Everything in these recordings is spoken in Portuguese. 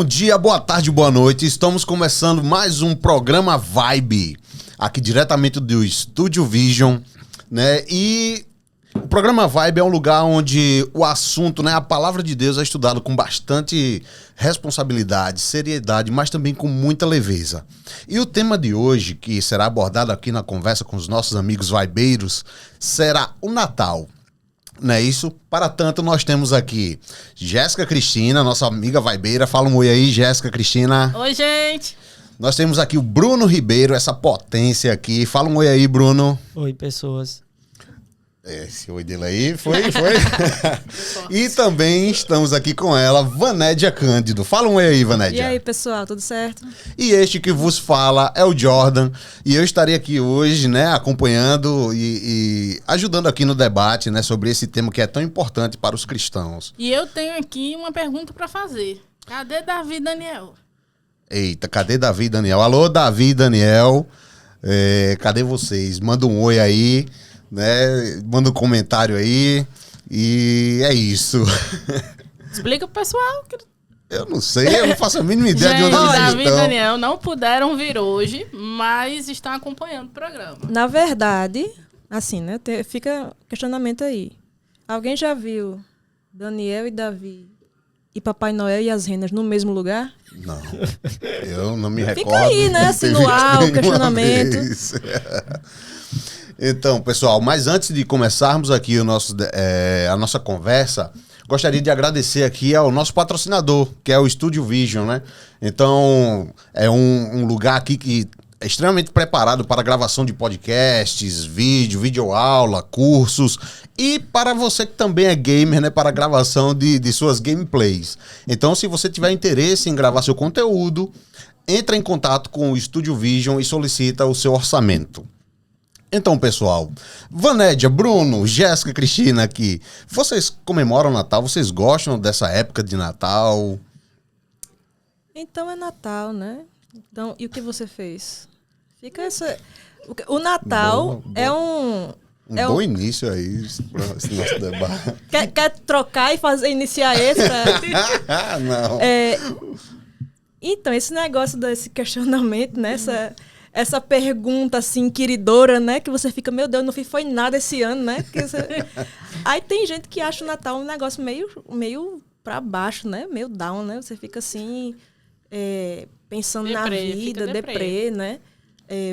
Bom dia, boa tarde, boa noite. Estamos começando mais um programa Vibe, aqui diretamente do Estúdio Vision, né? E o programa Vibe é um lugar onde o assunto, né, a palavra de Deus é estudado com bastante responsabilidade, seriedade, mas também com muita leveza. E o tema de hoje, que será abordado aqui na conversa com os nossos amigos vibeiros, será o Natal. Não é isso? Para tanto, nós temos aqui Jéssica Cristina, nossa amiga vibeira. Fala um oi aí, Jéssica Cristina. Oi, gente. Nós temos aqui o Bruno Ribeiro, essa potência aqui. Fala um oi aí, Bruno. Oi, pessoas. Esse oi dele aí foi. E também estamos aqui com ela, Vanédia Cândido. Fala um oi aí, Vanédia. E aí, pessoal, tudo certo? E este que vos fala é o Jordan. E eu estarei aqui hoje, né, acompanhando e ajudando aqui no debate, né, sobre esse tema que é tão importante para os cristãos. E eu tenho aqui uma pergunta para fazer. Cadê Davi e Daniel? Eita, cadê Davi e Daniel? Alô, Davi e Daniel. Cadê vocês? Manda um oi aí, né? Manda um comentário aí. E é isso. Explica pro pessoal. Eu não sei, eu não faço a mínima ideia de onde Gente, eles Davi e estão. Daniel não puderam vir hoje, mas estão acompanhando o programa. Na verdade, assim, né? Fica questionamento aí. Alguém já viu Daniel e Davi e Papai Noel e as renas no mesmo lugar? Não, eu não me recordo. Fica aí, né? Assim, no ar, o questionamento. Então, pessoal, mas antes de começarmos aqui a nossa conversa, gostaria de agradecer aqui ao nosso patrocinador, que é o Estúdio Vision, né? Então, é um lugar aqui que é extremamente preparado para a gravação de podcasts, videoaula, cursos e para você que também é gamer, né, para a gravação de suas gameplays. Então, se você tiver interesse em gravar seu conteúdo, entra em contato com o Estúdio Vision e solicita o seu orçamento. Então, pessoal, Vanédia, Bruno, Jéssica, Cristina aqui, vocês comemoram o Natal? Vocês gostam dessa época de Natal? Então é Natal, né? Então, e o que você fez? Fica essa... O Natal Bom. é um... Bom início aí para esse nosso debate. Quer trocar e iniciar esse? Não. Então, esse negócio desse questionamento, né? Essa pergunta, assim, queridora, né? Que você fica, meu Deus, não foi nada esse ano, né? Aí tem gente que acha o Natal um negócio meio pra baixo, né? Meio down, né? Você fica assim, pensando na vida, deprê, né?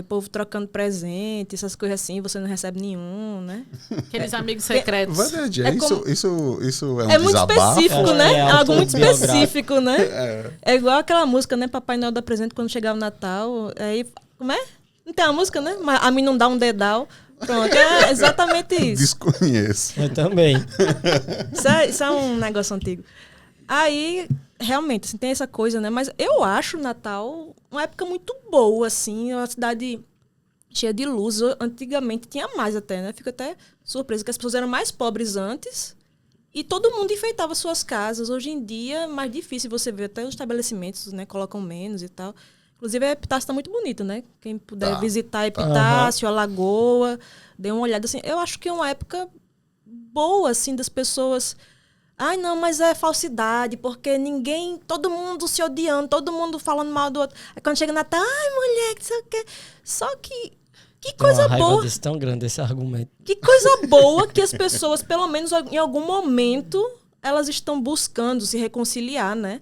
Povo trocando presente, essas coisas assim, você não recebe nenhum, né? Aqueles amigos secretos. Verdade, isso é um é muito desabafo. específico, né? É algo muito autobiográfico. específico, né? É igual aquela música, né? Papai Noel dá presente quando chegar o Natal. Aí, como é? Não tem a música, né? Mas a mim não dá um dedal. Pronto, é exatamente isso. Desconheço. Eu também. Isso é um negócio antigo. Aí, realmente, assim, tem essa coisa, né? Mas eu acho o Natal uma época muito boa, assim. Uma cidade cheia de luz. Antigamente tinha mais até, né? Fico até surpresa que as pessoas eram mais pobres antes e todo mundo enfeitava suas casas. Hoje em dia é mais difícil você ver. Até os estabelecimentos, né, colocam menos e tal. Inclusive, a Epitácio está muito bonito, né? Quem puder visitar Epitácio, a Lagoa, dê uma olhada assim. Eu acho que é uma época boa, assim, das pessoas... Ai, não, mas é falsidade, porque todo mundo se odiando, todo mundo falando mal do outro. Aí quando chega Natal, ai, mulher, que sei o quê. Só que coisa Tem uma boa. raiva desse tão grande esse argumento. Que coisa boa que as pessoas, pelo menos em algum momento, elas estão buscando se reconciliar, né?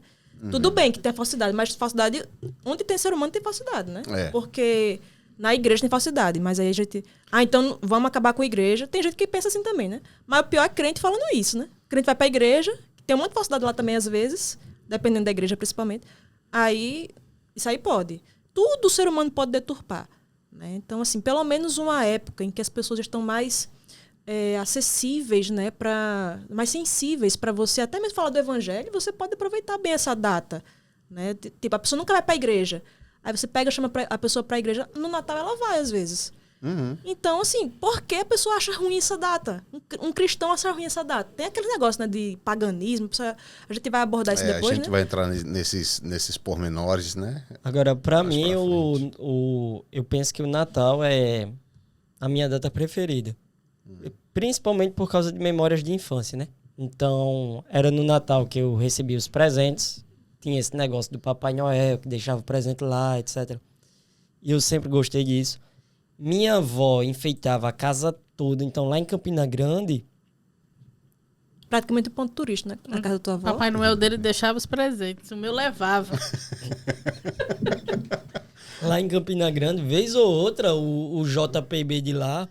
Tudo bem que tem falsidade, mas falsidade... Onde tem ser humano tem falsidade, né? Porque na igreja tem falsidade, mas aí a gente... então vamos acabar com a igreja. Tem gente que pensa assim também, né? Mas o pior é crente falando isso, né? Crente vai pra igreja, tem um monte de falsidade lá também às vezes, dependendo da igreja principalmente. Aí, isso aí pode. Tudo o ser humano pode deturpar, né? Então, assim, pelo menos uma época em que as pessoas estão mais... acessíveis, né, mais sensíveis para você, até mesmo falar do evangelho, você pode aproveitar bem essa data, né? Tipo, a pessoa nunca vai para a igreja, aí você chama a pessoa para a igreja, no Natal ela vai às vezes. Então, assim, por que a pessoa acha ruim essa data? Um cristão acha ruim essa data. Tem aquele negócio, né, de paganismo, a gente vai abordar isso depois, a gente né? vai entrar nesses pormenores, né? Agora, para mim, eu penso que o Natal é a minha data preferida. Principalmente por causa de memórias de infância, né? Então, era no Natal que eu recebi os presentes, tinha esse negócio do Papai Noel, que deixava o presente lá, etc. E eu sempre gostei disso. Minha avó enfeitava a casa toda, então lá em Campina Grande... Praticamente um ponto turístico, né? Na casa da tua avó. Papai Noel dele deixava os presentes, o meu levava. Lá em Campina Grande, vez ou outra, o JPB de lá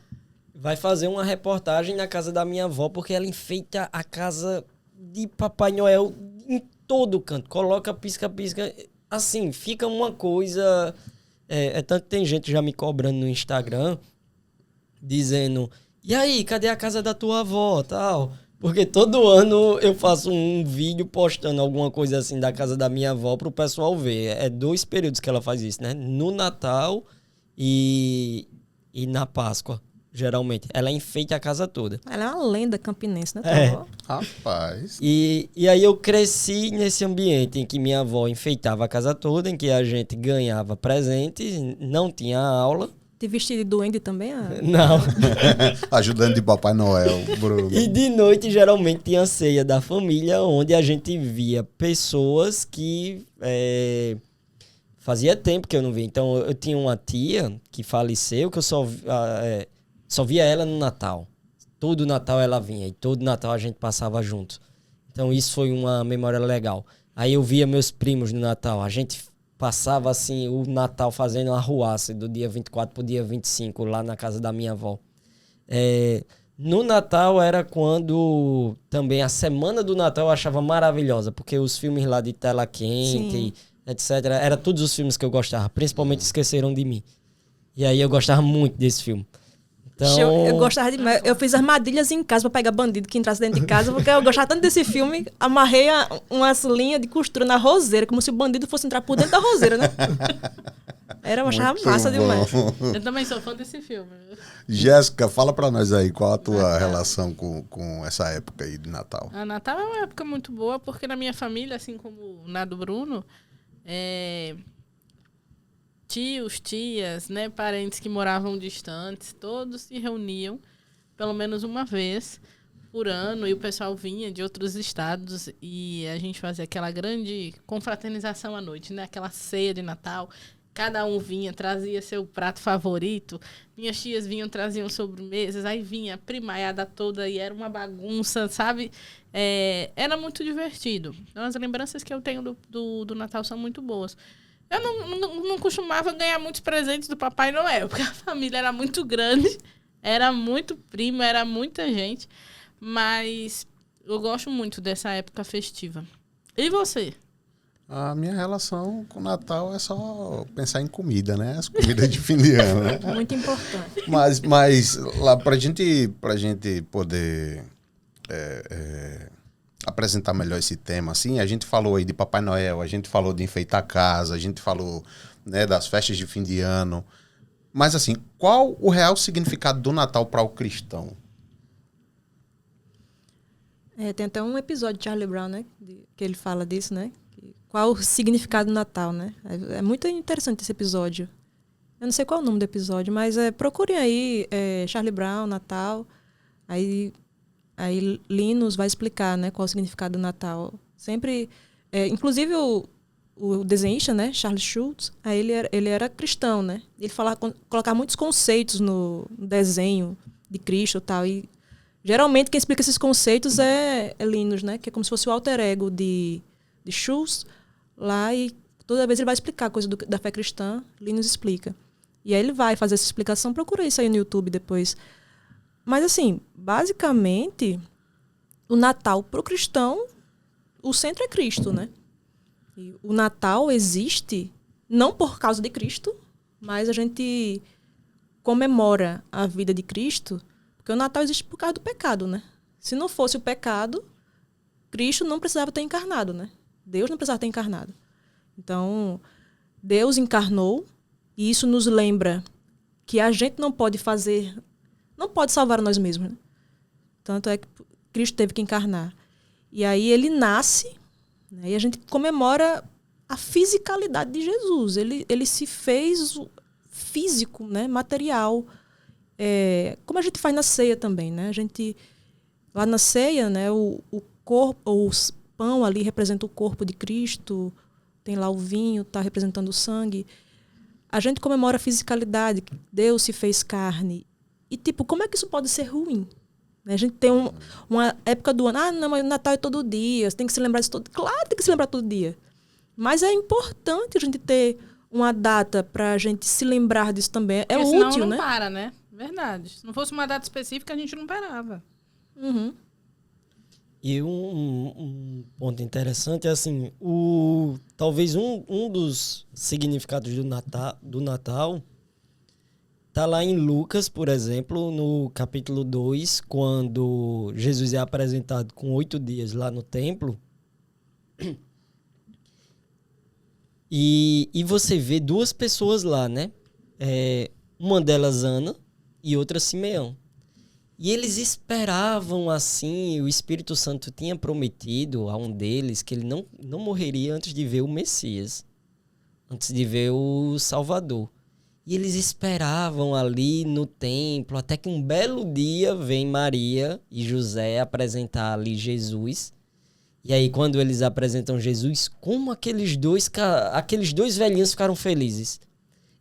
vai fazer uma reportagem na casa da minha avó, porque ela enfeita a casa de Papai Noel em todo canto. Coloca pisca-pisca. Assim, fica uma coisa... tanto que tem gente já me cobrando no Instagram, dizendo, e aí, cadê a casa da tua avó, tal? Porque todo ano eu faço um vídeo postando alguma coisa assim da casa da minha avó pro pessoal ver. É 2 períodos que ela faz isso, né? No Natal e na Páscoa, geralmente. Ela enfeita a casa toda. Ela é uma lenda campinense, né, tua avó? Rapaz. E aí eu cresci nesse ambiente em que minha avó enfeitava a casa toda, em que a gente ganhava presentes, não tinha aula. Te vestir de duende também? Não. Ajudando de Papai Noel, Bruno. E de noite, geralmente, tinha a ceia da família, onde a gente via pessoas que fazia tempo que eu não via. Então, eu tinha uma tia que faleceu, que eu só via ela no Natal. Todo Natal ela vinha, e todo Natal a gente passava junto. Então, isso foi uma memória legal. Aí eu via meus primos no Natal. A gente passava, assim, o Natal fazendo uma arruaça do dia 24 pro dia 25, lá na casa da minha avó. No Natal era quando também a semana do Natal eu achava maravilhosa, porque os filmes lá de tela quente, etc. Era todos os filmes que eu gostava, principalmente Esqueceram de Mim. E aí eu gostava muito desse filme. Então... Eu gostava demais. Eu fiz armadilhas em casa pra pegar bandido que entrasse dentro de casa, porque eu gostava tanto desse filme. Amarrei umas linhas de costura na roseira, como se o bandido fosse entrar por dentro da roseira, né? Eu achava Muito massa bom. demais. Eu também sou fã desse filme. Jéssica, fala pra nós aí, qual a tua relação com essa época aí de Natal? A Natal é uma época muito boa, porque na minha família, assim como na do Bruno, tios, tias, né, parentes que moravam distantes, todos se reuniam pelo menos uma vez por ano, e o pessoal vinha de outros estados e a gente fazia aquela grande confraternização à noite, né, aquela ceia de Natal. Cada um vinha, trazia seu prato favorito. Minhas tias vinham, traziam sobremesas. Aí vinha a primaiada toda e era uma bagunça, sabe? Era muito divertido. Então, as lembranças que eu tenho do Natal são muito boas. Eu não costumava ganhar muitos presentes do Papai Noel, porque a família era muito grande, era muito primo, era muita gente. Mas eu gosto muito dessa época festiva. E você? A minha relação com o Natal é só pensar em comida, né? As comidas de fim de ano, né? Muito importante. Mas lá pra gente poder apresentar melhor esse tema, assim, a gente falou aí de Papai Noel, a gente falou de enfeitar a casa, a gente falou, né, das festas de fim de ano. Mas assim, qual o real significado do Natal para o cristão? Tem até um episódio de Charlie Brown, né? Que ele fala disso, né? Qual o significado do Natal, né? É muito interessante esse episódio. Eu não sei qual é o nome do episódio, mas procurem aí Charlie Brown, Natal. Aí Linus vai explicar, né, qual é o significado do Natal. Sempre... inclusive o desenhista, né, Charles Schulz, ele era cristão, né? Ele colocava muitos conceitos no desenho de Cristo e tal. E geralmente quem explica esses conceitos é Linus, né? Que é como se fosse o alter ego de Schulz lá, e toda vez ele vai explicar coisa da fé cristã, Linus explica. E aí ele vai fazer essa explicação, procura isso aí no YouTube depois. Mas assim, basicamente, o Natal pro cristão, o centro é Cristo, né? E o Natal existe não por causa de Cristo, mas a gente comemora a vida de Cristo, porque o Natal existe por causa do pecado, né? Se não fosse o pecado, Cristo não precisava ter encarnado, né? Deus não precisava ter encarnado. Então, Deus encarnou, e isso nos lembra que a gente não pode salvar nós mesmos, né? Tanto é que Cristo teve que encarnar. E aí ele nasce, né? E a gente comemora a fisicalidade de Jesus. Ele se fez físico, né? Material. Como a gente faz na ceia também, né? A gente, lá na ceia, né? O corpo, pão ali representa o corpo de Cristo, tem lá o vinho, está representando o sangue. A gente comemora a fisicalidade, Deus se fez carne. E, tipo, como é que isso pode ser ruim? A gente tem uma época do ano, não, mas o Natal é todo dia, você tem que se lembrar disso todo dia. Claro, tem que se lembrar todo dia. Mas é importante a gente ter uma data para a gente se lembrar disso também. É porque útil, senão né? não para, né? Verdade. Se não fosse uma data específica, a gente não parava. Uhum. E um ponto interessante é assim, talvez um dos significados do Natal tá lá em Lucas, por exemplo, no capítulo 2, quando Jesus é apresentado com 8 dias lá no templo. E você vê duas pessoas lá, né? Uma delas, Ana, e outra, Simeão. E eles esperavam assim, o Espírito Santo tinha prometido a um deles que ele não morreria antes de ver o Messias, antes de ver o Salvador. E eles esperavam ali no templo, até que um belo dia vem Maria e José apresentar ali Jesus. E aí, quando eles apresentam Jesus, como aqueles dois velhinhos ficaram felizes.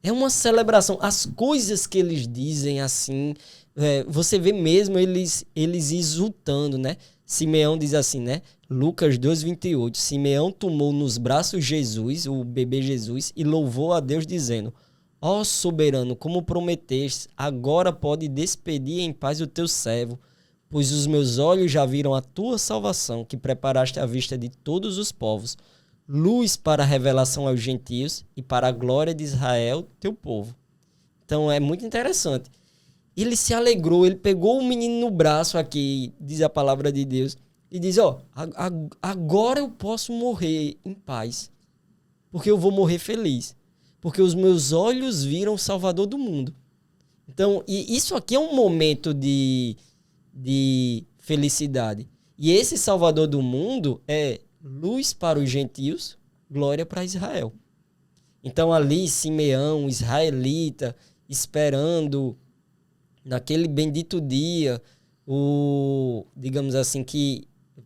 É uma celebração. As coisas que eles dizem assim, você vê mesmo eles exultando, né? Simeão diz assim, né? Lucas 2:28. Simeão tomou nos braços Jesus, o bebê Jesus, e louvou a Deus dizendo: ó soberano, como prometeste, agora pode despedir em paz o teu servo, pois os meus olhos já viram a tua salvação, que preparaste à vista de todos os povos, luz para a revelação aos gentios e para a glória de Israel, teu povo. Então é muito interessante. Ele se alegrou, ele pegou o menino no braço aqui, diz a palavra de Deus, e diz, agora eu posso morrer em paz, porque eu vou morrer feliz, porque os meus olhos viram o Salvador do mundo. Então, e isso aqui é um momento de felicidade. E esse Salvador do mundo é luz para os gentios, glória para Israel. Então ali Simeão, israelita, esperando naquele bendito dia, digamos assim,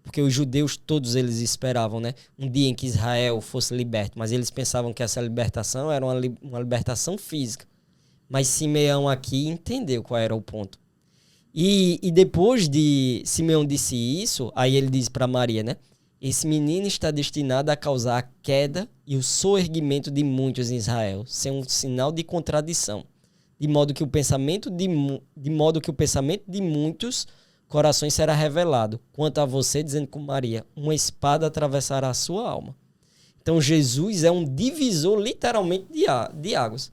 porque os judeus todos eles esperavam, né? Um dia em que Israel fosse liberto, mas eles pensavam que essa libertação era uma libertação física. Mas Simeão aqui entendeu qual era o ponto. E depois de Simeão disse isso, aí ele diz para Maria, né? Esse menino está destinado a causar a queda e o soerguimento de muitos em Israel, ser um sinal de contradição, de modo que o pensamento de muitos corações será revelado. Quanto a você, dizendo com Maria, uma espada atravessará a sua alma. Então Jesus é um divisor literalmente de águas.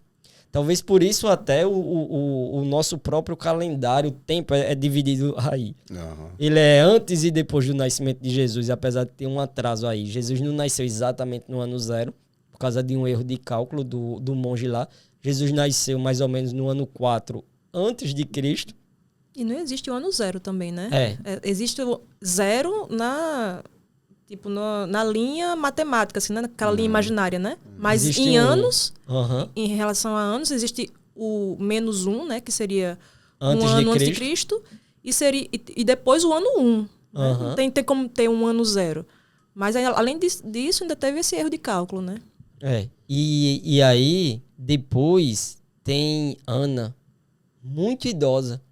Talvez por isso até o nosso próprio calendário, o tempo é dividido aí. Uhum. Ele é antes e depois do nascimento de Jesus, apesar de ter um atraso aí. Jesus não nasceu exatamente no ano 0, por causa de um erro de cálculo do monge lá. Jesus nasceu mais ou menos no ano 4 antes de Cristo. E não existe o ano 0 também, né? Existe o 0 na linha matemática, assim, né? Naquela linha imaginária, né? Mas existe em anos, em relação a anos, existe o -1, né? Que seria um ano antes de Cristo. E depois o ano 1. Né? Não tem como ter um ano 0. Mas além disso, ainda teve esse erro de cálculo, né? E aí, depois, tem Ana, muito idosa.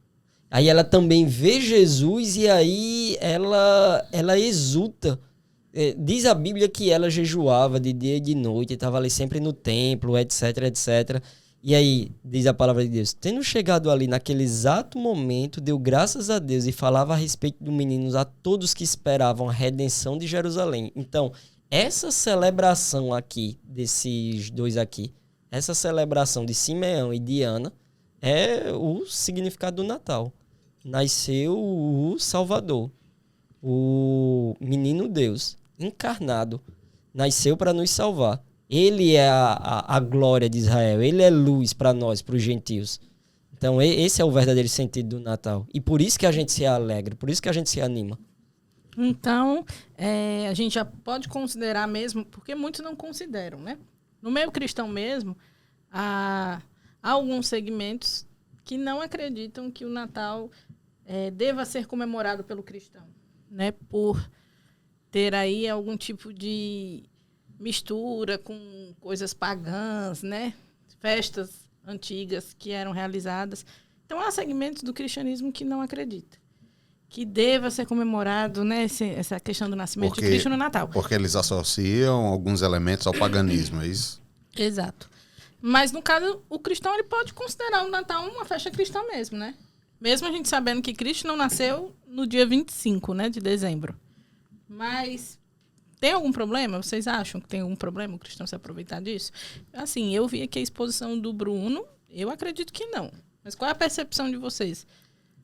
Aí ela também vê Jesus e aí ela exulta. Diz a Bíblia que ela jejuava de dia e de noite, estava ali sempre no templo, etc, etc. E aí, diz a palavra de Deus, tendo chegado ali naquele exato momento, deu graças a Deus e falava a respeito do menino a todos que esperavam a redenção de Jerusalém. Então, essa celebração aqui, desses dois aqui, essa celebração de Simeão e de Ana, é o significado do Natal. Nasceu o Salvador, o menino Deus, encarnado, nasceu para nos salvar. Ele é a glória de Israel, ele é luz para nós, para os gentios. Então esse é o verdadeiro sentido do Natal. E por isso que a gente se alegra, por isso que a gente se anima. Então, a gente já pode considerar mesmo, porque muitos não consideram, né? No meio cristão mesmo, há alguns segmentos que não acreditam que o Natal deva ser comemorado pelo cristão, né? Por ter aí algum tipo de mistura com coisas pagãs, né? Festas antigas que eram realizadas. Então, há segmentos do cristianismo que não acreditam que deva ser comemorado, né, essa questão do nascimento de Cristo no Natal. Porque eles associam alguns elementos ao paganismo, é isso? Exato. Mas, no caso, o cristão ele pode considerar o Natal uma festa cristã mesmo, né? Mesmo a gente sabendo que Cristo não nasceu no dia 25, né, de dezembro. Mas tem algum problema? Vocês acham que tem algum problema o cristão se aproveitar disso? Assim, eu vi aqui a exposição do Bruno, eu acredito que não. Mas qual é a percepção de vocês?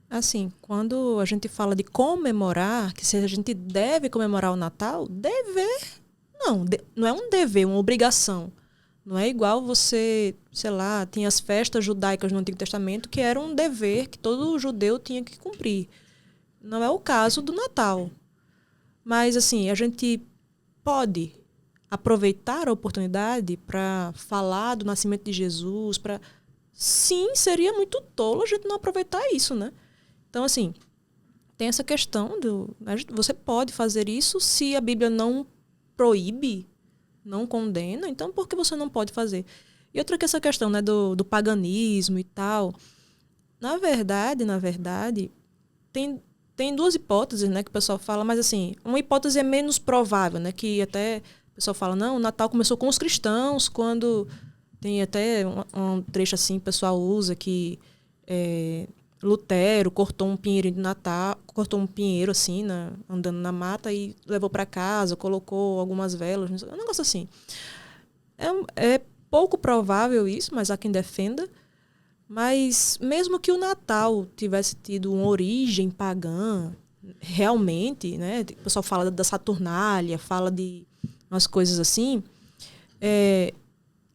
Assim, quando a gente fala de comemorar, que se a gente deve comemorar o Natal, dever, não é um dever, uma obrigação. Não é igual você, sei lá, tinha as festas judaicas no Antigo Testamento, que era um dever que todo judeu tinha que cumprir. Não é o caso do Natal. Mas, assim, a gente pode aproveitar a oportunidade para falar do nascimento de Jesus, para... Sim, seria muito tolo a gente não aproveitar isso, né? Então, assim, tem essa questão você pode fazer isso se a Bíblia não proíbe, não condena, então por que você não pode fazer? E outra que essa questão, né, do paganismo e tal. Na verdade, tem duas hipóteses, né, que o pessoal fala, mas assim, uma hipótese é menos provável, né, que até o pessoal fala, não, o Natal começou com os cristãos, quando tem até um trecho assim, o pessoal usa que Lutero cortou um pinheiro de Natal, cortou um pinheiro assim, andando na mata e levou para casa, colocou algumas velas, um negócio assim. É pouco provável isso, mas há quem defenda. Mas mesmo que o Natal tivesse tido uma origem pagã, realmente, né? O pessoal fala da Saturnália, fala de umas coisas assim.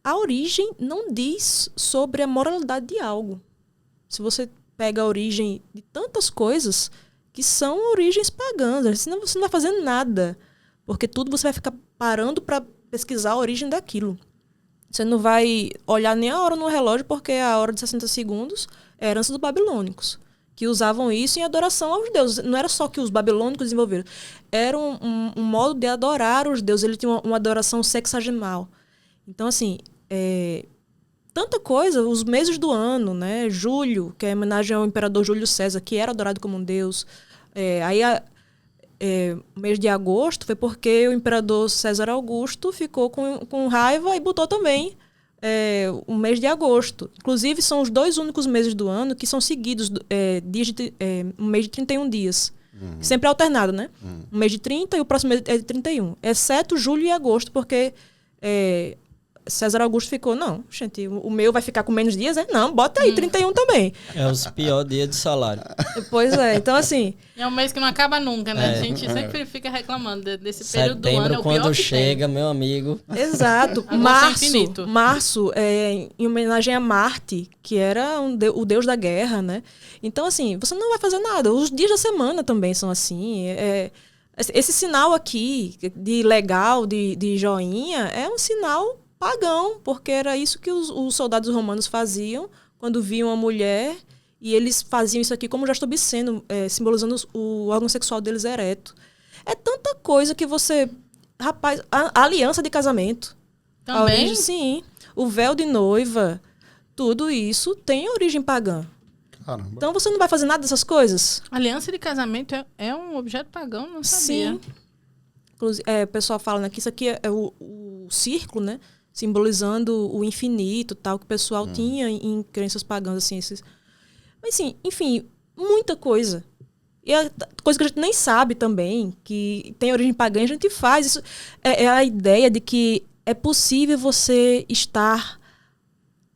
A origem não diz sobre a moralidade de algo. Se você pega a origem de tantas coisas que são origens pagãs, senão você não vai fazer nada, porque tudo você vai ficar parando para pesquisar a origem daquilo. Você não vai olhar nem a hora no relógio, porque a hora de 60 segundos é a herança dos babilônicos, que usavam isso em adoração aos deuses. Não era só que os babilônicos desenvolveram, era um modo de adorar os deuses. Ele tinha uma adoração sexagemal. Então, assim, tanta coisa, os meses do ano, né? Julho, que é em homenagem ao imperador Júlio César, que era adorado como um deus. O mês de agosto foi porque o imperador César Augusto ficou com raiva e botou também o mês de agosto. Inclusive, são os 2 únicos meses do ano que são seguidos, um mês de 31 dias. Uhum. Sempre alternado, né? Uhum. Um mês de 30 e o próximo mês é de 31. Exceto julho e agosto, porque... César Augusto ficou, não, gente, o meu vai ficar com menos dias, né? Não, bota aí, 31 também. É os piores dias de salário. Pois é, então assim... É um mês que não acaba nunca, né? A gente sempre fica reclamando desse período do ano. Setembro, quando chega, meu amigo... Exato. Março, em homenagem a Marte, que era o deus da guerra, né? Então, assim, você não vai fazer nada. Os dias da semana também são assim. Esse sinal aqui, de legal, de joinha, é um sinal... pagão, porque era isso que os soldados romanos faziam quando viam uma mulher, e eles faziam isso aqui como gesto obsceno, simbolizando o órgão sexual deles ereto. É tanta coisa que você... Rapaz, a aliança de casamento. Também? A origem, sim. O véu de noiva, tudo isso tem origem pagã. Caramba. Então você não vai fazer nada dessas coisas? Aliança de casamento é um objeto pagão? Não sabia. Sim. Inclusive, o pessoal fala, né, que isso aqui é o círculo, né? Simbolizando o infinito, tal, que o pessoal tinha em crenças pagãs, assim. Mas, assim, enfim, muita coisa. E é coisa que a gente nem sabe também, que tem origem pagã, a gente faz. Isso é a ideia de que é possível você estar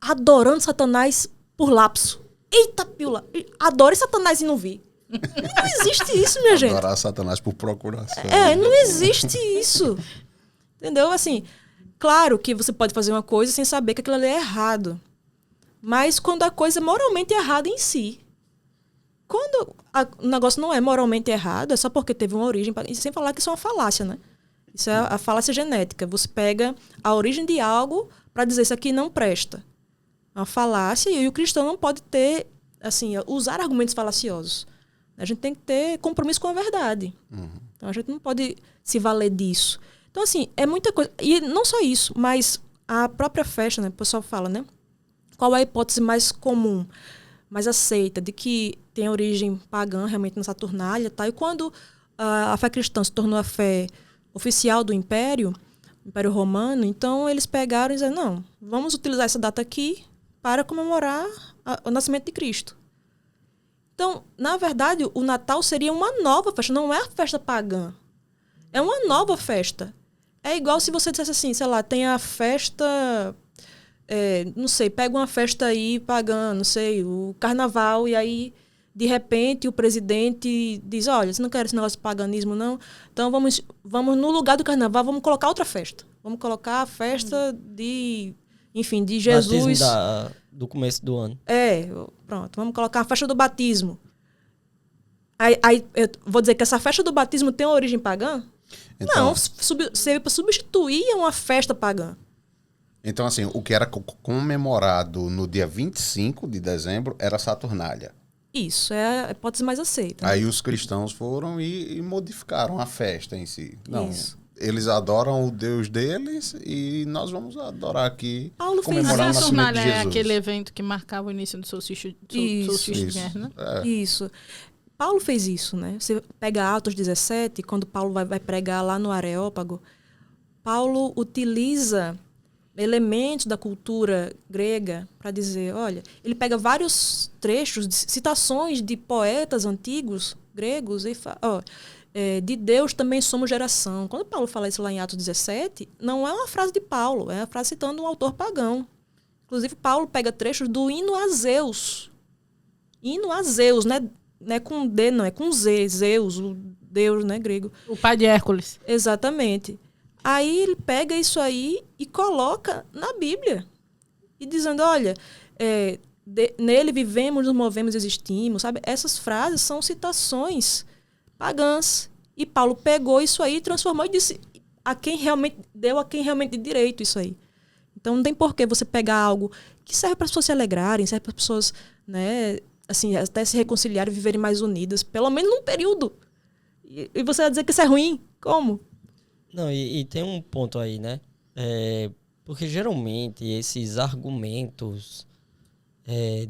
adorando Satanás por lapso. Eita, pila! Adore Satanás e não vi. Não existe isso, minha gente. Adorar Satanás por procuração. Não existe isso. Entendeu? Assim... Claro que você pode fazer uma coisa sem saber que aquilo ali é errado. Mas quando a coisa é moralmente errada em si. Quando o negócio não é moralmente errado, é só porque teve uma origem. E sem falar que isso é uma falácia, né? Isso é a falácia genética. Você pega a origem de algo para dizer isso aqui não presta. É uma falácia, e o cristão não pode ter, assim, usar argumentos falaciosos. A gente tem que ter compromisso com a verdade. Então, a gente não pode se valer disso. Então, assim, é muita coisa. E não só isso, mas a própria festa, né? O pessoal fala, né? Qual é a hipótese mais comum, mais aceita, de que tem origem pagã realmente na Saturnália, tá? E quando a fé cristã se tornou a fé oficial do Império Romano, então eles pegaram e disseram, não, vamos utilizar essa data aqui para comemorar o nascimento de Cristo. Então, na verdade, o Natal seria uma nova festa, não é a festa pagã. É uma nova festa. É igual se você dissesse assim, sei lá, tem a festa, não sei, pega uma festa aí pagã, não sei, o carnaval, e aí, de repente, o presidente diz, olha, você não quer esse negócio de paganismo, não? Então, vamos no lugar do carnaval, vamos colocar outra festa. Vamos colocar a festa de Jesus. Batismo do começo do ano. Pronto, vamos colocar a festa do batismo. Aí eu vou dizer que essa festa do batismo tem uma origem pagã? Então, não, serve para substituir uma festa pagã. Então, assim, o que era comemorado no dia 25 de dezembro era Saturnália. Isso, é a hipótese mais aceita. Aí os cristãos foram e modificaram a festa em si. Não, isso. Eles adoram o Deus deles e nós vamos adorar aqui. Paulo comemorar fez o isso. nascimento de Jesus. É aquele evento que marcava o início do solstício de inverno, né? Isso. Paulo fez isso, né? Você pega Atos 17, quando Paulo vai pregar lá no Areópago, Paulo utiliza elementos da cultura grega para dizer, olha, ele pega vários trechos, citações de poetas antigos, gregos, e fala, de Deus também somos geração. Quando Paulo fala isso lá em Atos 17, não é uma frase de Paulo, é uma frase citando um autor pagão. Inclusive, Paulo pega trechos do hino a Zeus. Hino a Zeus, né? Não é com D, não, é com Z. Zeus, o Deus, né, grego. O pai de Hércules. Exatamente. Aí ele pega isso aí e coloca na Bíblia. E dizendo, olha, nele vivemos, nos movemos, existimos, sabe? Essas frases são citações pagãs. E Paulo pegou isso aí, transformou e disse deu a quem realmente de direito isso aí. Então não tem por que você pegar algo que serve para as pessoas se alegrarem, serve para as pessoas, né, assim, até se reconciliarem e viverem mais unidas, pelo menos num período. E você vai dizer que isso é ruim? Como? Não, e tem um ponto aí, né? Porque geralmente esses argumentos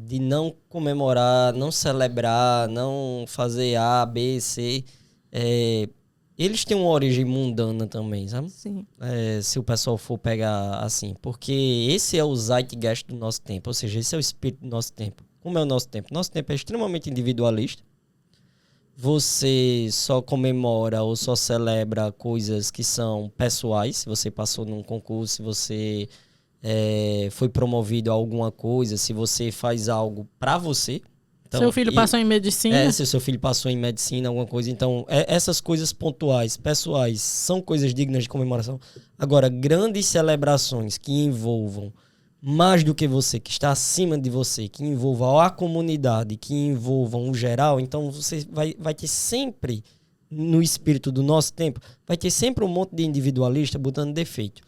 de não comemorar, não celebrar, não fazer A, B, C, eles têm uma origem mundana também, sabe? Sim. Se o pessoal for pegar assim. Porque esse é o zeitgeist do nosso tempo, ou seja, esse é o espírito do nosso tempo. Como é o nosso tempo? Nosso tempo é extremamente individualista. Você só comemora ou só celebra coisas que são pessoais. Se você passou num concurso, se você foi promovido a alguma coisa, se você faz algo pra você. Então, seu filho passou em medicina? Se o seu filho passou em medicina, alguma coisa. Então, essas coisas pontuais, pessoais, são coisas dignas de comemoração. Agora, grandes celebrações que envolvam mais do que você, que está acima de você, que envolvam a comunidade, que envolvam o geral, então você vai ter sempre, no espírito do nosso tempo, vai ter sempre um monte de individualista botando defeito.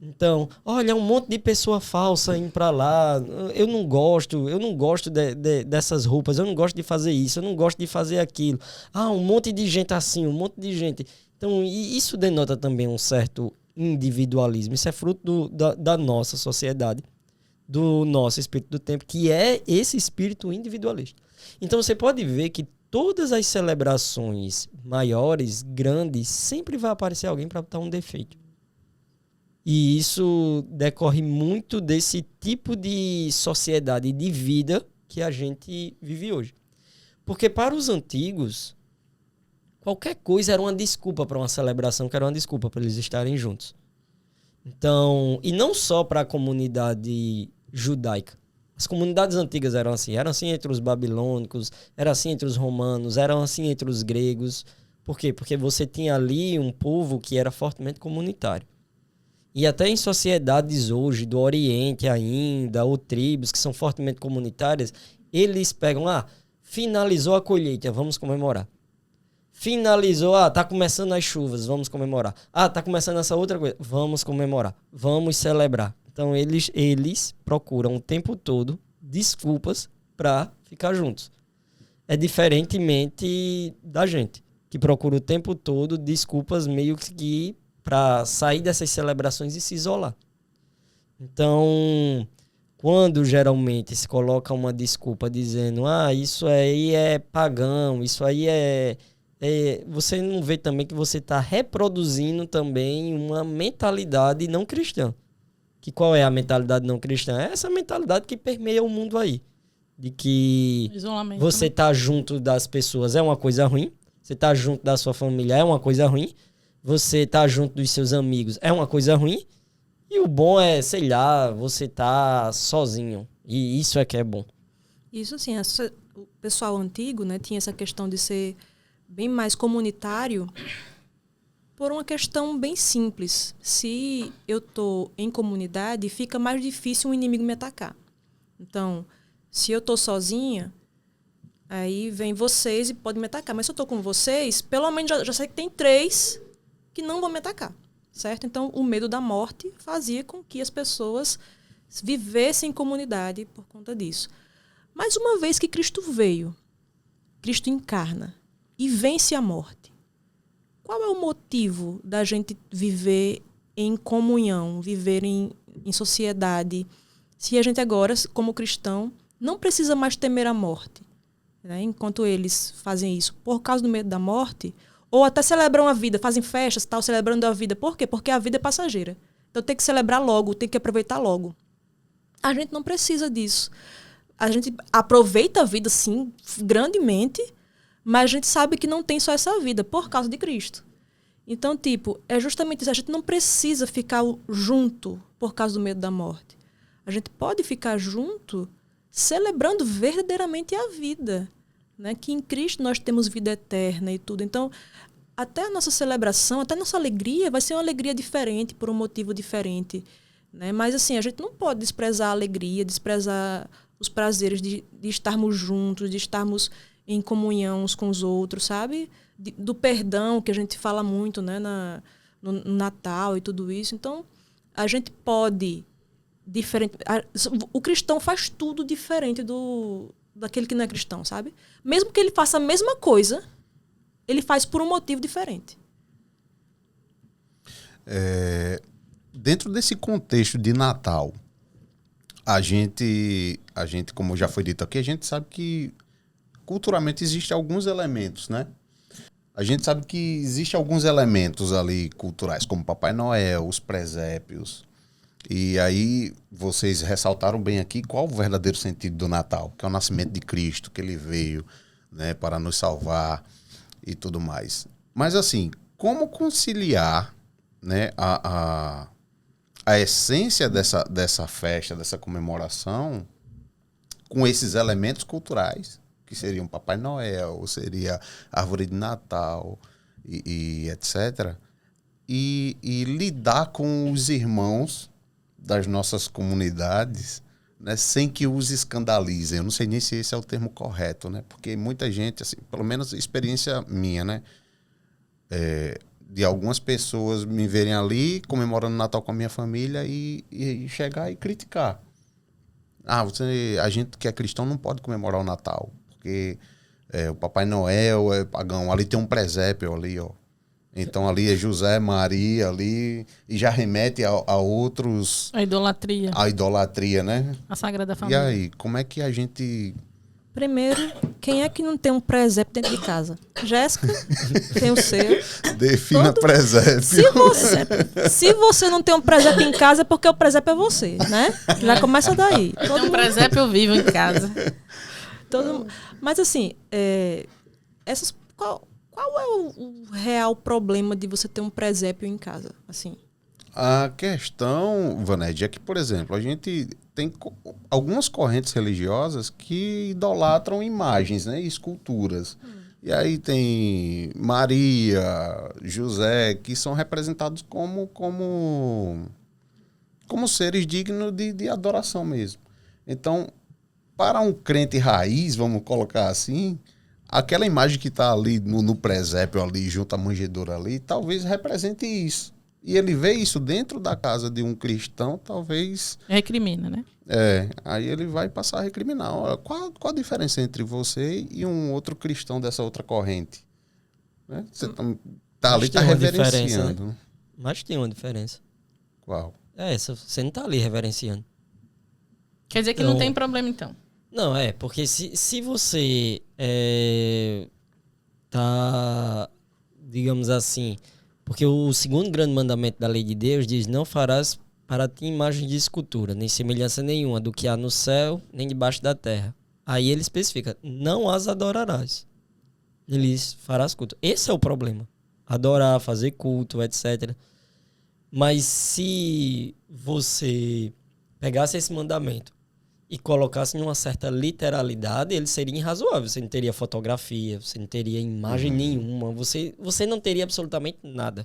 Então, olha, um monte de pessoa falsa indo pra lá, eu não gosto dessas roupas, eu não gosto de fazer isso, eu não gosto de fazer aquilo. Um monte de gente assim, um monte de gente. Então, isso denota também um certo individualismo. Isso é fruto da nossa sociedade, do nosso espírito do tempo, que é esse espírito individualista. Então, você pode ver que todas as celebrações maiores, grandes, sempre vai aparecer alguém para botar um defeito. E isso decorre muito desse tipo de sociedade de vida que a gente vive hoje. Porque para os antigos, qualquer coisa era uma desculpa para uma celebração, que era uma desculpa para eles estarem juntos. Então, e não só para a comunidade judaica. As comunidades antigas eram assim entre os babilônicos, eram assim entre os romanos, eram assim entre os gregos. Por quê? Porque você tinha ali um povo que era fortemente comunitário. E até em sociedades hoje, do Oriente ainda, ou tribos que são fortemente comunitárias, eles pegam, finalizou a colheita, vamos comemorar. Finalizou, tá começando as chuvas, vamos comemorar. Tá começando essa outra coisa, vamos comemorar, vamos celebrar. Então eles procuram o tempo todo desculpas para ficar juntos. é diferentemente da gente, que procura o tempo todo desculpas meio que para sair dessas celebrações e se isolar. Então, quando geralmente se coloca uma desculpa dizendo isso aí é pagão, isso aí você não vê também que você está reproduzindo também uma mentalidade não cristã. Que qual é a mentalidade não cristã? É essa mentalidade que permeia o mundo aí. De que você tá junto das pessoas é uma coisa ruim, você tá junto da sua família é uma coisa ruim, você tá junto dos seus amigos é uma coisa ruim, e o bom é, sei lá, você tá sozinho. E isso é que é bom. Isso assim, o pessoal antigo, né, tinha essa questão de ser bem mais comunitário por uma questão bem simples. Se eu tô em comunidade, fica mais difícil um inimigo me atacar. Então, se eu tô sozinha, aí vem vocês e pode me atacar. Mas se eu tô com vocês, pelo menos já sei que tem 3 que não vão me atacar, certo? Então, o medo da morte fazia com que as pessoas vivessem em comunidade por conta disso. Mas uma vez que Cristo veio, Cristo encarna e vence a morte, qual é o motivo da gente viver em comunhão, viver em sociedade, se a gente agora, como cristão, não precisa mais temer a morte, né? Enquanto eles fazem isso por causa do medo da morte, ou até celebram a vida, fazem festas, tal, celebrando a vida. Por quê? Porque a vida é passageira. Então tem que celebrar logo, tem que aproveitar logo. A gente não precisa disso. A gente aproveita a vida, sim, grandemente, mas a gente sabe que não tem só essa vida, por causa de Cristo. Então, é justamente isso. A gente não precisa ficar junto por causa do medo da morte. A gente pode ficar junto celebrando verdadeiramente a vida, né? Que em Cristo nós temos vida eterna e tudo. Então, até a nossa celebração, até a nossa alegria vai ser uma alegria diferente, por um motivo diferente, né? Mas, assim, a gente não pode desprezar a alegria, desprezar os prazeres de estarmos juntos, de estarmos em comunhão uns com os outros, sabe? Do perdão, que a gente fala muito, né? No Natal e tudo isso. Então, a gente pode... O cristão faz tudo diferente daquele que não é cristão, sabe? Mesmo que ele faça a mesma coisa, ele faz por um motivo diferente. Dentro desse contexto de Natal, a gente, como já foi dito aqui, a gente sabe que culturalmente existem alguns elementos, né? A gente sabe que existem alguns elementos ali culturais, como Papai Noel, os presépios. E aí vocês ressaltaram bem aqui qual o verdadeiro sentido do Natal, que é o nascimento de Cristo, que ele veio, né, para nos salvar e tudo mais. Mas assim, como conciliar, né, a essência dessa festa, dessa comemoração, com esses elementos culturais, que seriam Papai Noel, seria árvore de Natal e etc., e lidar com os irmãos das nossas comunidades, né, sem que os escandalizem. Eu não sei nem se esse é o termo correto, né? Porque muita gente, assim, pelo menos experiência minha, né? De algumas pessoas me verem ali comemorando Natal com a minha família e chegar e criticar. A gente que é cristão não pode comemorar o Natal, porque o Papai Noel é pagão. Ali tem um presépio ali, ó. Então ali é José, Maria ali, e já remete a outros... A idolatria. A idolatria, né? A Sagrada Família. E aí, como é que a gente... Primeiro, quem é que não tem um presépio dentro de casa? Jéssica tem o seu. Defina presépio. Se você não tem um presépio em casa, é porque o presépio é você, né? Já começa daí. Tem um presépio vivo em casa. Mas assim, qual é o real problema de você ter um presépio em casa? Assim? A questão, Vaned, é que, por exemplo, a gente tem algumas correntes religiosas que idolatram imagens, né, e esculturas. E aí tem Maria, José, que são representados como seres dignos de adoração mesmo. Então, para um crente raiz, vamos colocar assim, aquela imagem que está ali no presépio, ali junto à manjedoura ali, talvez represente isso. e ele vê isso dentro da casa de um cristão, talvez... Recrimina, né? Aí ele vai passar a recriminar. Olha, qual a diferença entre você e um outro cristão dessa outra corrente? Né? Você tá ali, tá reverenciando. Né? Mas tem uma diferença. Qual? É essa, você não tá ali reverenciando. Quer dizer que não tem problema, então? Não, porque se você tá, digamos assim... Porque o segundo grande mandamento da lei de Deus diz: não farás para ti imagem de escultura, nem semelhança nenhuma do que há no céu, nem debaixo da terra. Aí ele especifica: não as adorarás. Ele diz: farás culto. Esse é o problema. Adorar, fazer culto, etc. Mas se você pegasse esse mandamento e colocasse em uma certa literalidade, ele seria irrazoável. Você não teria fotografia, você não teria imagem nenhuma, você não teria absolutamente nada.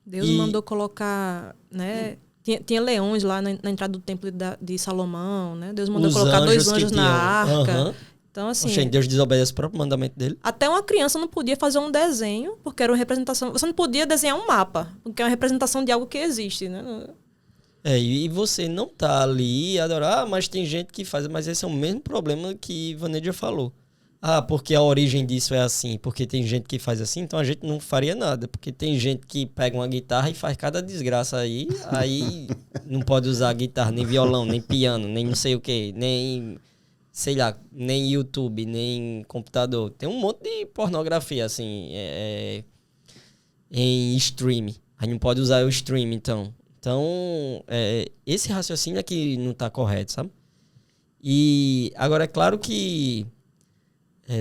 Deus mandou colocar, né? Tinha leões lá na entrada do templo de Salomão, né? Deus mandou colocar 2 anjos na arca. Então, assim... Deus desobedece o próprio mandamento dele. Até uma criança não podia fazer um desenho, porque era uma representação... Você não podia desenhar um mapa, porque é uma representação de algo que existe, né? E você não tá ali adorar, mas tem gente que faz, mas esse é o mesmo problema que Vanedia falou. Porque a origem disso é assim, porque tem gente que faz assim, então a gente não faria nada, porque tem gente que pega uma guitarra e faz cada desgraça aí não pode usar guitarra, nem violão, nem piano, nem não sei o que, nem, sei lá, nem YouTube, nem computador. Tem um monte de pornografia, assim, em stream. Aí não pode usar o stream, então. Então, esse raciocínio é que não está correto, sabe? E agora é claro que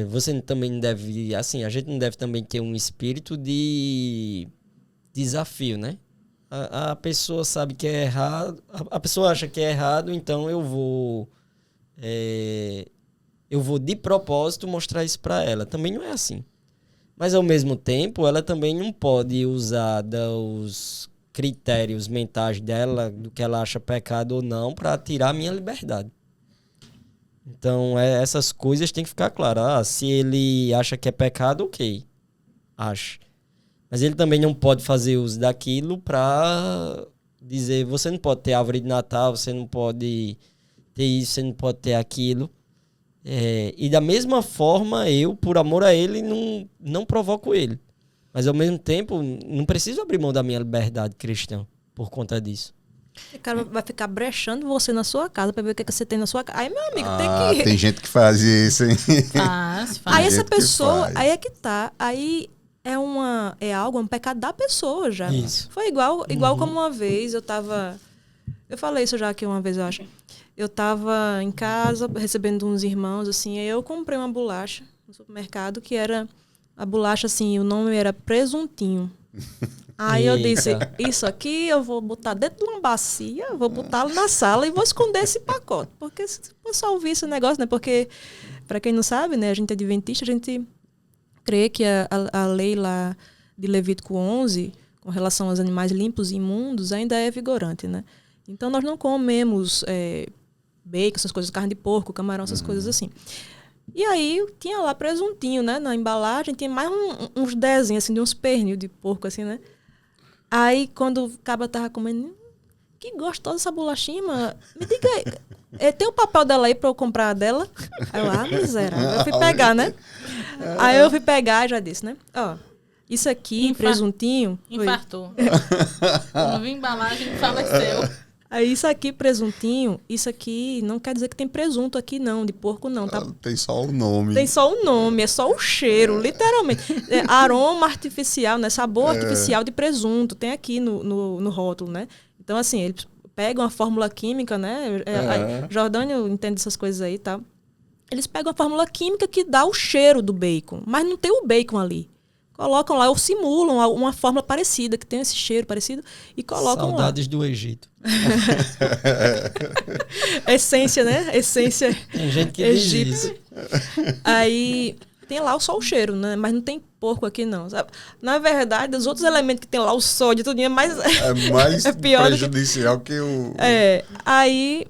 você também não deve, assim, a gente não deve também ter um espírito de desafio, né? A pessoa sabe que é errado, a pessoa acha que é errado, então eu vou de propósito mostrar isso para ela. Também não é assim. Mas ao mesmo tempo, ela também não pode usar os critérios mentais dela, do que ela acha pecado ou não, para tirar a minha liberdade. Então, essas coisas tem que ficar claras. Se ele acha que é pecado, ok. Acho. Mas ele também não pode fazer uso daquilo para dizer: você não pode ter árvore de Natal, você não pode ter isso, você não pode ter aquilo. E da mesma forma, eu, por amor a ele, não provoco ele. Mas, ao mesmo tempo, não preciso abrir mão da minha liberdade cristã por conta disso. O cara vai ficar brechando você na sua casa pra ver o que você tem na sua casa. Aí, meu amigo, tem que... Tem gente que faz isso, hein? Faz. Aí essa pessoa, aí é que tá. Aí é algo, um pecado da pessoa já. Isso. Foi igual como uma vez eu falei isso já aqui uma vez, eu acho. Eu tava em casa recebendo uns irmãos, assim, aí eu comprei uma bolacha no supermercado que era... A bolacha, assim, o nome era Presuntinho. Aí eu disse: isso aqui eu vou botar dentro de uma bacia, vou botar na sala e vou esconder esse pacote. Porque se o pessoal ouvir esse negócio, né? Porque, para quem não sabe, né? A gente é adventista, a gente crê que a lei lá de Levítico 11, com relação aos animais limpos e imundos, ainda é vigorante, né? Então, nós não comemos bacon, essas coisas, carne de porco, camarão, essas coisas assim. E aí tinha lá presuntinho, né? Na embalagem tinha mais uns desenhos, assim, de uns pernil de porco, assim, né? Aí quando o cabra tava comendo, que gostosa essa bolachinha, mano. Me diga aí, tem o papel dela aí pra eu comprar dela? Aí eu, miserável. Eu fui pegar, né? Aí eu fui pegar e já disse, né? Ó, isso aqui, presuntinho... Infartou. Quando vi embalagem, faleceu. Aí isso aqui, presuntinho, isso aqui não quer dizer que tem presunto aqui não, de porco não, tá? Tem só o nome. Tem só o nome, é só o cheiro, literalmente. Aroma artificial, né? Sabor artificial de presunto, tem aqui no rótulo, né? Então, assim, eles pegam a fórmula química, né? Jordânio entende essas coisas aí e tal. Eles pegam a fórmula química que dá o cheiro do bacon, mas não tem o bacon ali. Colocam lá ou simulam uma fórmula parecida, que tem esse cheiro parecido, e colocam Saudades do Egito. Essência, né? Essência. Tem gente que diz isso. Aí tem lá só o cheiro, né? Mas não tem porco aqui, não. Sabe? Na verdade, os outros elementos que tem lá, o sódio, tudo é mais pior prejudicial que o... Aí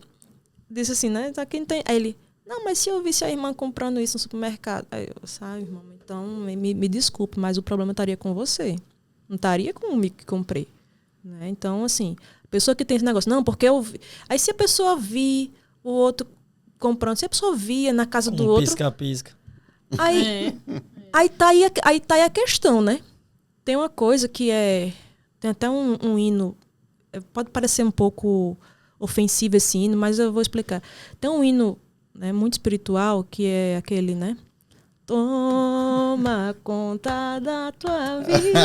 disse assim, né? Aqui não tem... Aí ele... Não, mas se eu visse a irmã comprando isso no supermercado... Aí eu, sabe, irmão, então me desculpe, mas o problema estaria com você. Não estaria comigo que comprei. Né? Então, assim, a pessoa que tem esse negócio, não, porque eu vi. Aí se a pessoa vir o outro comprando, se a pessoa via na casa do outro... Pisca-pisca. Aí tá aí a questão, né? Tem uma coisa que é... Tem até um hino, pode parecer um pouco ofensivo esse hino, mas eu vou explicar. Tem um hino, né, muito espiritual, que é aquele, né? Toma conta da tua vida.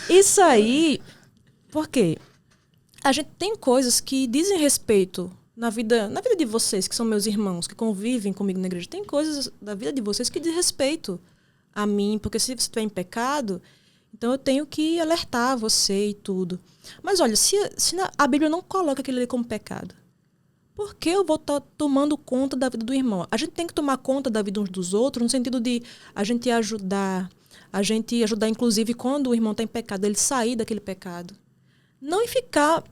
Isso aí, por quê? A gente tem coisas que dizem respeito na vida de vocês, que são meus irmãos, que convivem comigo na igreja. Tem coisas da vida de vocês que dizem respeito a mim, porque se você estiver em pecado, então eu tenho que alertar você e tudo. Mas olha, se a Bíblia não coloca aquilo ali como pecado, por que eu vou estar tomando conta da vida do irmão? A gente tem que tomar conta da vida uns dos outros, no sentido de a gente ajudar inclusive, quando o irmão está em pecado, ele sair daquele pecado. Não em ficar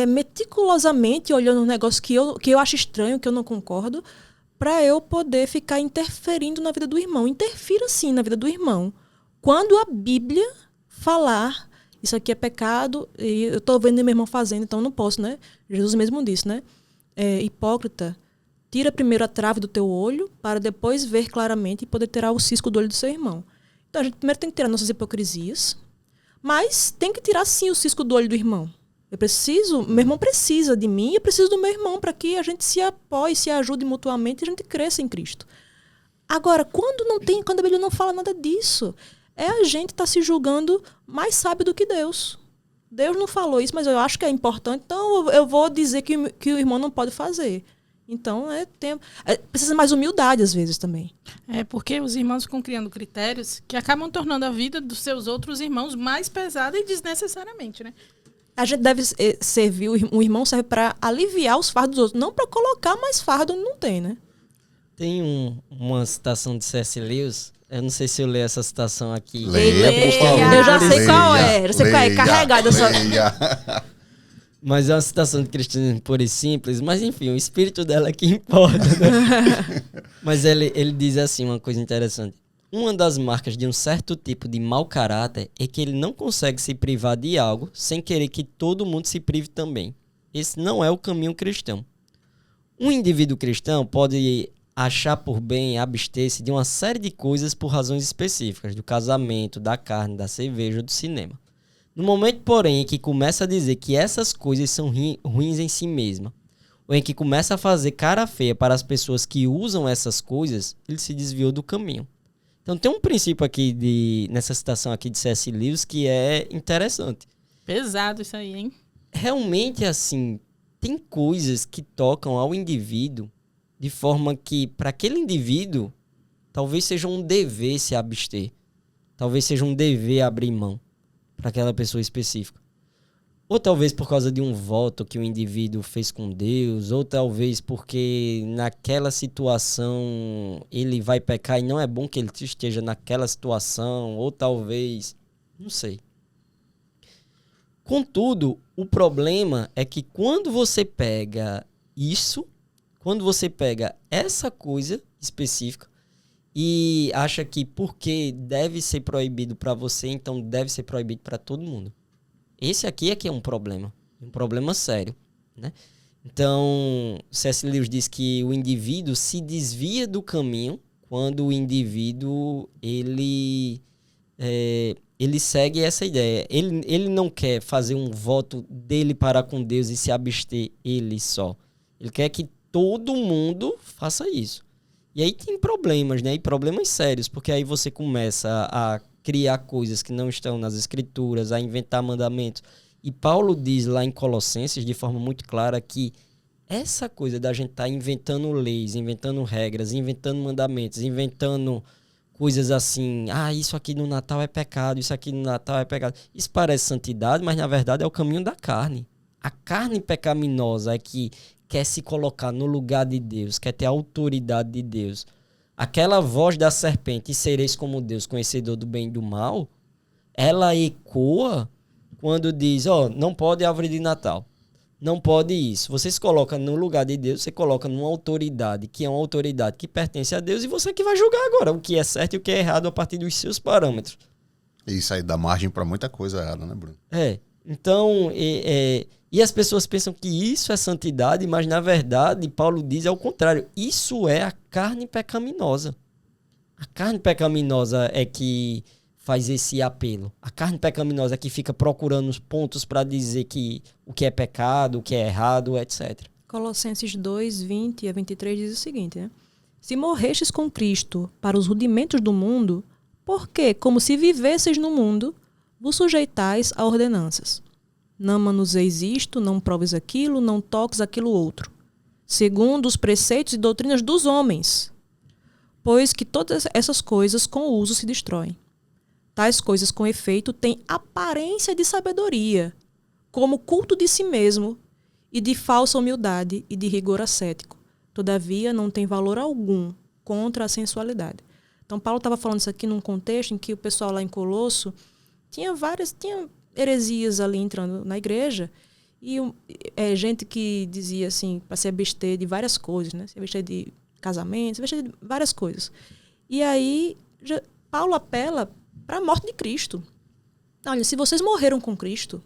meticulosamente olhando um negócio que eu acho estranho, que eu não concordo, para eu poder ficar interferindo na vida do irmão. Interfira, sim, na vida do irmão. Quando a Bíblia falar, isso aqui é pecado, e eu estou vendo meu irmão fazendo, então não posso, né? Jesus mesmo disse, né? Hipócrita, tira primeiro a trave do teu olho para depois ver claramente e poder tirar o cisco do olho do seu irmão. Então a gente primeiro tem que tirar nossas hipocrisias, mas tem que tirar sim o cisco do olho do irmão. Meu irmão precisa de mim e eu preciso do meu irmão para que a gente se apoie, se ajude mutuamente e a gente cresça em Cristo. Agora, quando a Bíblia não fala nada disso, a gente tá se julgando mais sábio do que Deus. Deus não falou isso, mas eu acho que é importante, então eu vou dizer que o irmão não pode fazer. Então, precisa mais humildade às vezes também. Porque os irmãos ficam criando critérios que acabam tornando a vida dos seus outros irmãos mais pesada e desnecessariamente, né? A gente deve servir, o irmão serve para aliviar os fardos dos outros, não para colocar mais fardo onde não tem, né? Tem uma citação de C.S. Lewis. Eu não sei se eu leio essa citação aqui. Leia, por favor. Eu já sei qual é. Eu sei qual é. Carregada essa. Mas é uma citação de cristianismo pura e simples. Mas enfim, o espírito dela é que importa, né? Mas ele diz assim uma coisa interessante. Uma das marcas de um certo tipo de mau caráter é que ele não consegue se privar de algo sem querer que todo mundo se prive também. Esse não é o caminho cristão. Um indivíduo cristão pode achar por bem abster-se de uma série de coisas por razões específicas, do casamento, da carne, da cerveja ou do cinema. No momento, porém, em que começa a dizer que essas coisas são ruins em si mesma, ou em que começa a fazer cara feia para as pessoas que usam essas coisas, ele se desviou do caminho. Então tem um princípio aqui nessa citação aqui de C.S. Lewis que é interessante. Pesado isso aí, hein? Realmente, assim, tem coisas que tocam ao indivíduo de forma que, para aquele indivíduo, talvez seja um dever se abster. Talvez seja um dever abrir mão para aquela pessoa específica. Ou talvez por causa de um voto que o indivíduo fez com Deus, ou talvez porque naquela situação ele vai pecar e não é bom que ele esteja naquela situação, ou talvez... não sei. Contudo, o problema é que quando você pega isso, quando você pega essa coisa específica e acha que porque deve ser proibido para você, então deve ser proibido para todo mundo. Esse aqui é que é um problema sério, né? Então, C.S. Lewis diz que o indivíduo se desvia do caminho quando o indivíduo ele segue essa ideia. Ele não quer fazer um voto dele para com Deus e se abster ele só. Ele quer que todo mundo faça isso. E aí tem problemas, né? E problemas sérios, porque aí você começa a criar coisas que não estão nas escrituras, a inventar mandamentos. E Paulo diz lá em Colossenses, de forma muito clara, que essa coisa da gente estar inventando leis, inventando regras, inventando mandamentos, inventando coisas assim, isso aqui no Natal é pecado, isso aqui no Natal é pecado. Isso parece santidade, mas na verdade é o caminho da carne. A carne pecaminosa é que quer se colocar no lugar de Deus, quer ter a autoridade de Deus. Aquela voz da serpente, e sereis como Deus, conhecedor do bem e do mal, ela ecoa quando diz, não pode árvore de Natal, não pode isso. Você se coloca no lugar de Deus, você coloca numa autoridade, que é uma autoridade que pertence a Deus, e você que vai julgar agora o que é certo e o que é errado a partir dos seus parâmetros. Isso aí dá margem para muita coisa errada, né, Bruno? Então, e as pessoas pensam que isso é santidade, mas na verdade, Paulo diz ao contrário. Isso é a carne pecaminosa. A carne pecaminosa é que faz esse apelo. A carne pecaminosa é que fica procurando os pontos para dizer que o que é pecado, o que é errado, etc. Colossenses 2, 20 a 23 diz o seguinte, né? Se morrestes com Cristo para os rudimentos do mundo, porque, como se vivesseis no mundo, vos sujeitais a ordenanças. Não manuseis isto, não proves aquilo, não toques aquilo outro, segundo os preceitos e doutrinas dos homens, pois que todas essas coisas com o uso se destroem. Tais coisas, com efeito, têm aparência de sabedoria, como culto de si mesmo, e de falsa humildade e de rigor ascético. Todavia, não tem valor algum contra a sensualidade. Então, Paulo estava falando isso aqui num contexto em que o pessoal lá em Colosso tinha heresias ali entrando na igreja, e gente que dizia assim, para se abster de várias coisas, né? Se abster de casamento, se abster de várias coisas. E aí, Paulo apela para a morte de Cristo. Olha, se vocês morreram com Cristo,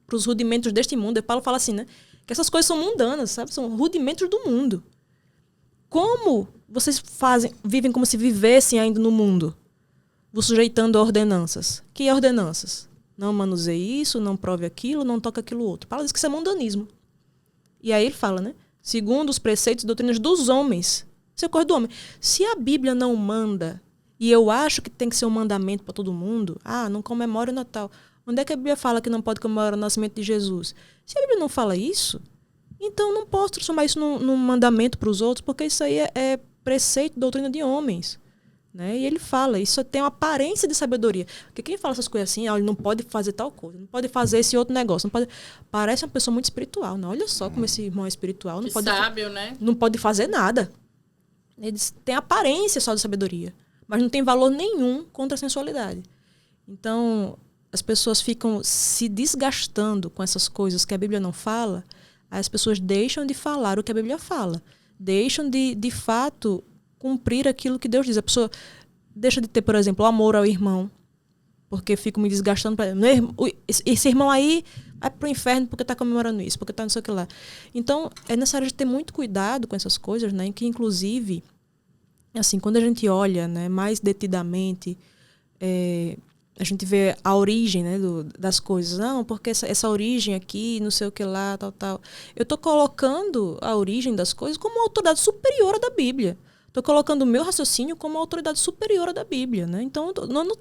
para os rudimentos deste mundo, Paulo fala assim, né? Que essas coisas são mundanas, sabe? São rudimentos do mundo. Como vocês vivem como se vivessem ainda no mundo? Vos sujeitando a ordenanças. Que ordenanças? Não manuseie isso, não prove aquilo, não toque aquilo outro. Paulo diz que isso é mundanismo. E aí ele fala, né? Segundo os preceitos e doutrinas dos homens. Isso é coisa do homem. Se a Bíblia não manda, e eu acho que tem que ser um mandamento para todo mundo, não comemore o Natal. Onde é que a Bíblia fala que não pode comemorar o nascimento de Jesus? Se a Bíblia não fala isso, então não posso transformar isso num mandamento para os outros, porque isso aí é preceito, doutrina de homens. Né? E ele fala, isso tem uma aparência de sabedoria. Porque quem fala essas coisas assim, ele não pode fazer tal coisa, não pode fazer esse outro negócio. Não pode... Parece uma pessoa muito espiritual. Não? Olha só como esse irmão é espiritual. Não pode sábio, né? Não pode fazer nada. Eles têm aparência só de sabedoria, mas não tem valor nenhum contra a sensualidade. Então, as pessoas ficam se desgastando com essas coisas que a Bíblia não fala, aí as pessoas deixam de falar o que a Bíblia fala. Deixam de fato, cumprir aquilo que Deus diz. A pessoa deixa de ter, por exemplo, o amor ao irmão, porque fico me desgastando. Esse irmão aí vai pro inferno porque está comemorando isso, porque está não sei o que lá. Então, é necessário ter muito cuidado com essas coisas, né? Que, inclusive, assim, quando a gente olha, né, mais detidamente, a gente vê a origem, né, das coisas. Não, porque essa origem aqui, não sei o que lá, tal. Eu estou colocando a origem das coisas como uma autoridade superior à da Bíblia. Estou colocando o meu raciocínio como uma autoridade superior à da Bíblia. Né? Então,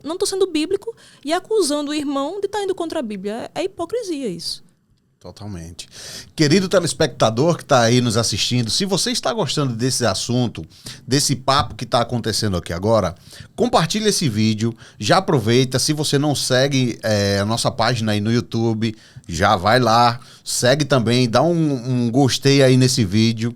não estou sendo bíblico e acusando o irmão de estar indo contra a Bíblia. É hipocrisia isso. Totalmente. Querido telespectador que está aí nos assistindo, se você está gostando desse assunto, desse papo que está acontecendo aqui agora, compartilhe esse vídeo, já aproveita, se você não segue a nossa página aí no YouTube, já vai lá, segue também, dá um gostei aí nesse vídeo.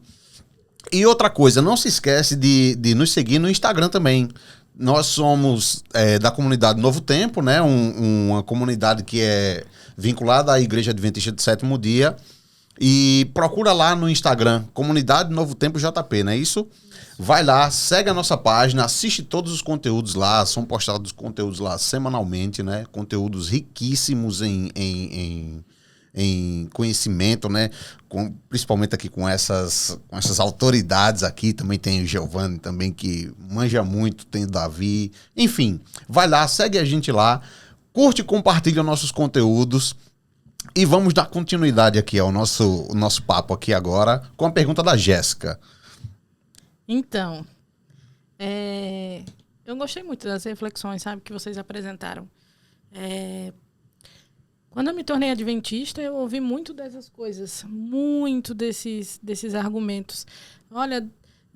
E outra coisa, não se esquece de nos seguir no Instagram também. Nós somos da comunidade Novo Tempo, né? Uma comunidade que é vinculada à Igreja Adventista do Sétimo Dia. E procura lá no Instagram, Comunidade Novo Tempo JP, não é isso? Vai lá, segue a nossa página, assiste todos os conteúdos lá, são postados conteúdos lá semanalmente, né? Conteúdos riquíssimos em conhecimento, né? Principalmente aqui com essas autoridades aqui. Também tem o Giovanni também, que manja muito, tem o Davi. Enfim, vai lá, segue a gente lá, curte e compartilha nossos conteúdos. E vamos dar continuidade aqui ao nosso papo aqui agora com a pergunta da Jéssica. Então, eu gostei muito das reflexões, sabe, que vocês apresentaram. Quando eu me tornei adventista, eu ouvi muito dessas coisas, muito desses argumentos. Olha,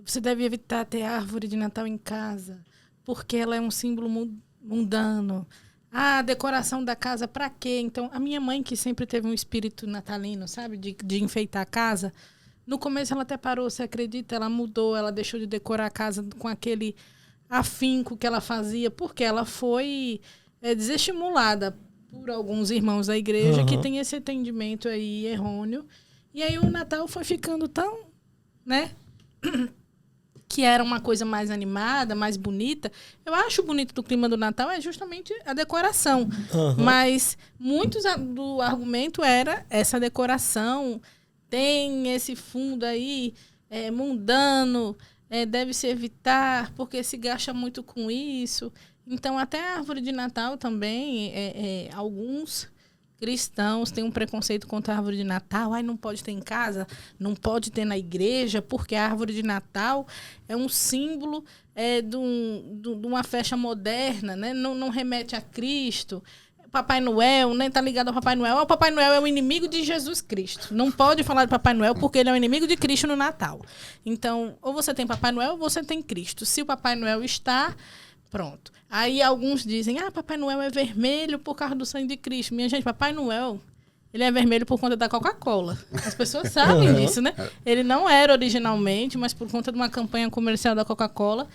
você deve evitar ter árvore de Natal em casa, porque ela é um símbolo mundano. A decoração da casa, pra quê? Então, a minha mãe, que sempre teve um espírito natalino, sabe, de enfeitar a casa, no começo ela até parou, você acredita? Ela mudou, ela deixou de decorar a casa com aquele afinco que ela fazia, porque ela foi desestimulada por alguns irmãos da igreja que tem esse entendimento aí errôneo. E aí o Natal foi ficando tão, né, que era uma coisa mais animada, mais bonita. Eu acho bonito do clima do Natal é justamente a decoração. Mas muitos do argumento era essa decoração tem esse fundo aí mundano, deve se evitar porque se gasta muito com isso. Então, até a árvore de Natal também, alguns cristãos têm um preconceito contra a árvore de Natal. Não pode ter em casa, não pode ter na igreja, porque a árvore de Natal é um símbolo de uma festa moderna, né? Não remete a Cristo. Papai Noel, nem tá ligado ao Papai Noel. O Papai Noel é o inimigo de Jesus Cristo. Não pode falar de Papai Noel porque ele é o inimigo de Cristo no Natal. Então, ou você tem Papai Noel ou você tem Cristo. Se o Papai Noel está... Pronto. Aí alguns dizem, Papai Noel é vermelho por causa do sangue de Cristo. Minha gente, Papai Noel, ele é vermelho por conta da Coca-Cola. As pessoas sabem disso, né? Ele não era originalmente, mas por conta de uma campanha comercial da Coca-Cola,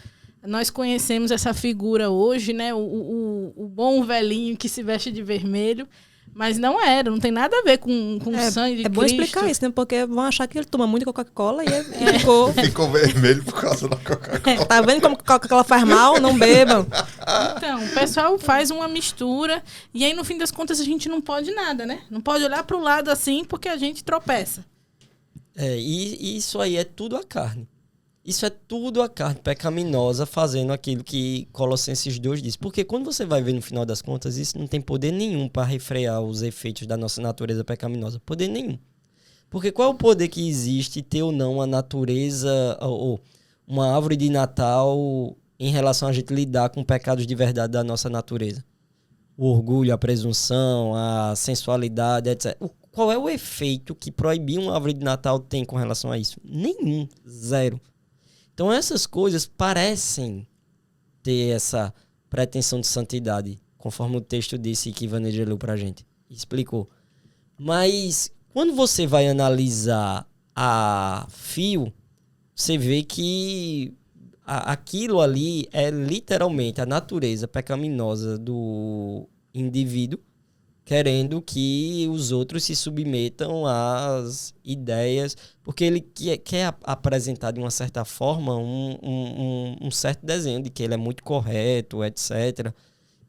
nós conhecemos essa figura hoje, né? O bom velhinho que se veste de vermelho. Mas não tem nada a ver com sangue de Cristo. É bom explicar isso, né? Porque vão achar que ele toma muito Coca-Cola e ficou vermelho por causa da Coca-Cola. Tá vendo como Coca-Cola faz mal? Não bebam. Então, o pessoal faz uma mistura e aí, no fim das contas, a gente não pode nada, né? Não pode olhar para o lado assim porque a gente tropeça. E isso aí é tudo a carne. Isso é tudo a carne pecaminosa fazendo aquilo que Colossenses 2 diz. Porque quando você vai ver no final das contas, isso não tem poder nenhum para refrear os efeitos da nossa natureza pecaminosa. Poder nenhum. Porque qual é o poder que existe ter ou não a natureza ou uma árvore de Natal em relação a gente lidar com pecados de verdade da nossa natureza? O orgulho, a presunção, a sensualidade, etc. Qual é o efeito que proibir uma árvore de Natal tem com relação a isso? Nenhum. Zero. Então essas coisas parecem ter essa pretensão de santidade, conforme o texto disse que Vanessa leu pra gente, explicou. Mas quando você vai analisar a fio, você vê que aquilo ali é literalmente a natureza pecaminosa do indivíduo querendo que os outros se submetam às ideias, porque ele quer apresentar de uma certa forma um certo desenho de que ele é muito correto, etc.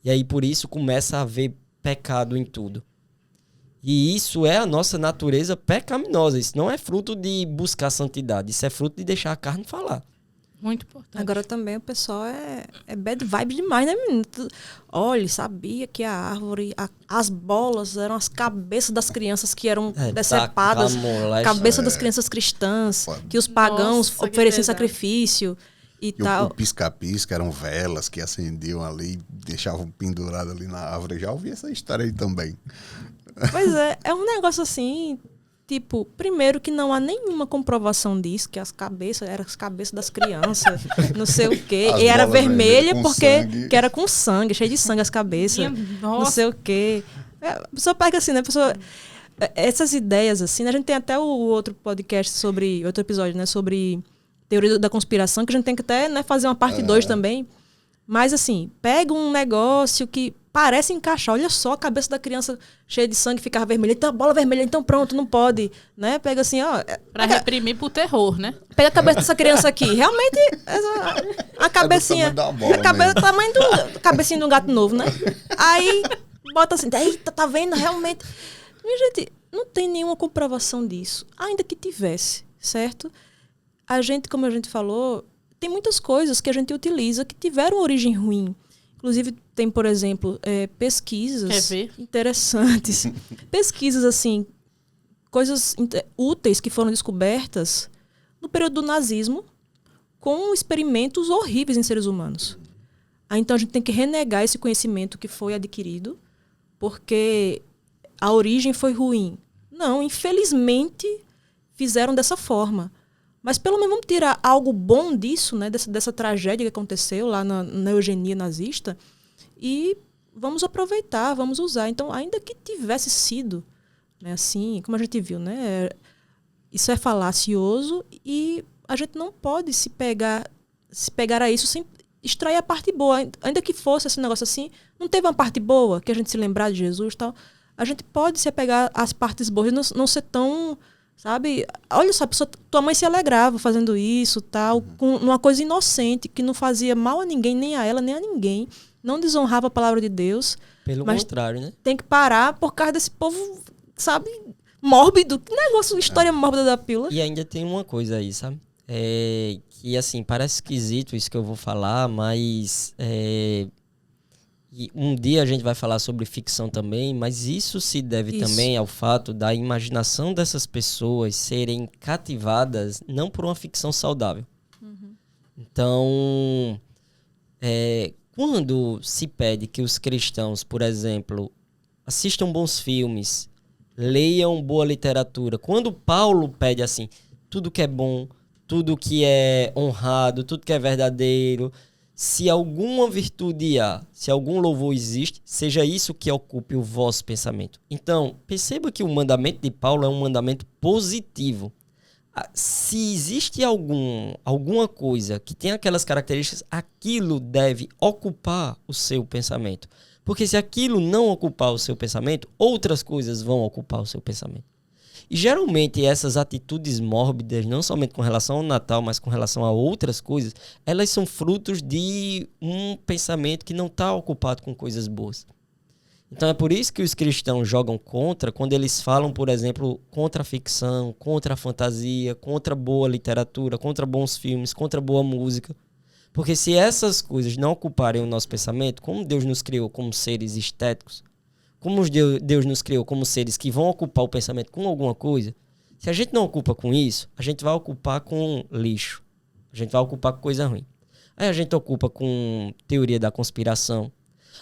E aí por isso começa a haver pecado em tudo. E isso é a nossa natureza pecaminosa. Isso não é fruto de buscar santidade, isso é fruto de deixar a carne falar. Muito importante. Agora também o pessoal é bad vibe demais, né, menino? Olha, sabia que a árvore, as bolas eram as cabeças das crianças que eram decepadas, cabeça das crianças cristãs, que os pagãos ofereciam sacrifício e tal. O pisca-pisca eram velas que acendiam ali, deixavam pendurado ali na árvore. Já ouvi essa história aí também. Pois é um negócio assim... Tipo, primeiro que não há nenhuma comprovação disso, que as cabeças eram as cabeças das crianças, não sei o quê. E era vermelha porque que era com sangue, cheio de sangue as cabeças, não sei o quê. A pessoa pega assim, né? Essas ideias assim, né? A gente tem até o outro podcast outro episódio, né? Sobre teoria da conspiração, que a gente tem que até, né, fazer uma parte 2 também. Mas assim, pega um negócio que parece encaixar. Olha só, a cabeça da criança cheia de sangue ficava vermelha. Então, bola vermelha, então pronto, não pode. Né? Pega assim, ó. Pra reprimir pro terror, né? Pega a cabeça dessa criança aqui. Realmente, a cabecinha. A tamanho do cabecinha de um gato novo, né? Aí, bota assim, eita, tá vendo? Realmente. Minha gente, não tem nenhuma comprovação disso. Ainda que tivesse, certo? A gente, como a gente falou, tem muitas coisas que a gente utiliza que tiveram origem ruim. Inclusive, tem, por exemplo, pesquisas interessantes. Pesquisas, assim, coisas úteis que foram descobertas no período do nazismo com experimentos horríveis em seres humanos. Então, a gente tem que renegar esse conhecimento que foi adquirido porque a origem foi ruim. Não, infelizmente, fizeram dessa forma. Mas pelo menos vamos tirar algo bom disso, né, dessa tragédia que aconteceu lá na eugenia nazista, e vamos aproveitar, vamos usar. Então, ainda que tivesse sido, né, assim, como a gente viu, né, isso é falacioso e a gente não pode se pegar a isso sem extrair a parte boa. Ainda que fosse esse negócio assim, não teve uma parte boa, que a gente se lembrar de Jesus e tal, a gente pode se apegar às partes boas e não ser tão Sabe? Olha só, tua mãe se alegrava fazendo isso, tal, com uma coisa inocente, que não fazia mal a ninguém, nem a ela, nem a ninguém. Não desonrava a palavra de Deus. Pelo contrário, né? Tem que parar por causa desse povo, sabe, mórbido. Que negócio, história mórbida da pílula. E ainda tem uma coisa aí, sabe? Que, assim, parece esquisito isso que eu vou falar, mas... E um dia a gente vai falar sobre ficção também, mas isso se deve também ao fato da imaginação dessas pessoas serem cativadas não por uma ficção saudável. Uhum. Então, quando se pede que os cristãos, por exemplo, assistam bons filmes, leiam boa literatura, quando Paulo pede assim, tudo que é bom, tudo que é honrado, tudo que é verdadeiro... Se alguma virtude há, se algum louvor existe, seja isso que ocupe o vosso pensamento. Então, perceba que o mandamento de Paulo é um mandamento positivo. Se existe alguma coisa que tem aquelas características, aquilo deve ocupar o seu pensamento. Porque se aquilo não ocupar o seu pensamento, outras coisas vão ocupar o seu pensamento. E geralmente essas atitudes mórbidas, não somente com relação ao Natal, mas com relação a outras coisas, elas são frutos de um pensamento que não está ocupado com coisas boas. Então é por isso que os cristãos jogam contra, quando eles falam, por exemplo, contra a ficção, contra a fantasia, contra boa literatura, contra bons filmes, contra boa música. Porque se essas coisas não ocuparem o nosso pensamento, como Deus nos criou como seres estéticos, como Deus nos criou como seres que vão ocupar o pensamento com alguma coisa, se a gente não ocupa com isso, a gente vai ocupar com lixo. A gente vai ocupar com coisa ruim. Aí a gente ocupa com teoria da conspiração.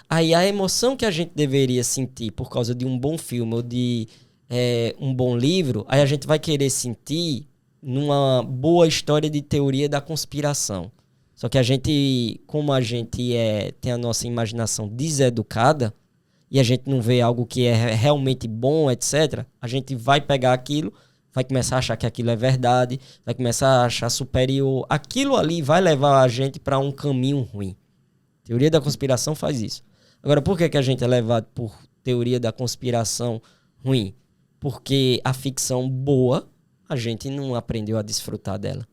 Aí a emoção que a gente deveria sentir por causa de um bom filme ou de um bom livro, aí a gente vai querer sentir numa boa história de teoria da conspiração. Só que a gente, como a gente tem a nossa imaginação deseducada, e a gente não vê algo que é realmente bom, etc., a gente vai pegar aquilo, vai começar a achar que aquilo é verdade, vai começar a achar superior. Aquilo ali vai levar a gente para um caminho ruim. Teoria da conspiração faz isso. Agora, por que a gente é levado por teoria da conspiração ruim? Porque a ficção boa, a gente não aprendeu a desfrutar dela.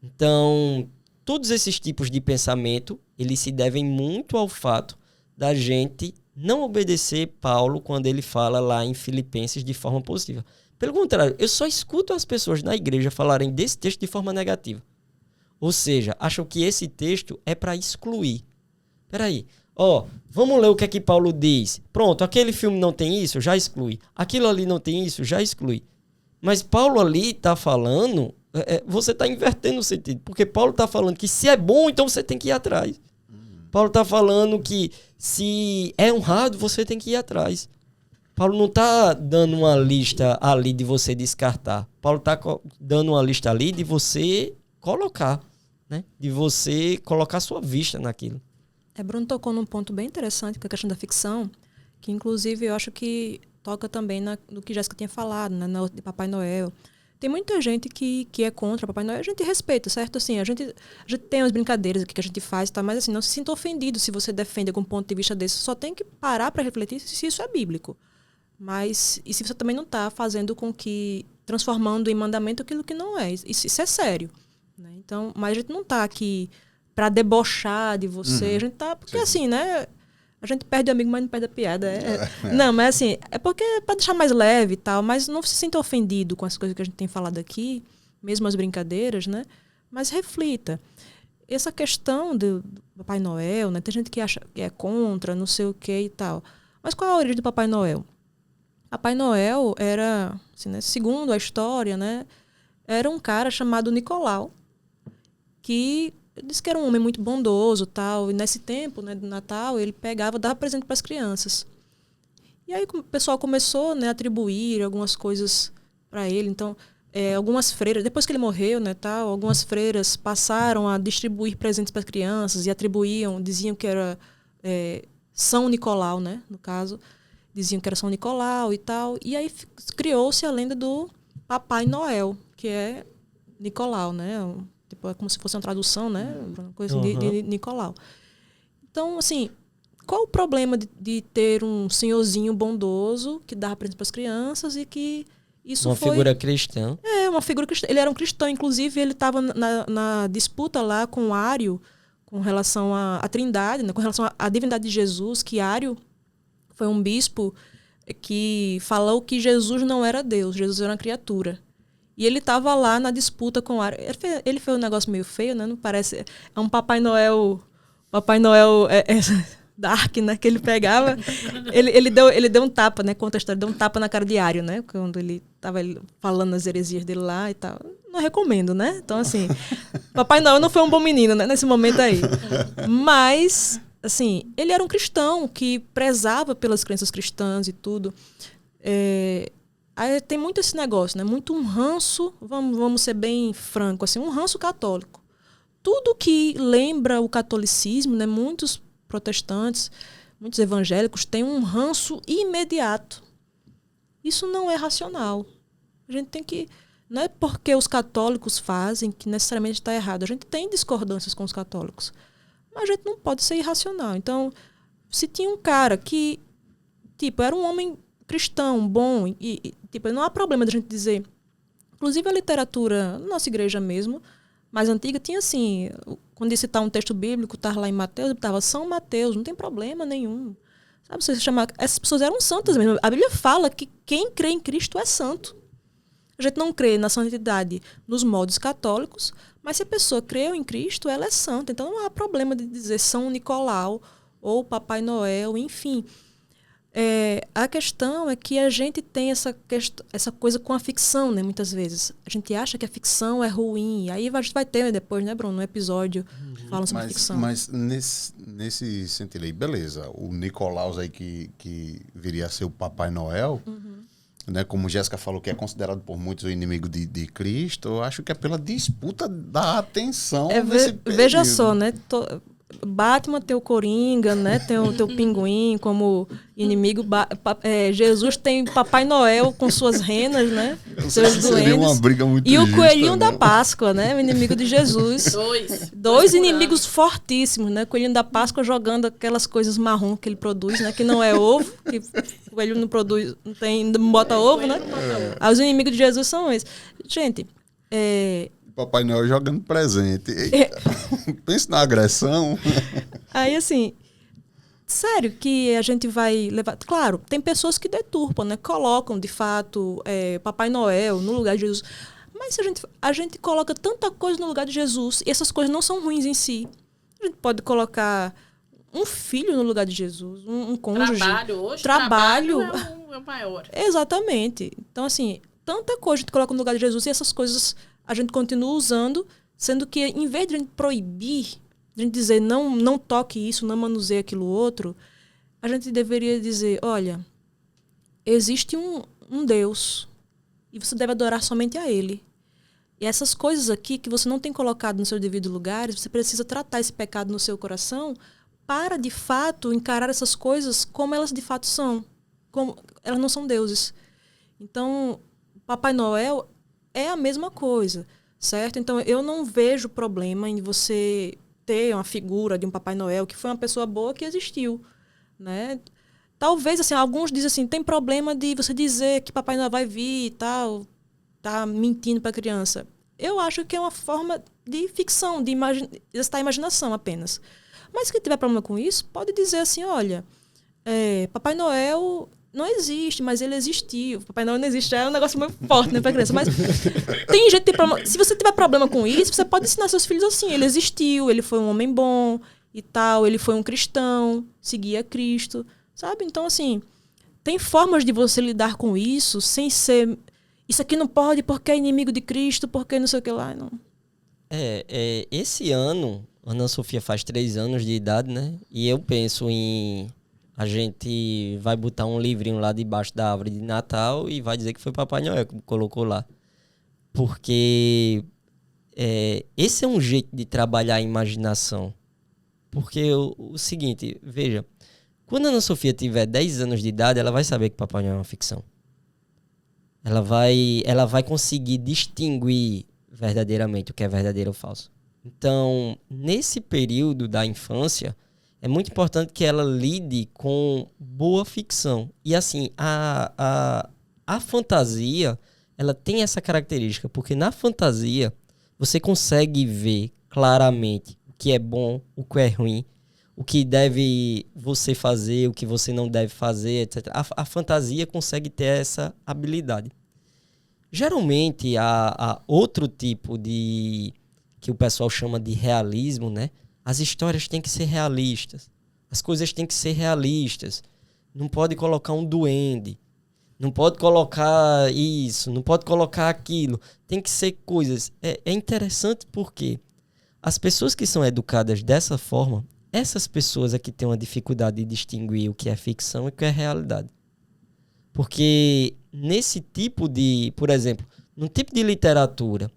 Então, todos esses tipos de pensamento, eles se devem muito ao fato da gente não obedecer Paulo quando ele fala lá em Filipenses de forma positiva. Pelo contrário, eu só escuto as pessoas na igreja falarem desse texto de forma negativa. Ou seja, acham que esse texto é para excluir. Peraí, vamos ler o que é que Paulo diz. Pronto, aquele filme não tem isso, já exclui. Aquilo ali não tem isso, já exclui. Mas Paulo ali está falando, você está invertendo o sentido. Porque Paulo está falando que se é bom, então você tem que ir atrás. Paulo está falando que se é honrado, você tem que ir atrás. Paulo não está dando uma lista ali de você descartar. Paulo está dando uma lista ali de você colocar, né? De você colocar sua vista naquilo. Bruno tocou num ponto bem interessante, que é a questão da ficção, que inclusive eu acho que toca também no que Jéssica tinha falado, né, de Papai Noel. Tem muita gente que é contra Papai Noel, a gente respeita, certo? Assim, a gente tem umas brincadeiras aqui que a gente faz, tá? Mas assim, não se sinta ofendido se você defende algum ponto de vista desse. Só tem que parar para refletir se isso é bíblico. Mas, e se você também não está fazendo com que, transformando em mandamento aquilo que não é. Isso é sério. Né? Então, mas a gente não está aqui para debochar de você. A gente tá, porque assim, né? A gente perde o amigo, mas não perde a piada. Não, mas assim, é porque é para deixar mais leve e tal, mas não se sinta ofendido com as coisas que a gente tem falado aqui, mesmo as brincadeiras, né? Mas reflita. Essa questão do Papai Noel, né? Tem gente que acha que é contra, não sei o que e tal. Mas qual é a origem do Papai Noel? Papai Noel era, assim, né, segundo a história, né? Era um cara chamado Nicolau, que disse que era um homem muito bondoso, tal, e nesse tempo, né, do Natal, ele pegava, dava presente para as crianças. E aí o pessoal começou, né, a atribuir algumas coisas para ele. Então, algumas freiras, depois que ele morreu, né, tal, algumas freiras passaram a distribuir presentes para as crianças e diziam que era São Nicolau, né, no caso, diziam que era São Nicolau e tal. E aí criou-se a lenda do Papai Noel, que é Nicolau, né? Tipo, é como se fosse uma tradução, né? Uma coisa de Nicolau. Então, assim, qual o problema de ter um senhorzinho bondoso que dava presente para as crianças e que Isso uma figura cristã. Uma figura cristã. Ele era um cristão, inclusive ele estava na disputa lá com Ário, com relação à Trindade, né, com relação à divindade de Jesus, que Ário foi um bispo que falou que Jesus não era Deus, Jesus era uma criatura. E ele estava lá na disputa com Ário. Ele fez um negócio meio feio, né? Não parece... É um Papai Noel dark, né? Que ele pegava. Ele deu um tapa, né? Conta a história, deu um tapa na cara de Ário, né? Quando ele estava falando as heresias dele lá e tal. Não recomendo, né? Então, assim, Papai Noel não foi um bom menino, né? Nesse momento aí. Mas, assim, ele era um cristão que prezava pelas crenças cristãs e tudo. Aí tem muito esse negócio, né? Muito um ranço, vamos ser bem franco, assim, um ranço católico. Tudo que lembra o catolicismo, né? Muitos protestantes, muitos evangélicos têm um ranço imediato. Isso não é racional. A gente tem que... Não é porque os católicos fazem que necessariamente está errado. A gente tem discordâncias com os católicos. Mas a gente não pode ser irracional. Então, se tinha um cara que, tipo, era um homem cristão, bom, e tipo, não há problema da gente dizer... Inclusive a literatura, nossa igreja mesmo, mais antiga, tinha assim... Quando ia citar um texto bíblico, estava lá em Mateus, estava São Mateus, não tem problema nenhum. Sabe, você chama, essas pessoas eram santas mesmo. A Bíblia fala que quem crê em Cristo é santo. A gente não crê na santidade nos moldes católicos, mas se a pessoa creu em Cristo, ela é santa. Então não há problema de dizer São Nicolau ou Papai Noel, enfim. A questão é que a gente tem essa coisa com a ficção, né? Muitas vezes. A gente acha que a ficção é ruim. Aí a gente vai ter depois, né, Bruno, um episódio falando sobre ficção. Mas nesse sentido aí, beleza. O Nicolaus aí que viria a ser o Papai Noel, né, como Jéssica falou, que é considerado por muitos o inimigo de Cristo, eu acho que é pela disputa da atenção nesse período. Veja só, né? Batman tem o Coringa, né? Tem o teu Pinguim como inimigo. Jesus tem Papai Noel com suas renas, né? Seus seria uma briga muito e justa, o Coelhinho né? da Páscoa, né? O inimigo de Jesus. Dois inimigos fortíssimos, né? O Coelhinho da Páscoa jogando aquelas coisas marrom que ele produz, né? Que não é ovo, que o coelho não produz, não bota ovo, né? Aí os inimigos de Jesus são esses. Gente, Papai Noel jogando presente. Pensa na agressão. Aí, assim, sério que a gente vai levar... Claro, tem pessoas que deturpam, né? Colocam, de fato, Papai Noel no lugar de Jesus. Mas a gente coloca tanta coisa no lugar de Jesus e essas coisas não são ruins em si. A gente pode colocar um filho no lugar de Jesus, um cônjuge. Trabalho é o maior. Exatamente. Então, assim, tanta coisa a gente coloca no lugar de Jesus e essas coisas... a gente continua usando, sendo que em vez de a gente proibir, de a gente dizer não toque isso, não manuseie aquilo outro, a gente deveria dizer, olha, existe um Deus e você deve adorar somente a Ele. E essas coisas aqui que você não tem colocado no seu devido lugar, você precisa tratar esse pecado no seu coração para, de fato, encarar essas coisas como elas de fato são. Como elas não são deuses. Então, Papai Noel é a mesma coisa, certo? Então, eu não vejo problema em você ter uma figura de um Papai Noel que foi uma pessoa boa que existiu, né? Talvez, assim, alguns dizem assim, tem problema de você dizer que Papai Noel vai vir e tal, tá mentindo para a criança. Eu acho que é uma forma de ficção, de exercitar a imaginação apenas. Mas quem tiver problema com isso, pode dizer assim, olha, Papai Noel... não existe, mas ele existiu. Papai Noel não existe, é um negócio muito forte, né, pra criança. Mas tem gente que tem problema. Se você tiver problema com isso, você pode ensinar seus filhos assim. Ele existiu, ele foi um homem bom e tal, ele foi um cristão, seguia Cristo, sabe? Então, assim, tem formas de você lidar com isso sem ser... Isso aqui não pode porque é inimigo de Cristo, porque não sei o que lá, não. Esse ano, Ana Sofia faz 3 anos de idade, né? E eu penso em... A gente vai botar um livrinho lá debaixo da árvore de Natal e vai dizer que foi Papai Noel que colocou lá. Porque esse é um jeito de trabalhar a imaginação. Porque o seguinte, veja, quando a Ana Sofia tiver 10 anos de idade, ela vai saber que Papai Noel é uma ficção. Ela vai conseguir distinguir verdadeiramente o que é verdadeiro ou falso. Então, nesse período da infância... é muito importante que ela lide com boa ficção. E assim, a fantasia, ela tem essa característica, porque na fantasia você consegue ver claramente o que é bom, o que é ruim, o que deve você fazer, o que você não deve fazer, etc. A fantasia consegue ter essa habilidade. Geralmente, há outro tipo de... que o pessoal chama de realismo, né? As histórias têm que ser realistas. As coisas têm que ser realistas. Não pode colocar um duende. Não pode colocar isso. Não pode colocar aquilo. Tem que ser coisas... É interessante porque as pessoas que são educadas dessa forma, essas pessoas é que têm uma dificuldade de distinguir o que é ficção e o que é realidade. Porque nesse tipo de... Por exemplo, no tipo de literatura,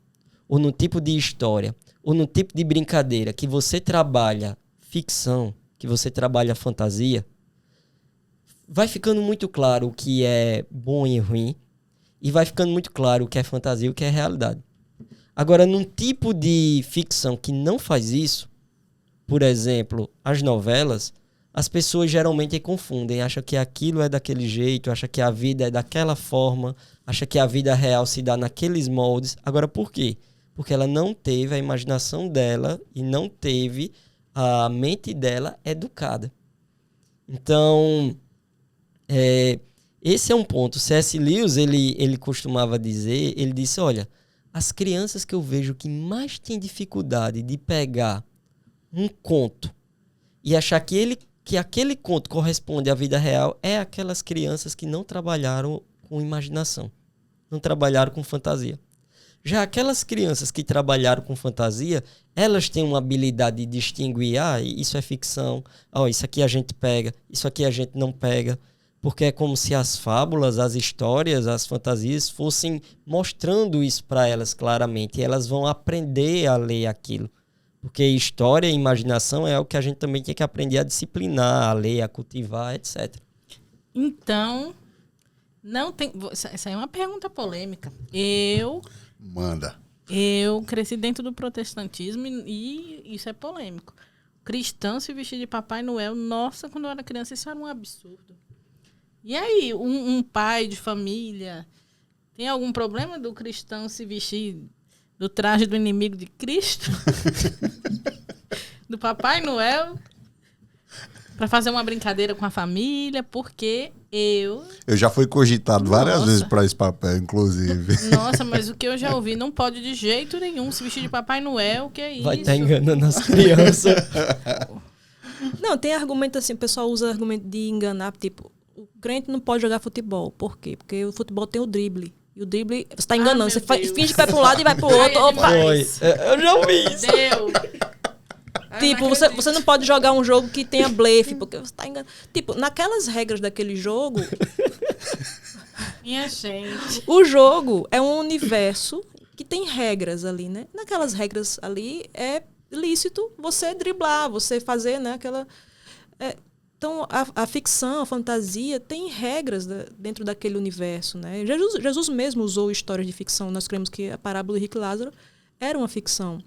ou no tipo de história, ou no tipo de brincadeira que você trabalha ficção, que você trabalha fantasia, vai ficando muito claro o que é bom e ruim, e vai ficando muito claro o que é fantasia e o que é realidade. Agora, num tipo de ficção que não faz isso, por exemplo, as novelas, as pessoas geralmente confundem, acham que aquilo é daquele jeito, acham que a vida é daquela forma, acham que a vida real se dá naqueles moldes. Agora, por quê? Porque ela não teve a imaginação dela e não teve a mente dela educada. Então, esse é um ponto. C.S. Lewis, ele costumava dizer, ele disse, olha, as crianças que eu vejo que mais têm dificuldade de pegar um conto e achar que aquele conto corresponde à vida real é aquelas crianças que não trabalharam com imaginação, não trabalharam com fantasia. Já aquelas crianças que trabalharam com fantasia, elas têm uma habilidade de distinguir, isso é ficção, isso aqui a gente pega, isso aqui a gente não pega, porque é como se as fábulas, as histórias, as fantasias fossem mostrando isso para elas claramente, e elas vão aprender a ler aquilo. Porque história e imaginação é o que a gente também tem que aprender a disciplinar, a ler, a cultivar, etc. Então, não tem... Essa é uma pergunta polêmica. Manda. Eu cresci dentro do protestantismo e isso é polêmico. Cristão se vestir de Papai Noel, nossa, quando eu era criança isso era um absurdo. E aí, um pai de família, tem algum problema do cristão se vestir do traje do inimigo de Cristo? Do Papai Noel? Para fazer uma brincadeira com a família, porque eu já fui cogitado várias vezes para esse papel, inclusive. Nossa, mas o que eu já ouvi, não pode de jeito nenhum se vestir de Papai Noel, que é isso? Vai estar enganando as crianças. Não, tem argumento assim, o pessoal usa argumento de enganar, tipo, o crente não pode jogar futebol. Por quê? Porque o futebol tem o drible. E o drible, você tá enganando, você finge que vai pro lado e vai pro outro. Opa! Eu já ouvi isso. Deu. Tipo, você não pode jogar um jogo que tenha blefe, porque você tá enganando. Tipo, naquelas regras daquele jogo... Minha gente. O jogo é um universo que tem regras ali, né? Naquelas regras ali é lícito você driblar, você fazer, né? Então, a ficção, a fantasia tem regras dentro daquele universo, né? Jesus mesmo usou histórias de ficção. Nós cremos que a parábola do rico e Lázaro era uma ficção.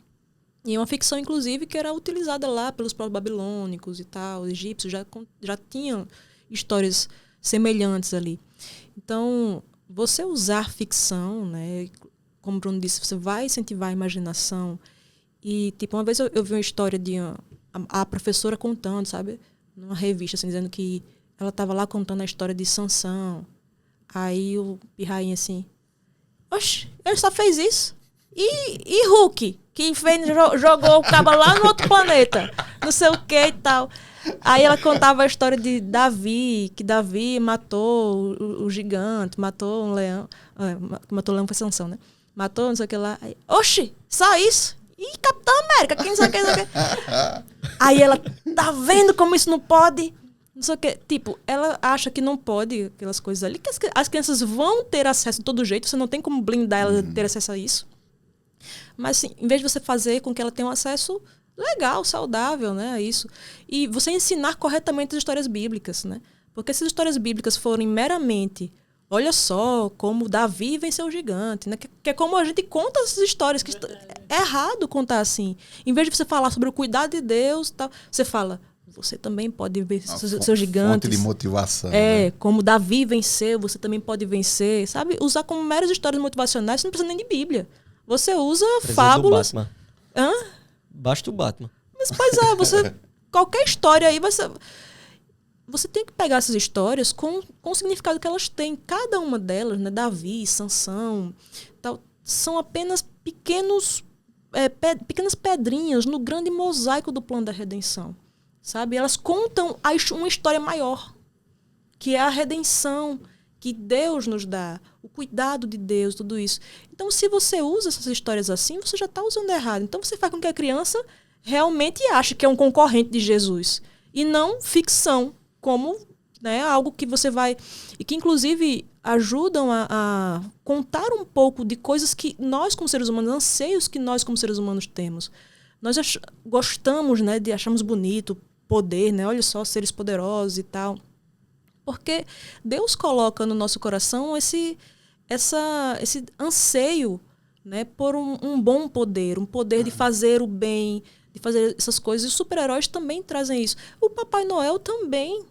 E uma ficção, inclusive, que era utilizada lá pelos próprios babilônicos e tal. Os egípcios já tinham histórias semelhantes ali. Então, você usar ficção, né? Como o Bruno disse, você vai incentivar a imaginação. E, tipo, uma vez eu vi uma história de a professora contando, sabe? Numa revista, assim, dizendo que ela estava lá contando a história de Sansão. Aí o Pirrainha assim... Oxe, ele só fez isso? E Hulk? Que jogou o cabo lá no outro planeta. Não sei o que e tal. Aí ela contava a história de Davi, que Davi matou o gigante, matou um leão. Matou o leão foi Sansão, né? Matou não sei o que lá. Aí, oxi, só isso? E Capitão América, quem sabe quem sabe. Aí ela, tá vendo como isso não pode? Não sei o que. Tipo, ela acha que não pode aquelas coisas ali, que as crianças vão ter acesso de todo jeito, você não tem como blindar elas de ter acesso a isso. Mas, assim, em vez de você fazer com que ela tenha um acesso legal, saudável, né, a isso, e você ensinar corretamente as histórias bíblicas, né? Porque se as histórias bíblicas forem meramente, olha só, como Davi venceu o gigante, né? Que é como a gente conta essas histórias, que é errado contar assim. Em vez de você falar sobre o cuidado de Deus, tal, você fala, você também pode vencer seus gigantes. Fonte de motivação. Né? Como Davi venceu, você também pode vencer. Sabe? Usar como meras histórias motivacionais, você não precisa nem de Bíblia. Você usa fábulas. Basta o Batman. Mas, pois é, qualquer história aí você tem que pegar essas histórias com o significado que elas têm. Cada uma delas, né? Davi, Sansão, tal, são apenas pequenas pedrinhas no grande mosaico do plano da redenção. Sabe? Elas contam uma história maior, que é a redenção que Deus nos dá, o cuidado de Deus, tudo isso. Então, se você usa essas histórias assim, você já está usando errado. Então, você faz com que a criança realmente ache que é um concorrente de Jesus. E não ficção, como, né, algo que você vai... E que, inclusive, ajudam a contar um pouco de coisas que nós, como seres humanos, anseios que nós, como seres humanos, temos. Nós gostamos, né, achamos bonito poder, né? Olha só, seres poderosos e tal. Porque Deus coloca no nosso coração esse anseio, né, por um bom poder, um poder de fazer o bem, de fazer essas coisas. E os super-heróis também trazem isso. O Papai Noel também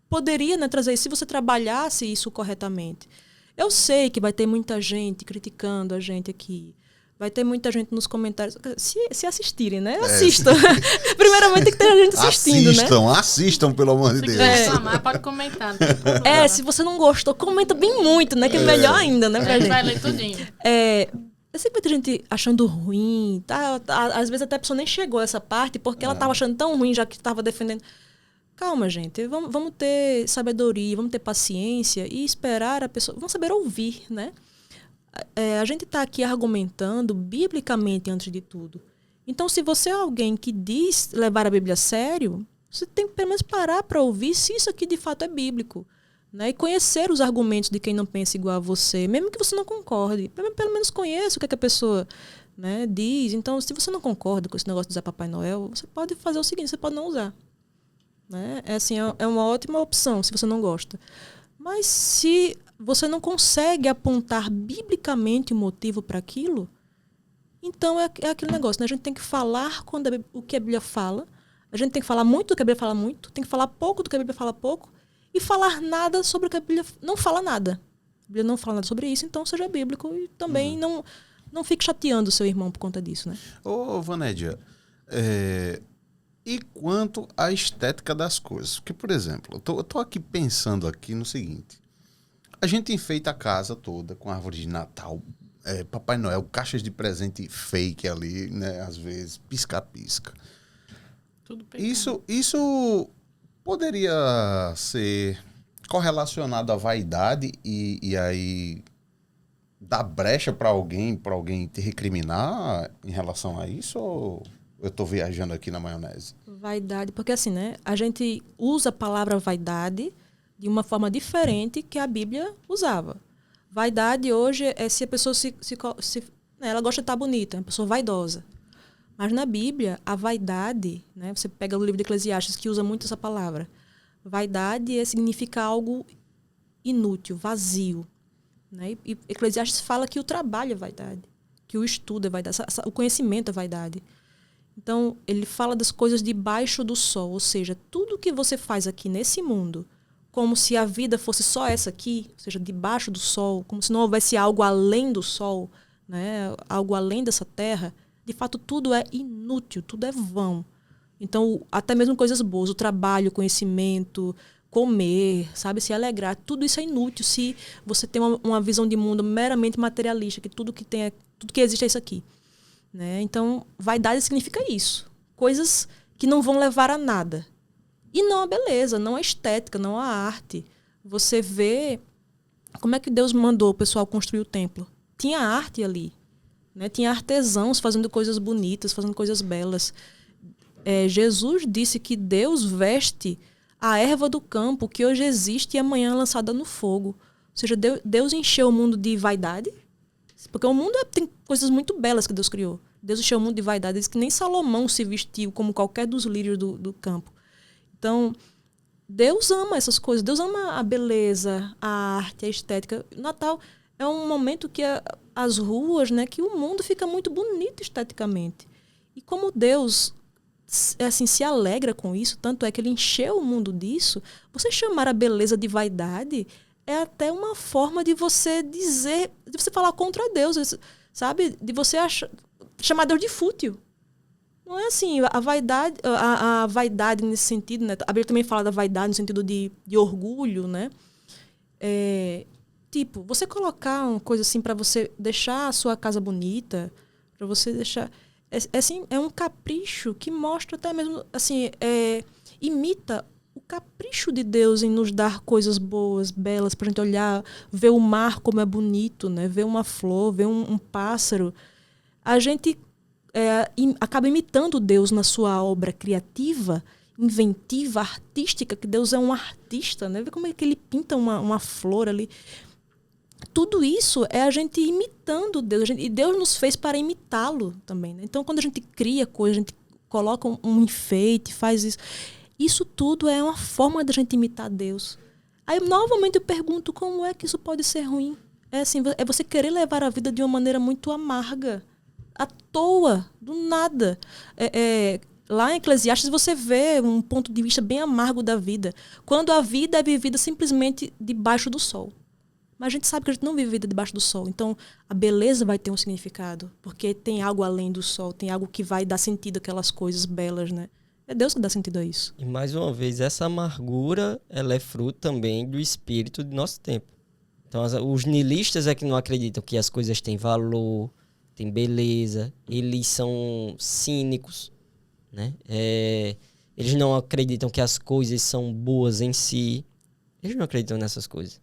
poderia, né, trazer isso, se você trabalhasse isso corretamente. Eu sei que vai ter muita gente criticando a gente aqui. Vai ter muita gente nos comentários. Se assistirem, né? Assistam. Primeiramente tem que ter gente assistindo, Assistam, pelo amor de Deus. Pode comentar. Se você não gostou, comenta bem muito, né? Que é melhor ainda, né? A gente vai ler tudinho. Eu sei que vai ter gente achando ruim, tá? Às vezes até a pessoa nem chegou a essa parte porque ela estava achando tão ruim, já que estava defendendo. Calma, gente. Vamos ter sabedoria, vamos ter paciência e esperar a pessoa... Vamos saber ouvir, né? A gente está aqui argumentando biblicamente antes de tudo. Então, se você é alguém que diz levar a Bíblia a sério, você tem que pelo menos parar para ouvir se isso aqui de fato é bíblico. Né? E conhecer os argumentos de quem não pensa igual a você, mesmo que você não concorde. Pelo menos conheça o que a pessoa, né, diz. Então, se você não concorda com esse negócio de usar Papai Noel, você pode fazer o seguinte, você pode não usar. Né? É uma ótima opção, se você não gosta. Mas se você não consegue apontar biblicamente o motivo para aquilo, então é aquele negócio, né? A gente tem que falar o que a Bíblia fala, a gente tem que falar muito do que a Bíblia fala muito, tem que falar pouco do que a Bíblia fala pouco, e falar nada sobre o que a Bíblia não fala nada. A Bíblia não fala nada sobre isso, então seja bíblico e também não fique chateando o seu irmão por conta disso, né? Ô, Vanédia, e quanto à estética das coisas? Porque, por exemplo, eu tô aqui pensando aqui no seguinte. A gente enfeita a casa toda com árvore de Natal, Papai Noel, caixas de presente fake ali, né? Às vezes, pisca-pisca. Tudo pecado. Isso poderia ser correlacionado à vaidade e aí dar brecha para alguém te recriminar em relação a isso? Ou eu estou viajando aqui na maionese? Vaidade, porque assim, né? A gente usa a palavra vaidade de uma forma diferente que a Bíblia usava. Vaidade hoje é se a pessoa ela gosta de estar bonita, é uma pessoa vaidosa. Mas na Bíblia, a vaidade, né, você pega o livro de Eclesiastes, que usa muito essa palavra. Vaidade significa algo inútil, vazio. Né? E Eclesiastes fala que o trabalho é vaidade, que o estudo é vaidade, o conhecimento é vaidade. Então, ele fala das coisas debaixo do sol, ou seja, tudo que você faz aqui nesse mundo, como se a vida fosse só essa aqui, ou seja, debaixo do sol, como se não houvesse algo além do sol, né? Algo além dessa terra, de fato tudo é inútil, tudo é vão. Então, até mesmo coisas boas, o trabalho, o conhecimento, comer, sabe, se alegrar, tudo isso é inútil se você tem uma visão de mundo meramente materialista, que tudo que existe é isso aqui. Né? Então, vaidade significa isso. Coisas que não vão levar a nada. E não a beleza, não a estética, não a arte. Você vê como é que Deus mandou o pessoal construir o templo. Tinha arte ali. Né? Tinha artesãos fazendo coisas bonitas, fazendo coisas belas. Jesus disse que Deus veste a erva do campo que hoje existe e amanhã é lançada no fogo. Ou seja, Deus encheu o mundo de vaidade. Porque o mundo tem coisas muito belas que Deus criou. Deus encheu o mundo de vaidade. Diz que nem Salomão se vestiu como qualquer dos lírios do campo. Então, Deus ama essas coisas. Deus ama a beleza, a arte, a estética. O Natal é um momento que as ruas, né, que o mundo fica muito bonito esteticamente. E como Deus assim, se alegra com isso, tanto é que ele encheu o mundo disso. Você chamar a beleza de vaidade é até uma forma de você dizer, de você falar contra Deus, sabe? De você chamar Deus de fútil. Não é assim, a vaidade nesse sentido, né? A Bíblia também fala da vaidade no sentido de orgulho, né? Tipo, você colocar uma coisa assim para você deixar a sua casa bonita, para você deixar... assim, é um capricho que mostra até mesmo, assim, imita o capricho de Deus em nos dar coisas boas, belas, pra gente olhar, ver o mar como é bonito, né? Ver uma flor, ver um pássaro. A gente acaba imitando Deus na sua obra criativa, inventiva, artística, que Deus é um artista, né? Vê como é que ele pinta uma flor ali. Tudo isso é a gente imitando Deus. E Deus nos fez para imitá-lo também, né? Então, quando a gente cria coisa, a gente coloca um enfeite, faz isso. Isso tudo é uma forma da gente imitar Deus. Aí, novamente, eu pergunto, como é que isso pode ser ruim? É você querer levar a vida de uma maneira muito amarga. À toa, do nada. Lá em Eclesiastes você vê um ponto de vista bem amargo da vida. Quando a vida é vivida simplesmente debaixo do sol. Mas a gente sabe que a gente não vive vida debaixo do sol. Então, a beleza vai ter um significado. Porque tem algo além do sol. Tem algo que vai dar sentido àquelas coisas belas, né? É Deus que dá sentido a isso. E mais uma vez, essa amargura, ela é fruto também do espírito do nosso tempo. Então, os niilistas é que não acreditam que as coisas têm valor, têm beleza. Eles são cínicos, né? Eles não acreditam que as coisas são boas em si. Eles não acreditam nessas coisas.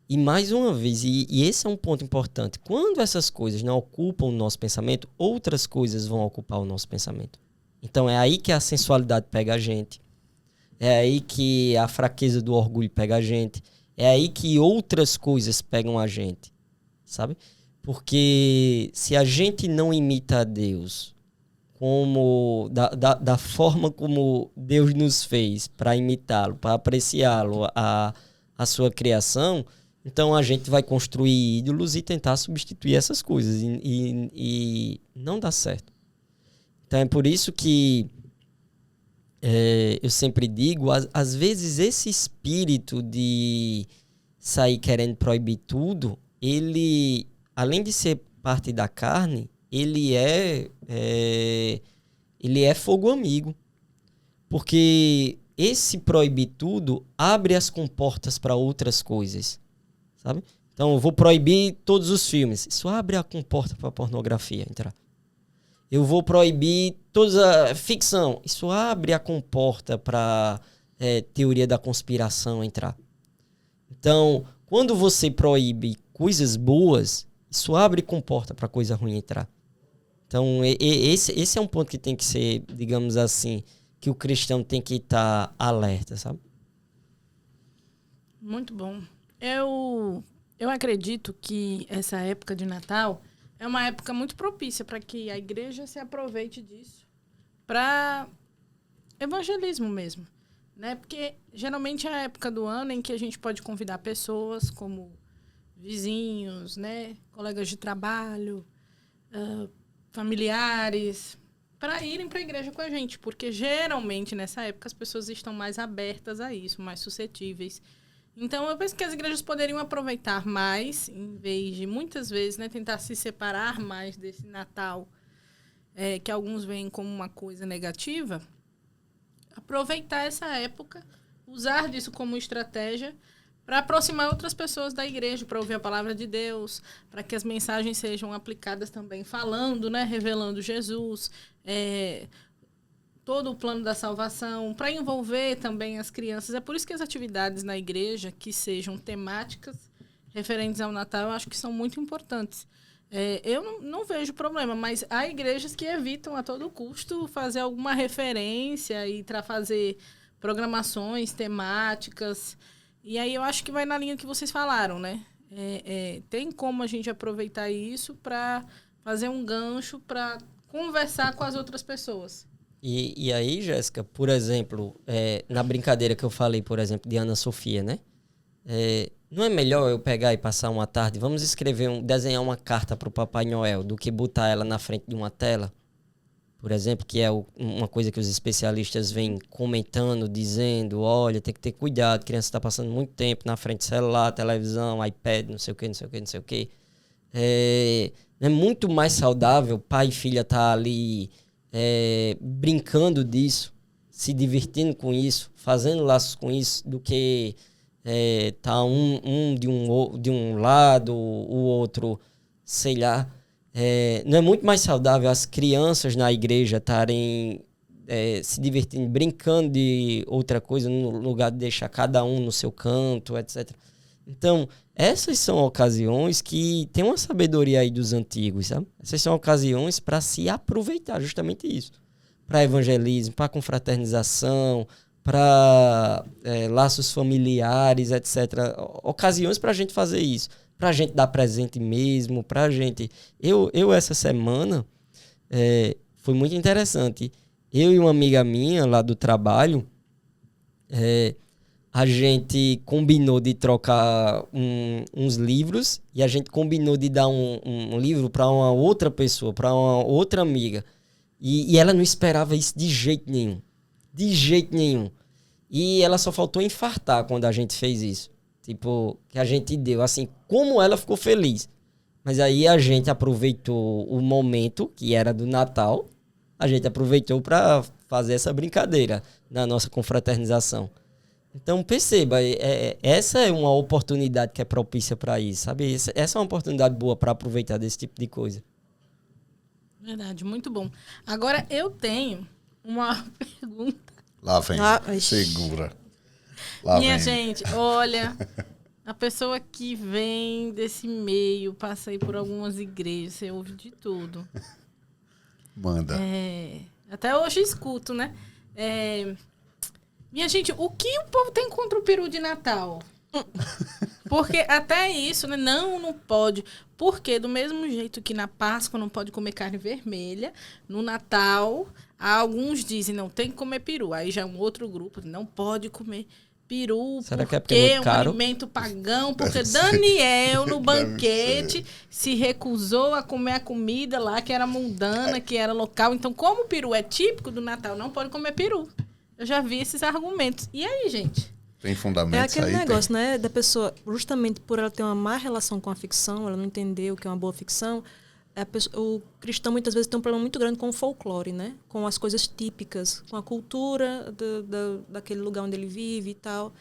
E mais uma vez, e esse é um ponto importante, quando essas coisas não ocupam o nosso pensamento, outras coisas vão ocupar o nosso pensamento. Então é aí que a sensualidade pega a gente, é aí que a fraqueza do orgulho pega a gente, é aí que outras coisas pegam a gente, sabe? Porque se a gente não imita a Deus como da forma como Deus nos fez para imitá-lo, para apreciá-lo, a sua criação, então a gente vai construir ídolos e tentar substituir essas coisas. E não dá certo. Então é por isso que eu sempre digo, às vezes esse espírito de sair querendo proibir tudo, ele, além de ser parte da carne, ele é fogo amigo. Porque esse proibir tudo abre as comportas para outras coisas. Sabe? Então, eu vou proibir todos os filmes. Isso abre a comporta para a pornografia entrar. Eu vou proibir toda a ficção. Isso abre a comporta para teoria da conspiração entrar. Então, quando você proíbe coisas boas, isso abre comporta para coisa ruim entrar. Então, esse é um ponto que tem que ser, digamos assim, que o cristão tem que estar alerta, sabe? Muito bom. Eu acredito que essa época de Natal é uma época muito propícia para que a igreja se aproveite disso para evangelismo mesmo, né? Porque geralmente é a época do ano em que a gente pode convidar pessoas como vizinhos, né? Colegas de trabalho, familiares, para irem para a igreja com a gente, porque geralmente nessa época as pessoas estão mais abertas a isso, mais suscetíveis. Então, eu penso que as igrejas poderiam aproveitar mais, em vez de, muitas vezes, né, tentar se separar mais desse Natal, que alguns veem como uma coisa negativa, aproveitar essa época, usar disso como estratégia para aproximar outras pessoas da igreja, para ouvir a palavra de Deus, para que as mensagens sejam aplicadas também falando, né, revelando Jesus, todo o plano da salvação, para envolver também as crianças. É por isso que as atividades na igreja que sejam temáticas referentes ao Natal, eu acho que são muito importantes. Eu não vejo problema, mas há igrejas que evitam a todo custo fazer alguma referência e fazer programações temáticas. E aí eu acho que vai na linha que vocês falaram, né? Tem como a gente aproveitar isso para fazer um gancho para conversar com as outras pessoas. E aí, Jéssica, por exemplo, na brincadeira que eu falei, por exemplo, de Ana Sofia, né? Não é melhor eu pegar e passar uma tarde, vamos desenhar uma carta para o Papai Noel, do que botar ela na frente de uma tela? por exemplo, que é uma coisa que os especialistas vêm comentando, dizendo, olha, tem que ter cuidado, a criança está passando muito tempo na frente do celular, televisão, iPad, não sei o que. É muito mais saudável pai e filha estar ali brincando disso, se divertindo com isso, fazendo laços com isso, do que tá de um lado, o outro, sei lá. Não é muito mais saudável as crianças na igreja estarem se divertindo, brincando de outra coisa, no lugar de deixar cada um no seu canto, etc. Então, essas são ocasiões que tem uma sabedoria aí dos antigos, sabe? Essas são ocasiões para se aproveitar, justamente isso. Para evangelismo, para confraternização, para laços familiares, etc. Ocasiões para a gente fazer isso. Para a gente dar presente mesmo, para a gente... Eu essa semana, foi muito interessante. Eu e uma amiga minha lá do trabalho, a gente combinou de trocar uns livros e a gente combinou de dar um livro para uma outra pessoa, para uma outra amiga. E ela não esperava isso de jeito nenhum. De jeito nenhum. E ela só faltou infartar quando a gente fez isso. Tipo, que a gente deu, assim, como ela ficou feliz. Mas aí a gente aproveitou o momento, que era do Natal, a gente aproveitou para fazer essa brincadeira na nossa confraternização. Então, perceba, essa é uma oportunidade que é propícia para isso, sabe? Essa é uma oportunidade boa para aproveitar desse tipo de coisa. Verdade, muito bom. Agora, eu tenho uma pergunta. Lá vem, segura. Minha gente, olha, a pessoa que vem desse meio, passa aí por algumas igrejas, você ouve de tudo. Manda. Até hoje eu escuto, né? Minha gente, o que o povo tem contra o peru de Natal? Porque até isso, né? Não pode. Porque do mesmo jeito que na Páscoa não pode comer carne vermelha, no Natal, alguns dizem, não, tem que comer peru. Aí já um outro grupo, não pode comer peru, porque é um alimento pagão, porque Daniel, no banquete, se recusou a comer a comida lá, que era mundana, que era local. Então, como o peru é típico do Natal, não pode comer peru. Eu já vi esses argumentos. E aí, gente? Tem fundamentos aí? É aquele negócio, né, da pessoa, justamente por ela ter uma má relação com a ficção, ela não entender o que é uma boa ficção, o cristão muitas vezes tem um problema muito grande com o folclore, né? Com as coisas típicas, com a cultura daquele lugar onde ele vive e tal.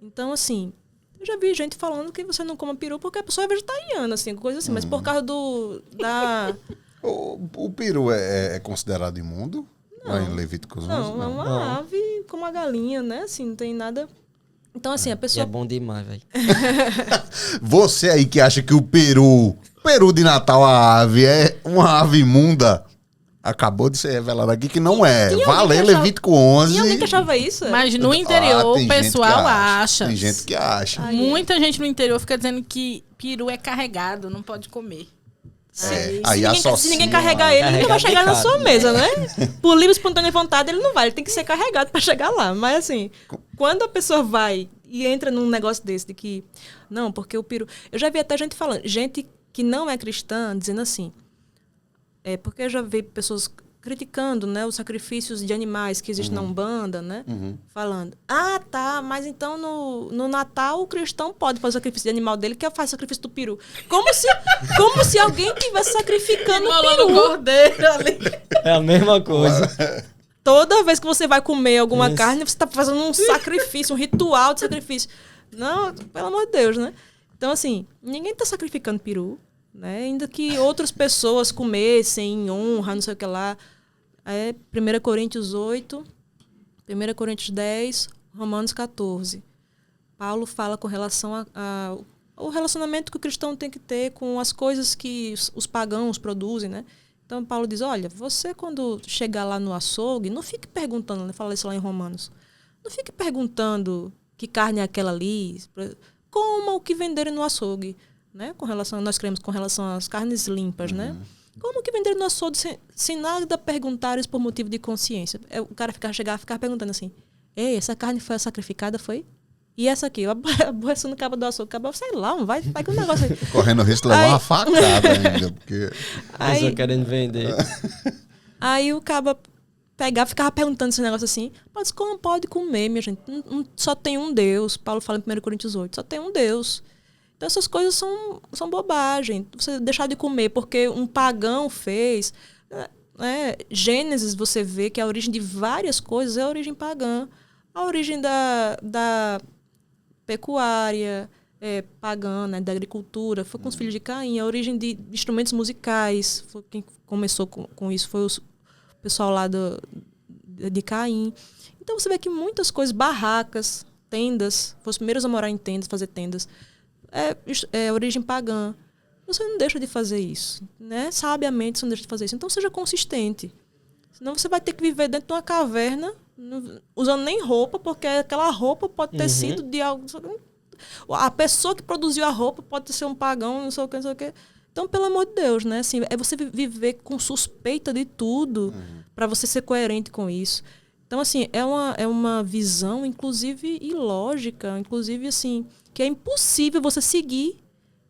Então, assim, eu já vi gente falando que você não come peru porque a pessoa é vegetariana, assim, coisa assim, mas por causa O peru é considerado imundo? Não. Em Levíticos 11? Não, é uma ave como a galinha, né? Assim, não tem nada... Então, assim, a pessoa... É bom demais, velho. Você aí que acha que o peru de Natal, a ave, é uma ave imunda, acabou de ser revelado aqui que não é. Valeu, Levítico 11. Tinha alguém que achava isso? Mas no interior o pessoal acha. Tem gente que acha. Muita gente no interior fica dizendo que peru é carregado, não pode comer. Se ninguém carregar ele, ele não vai chegar na sua mesa, né? Por livre, espontânea vontade, ele não vai. Ele tem que ser carregado para chegar lá. Mas, assim, quando a pessoa vai e entra num negócio desse, de que... Não, porque o peru... Eu já vi até gente falando, gente que não é cristã, dizendo assim... Porque eu já vi pessoas criticando, né, os sacrifícios de animais que existem na Umbanda, né? Falando, tá, mas então no Natal o cristão pode fazer o sacrifício de animal dele, que faz sacrifício do peru. Como se alguém estivesse sacrificando o peru. Cordeiro ali. É a mesma coisa. Toda vez que você vai comer alguma carne, você está fazendo um sacrifício, um ritual de sacrifício. Não, pelo amor de Deus, né? Então, assim, ninguém está sacrificando peru, né? Ainda que outras pessoas comessem em honra, não sei o que lá. 1 Coríntios 8, 1 Coríntios 10, Romanos 14. Paulo fala com relação ao relacionamento que o cristão tem que ter com as coisas que os pagãos produzem, né? Então, Paulo diz, olha, você quando chegar lá no açougue, não fique perguntando, né? Fala isso lá em Romanos. Não fique perguntando que carne é aquela ali, coma o que venderem no açougue, né? Nós cremos com relação às carnes limpas, né? Como que venderam no açougue sem nada perguntares por motivo de consciência? O cara ficar perguntando assim, ei, essa carne foi sacrificada, foi? E essa aqui, a borracha no cabo do açougue, sei lá, vai que um negócio aí. Correndo o risco de levar uma facada ainda, porque... Aí, querendo vender. Aí o caba ficava perguntando esse negócio assim, mas como pode comer, minha gente? Só tem um Deus. Paulo fala em 1 Coríntios 8, só tem um Deus. Então essas coisas são bobagem. Você deixar de comer porque um pagão fez. Gênesis, você vê que a origem de várias coisas é a origem pagã. A origem da pecuária pagã, né, da agricultura, foi com os filhos de Caim. A origem de instrumentos musicais, quem começou com isso foi o pessoal lá de Caim. Então você vê que muitas coisas, barracas, tendas, foram os primeiros a morar em tendas, fazer tendas, é origem pagã. Você não deixa de fazer isso, né? Sabiamente você não deixa de fazer isso. Então seja consistente. Senão você vai ter que viver dentro de uma caverna, usando nem roupa, porque aquela roupa pode ter sido de algo... A pessoa que produziu a roupa pode ser um pagão, não sei o que. Então, pelo amor de Deus, né? Assim, é você viver com suspeita de tudo para você ser coerente com isso. Então, assim, é uma visão, inclusive, ilógica, inclusive, assim, que é impossível você seguir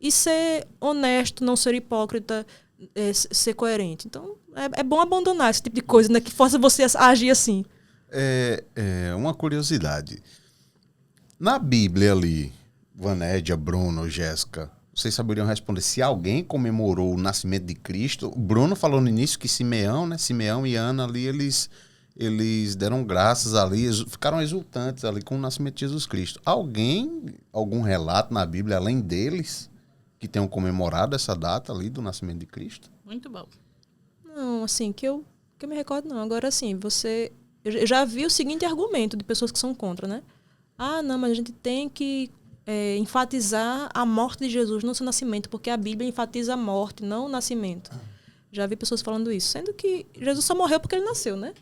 e ser honesto, não ser hipócrita, ser coerente. Então, é bom abandonar esse tipo de coisa, né? Que força você a agir assim. Uma curiosidade. Na Bíblia ali, Vanédia, Bruno, Jéssica, vocês saberiam responder se alguém comemorou o nascimento de Cristo? O Bruno falou no início que Simeão e Ana ali, eles deram graças ali, ficaram exultantes ali com o nascimento de Jesus Cristo. Algum relato na Bíblia, além deles, que tenham comemorado essa data ali do nascimento de Cristo? Muito bom. Não, assim, que eu me recordo não. Agora, assim, eu já vi o seguinte argumento de pessoas que são contra, né? Ah, não, mas a gente tem que enfatizar a morte de Jesus, não o seu nascimento, porque a Bíblia enfatiza a morte, não o nascimento. Já vi pessoas falando isso, sendo que Jesus só morreu porque ele nasceu, né?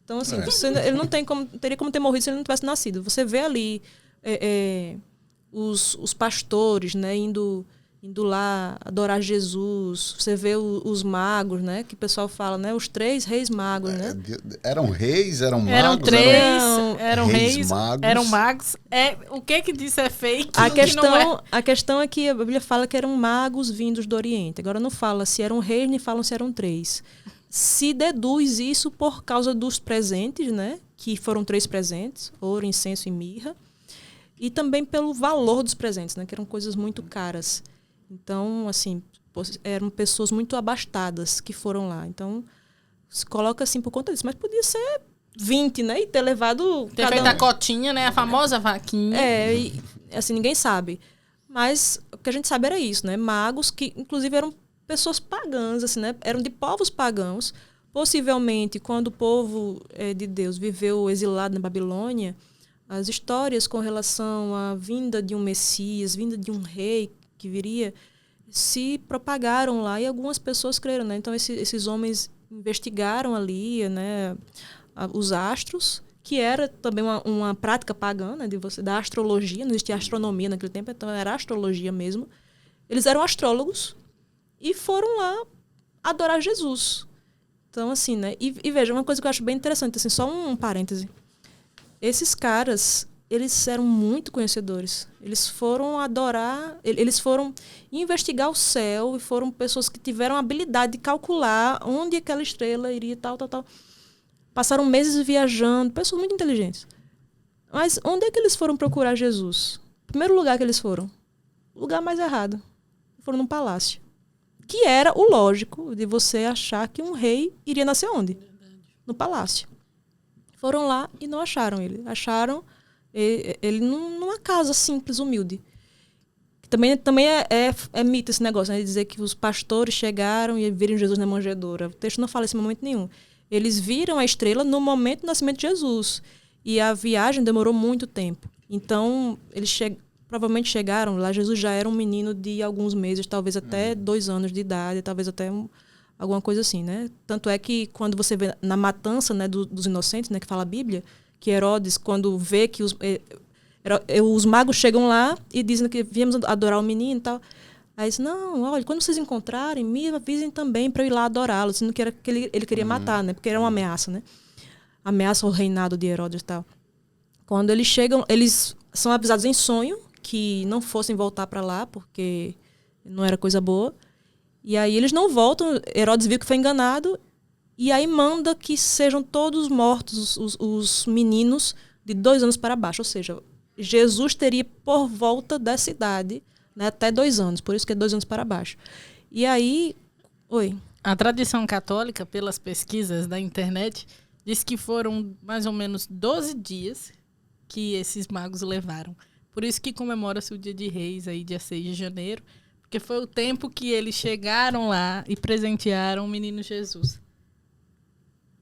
Então, assim, ele não teria como ter morrido se ele não tivesse nascido. Você vê ali os pastores, né, indo lá adorar Jesus. Você vê os magos, né? Que o pessoal fala, né? Os 3 reis magos, né? Eram reis, eram magos? Eram 3, eram reis, magos. Eram magos. O que disso é fake? A questão é que a Bíblia fala que eram magos vindos do Oriente. Agora não fala se eram reis, nem falam se eram 3. Se deduz isso por causa dos presentes, né? Que foram 3 presentes, ouro, incenso e mirra. E também pelo valor dos presentes, né? Que eram coisas muito caras. Então, assim, eram pessoas muito abastadas que foram lá. Então, se coloca assim por conta disso. Mas podia ser 20, né? E ter levado... Ter feito a cotinha, né? A famosa vaquinha. E assim, ninguém sabe. Mas o que a gente sabe era isso, né? Magos que, inclusive, eram pessoas pagãs, assim, né? Eram de povos pagãos. Possivelmente, quando o povo de Deus viveu exilado na Babilônia, as histórias com relação à vinda de um Messias, vinda de um rei que viria, se propagaram lá e algumas pessoas creram, né? Então esses homens investigaram ali, né, os astros, que era também uma prática pagã, né, da astrologia. Não existia astronomia naquele tempo, então era astrologia mesmo. Eles eram astrólogos e foram lá adorar Jesus. Então, assim, né? E veja, uma coisa que eu acho bem interessante, assim, só um parêntese. Esses caras, eles eram muito conhecedores. Eles foram adorar, eles foram investigar o céu e foram pessoas que tiveram a habilidade de calcular onde aquela estrela iria, tal. Passaram meses viajando, pessoas muito inteligentes. Mas onde é que eles foram procurar Jesus? O primeiro lugar que eles foram? O lugar mais errado. Foram num palácio. Que era o lógico de você achar que um rei iria nascer onde? No palácio. Foram lá e não acharam ele. Acharam ele numa casa simples, humilde. Também é mito esse negócio, né? De dizer que os pastores chegaram e viram Jesus na manjedoura. O texto não fala isso em momento nenhum. Eles viram a estrela no momento do nascimento de Jesus. E a viagem demorou muito tempo. Então, eles provavelmente chegaram lá. Jesus já era um menino de alguns meses, talvez até 2 anos de idade, talvez até alguma coisa assim, né? Tanto é que quando você vê na matança, né, dos inocentes, né, que fala a Bíblia, que Herodes, quando vê que os magos chegam lá e dizem que viemos adorar o menino e tal. Aí diz, não, olha, quando vocês encontrarem, me avisem também para eu ir lá adorá-lo, sendo que ele queria matar, né? Porque era uma ameaça, né? Ameaça ao reinado de Herodes e tal. Quando eles chegam, eles são avisados em sonho que não fossem voltar para lá, porque não era coisa boa. E aí eles não voltam, Herodes viu que foi enganado E aí manda que sejam todos mortos os meninos de 2 anos para baixo. Ou seja, Jesus teria por volta dessa idade, né, até 2 anos. Por isso que é 2 anos para baixo. E aí... Oi. A tradição católica, pelas pesquisas da internet, diz que foram mais ou menos 12 dias que esses magos levaram. Por isso que comemora-se o Dia de Reis, aí, dia 6 de janeiro, porque foi o tempo que eles chegaram lá e presentearam o menino Jesus.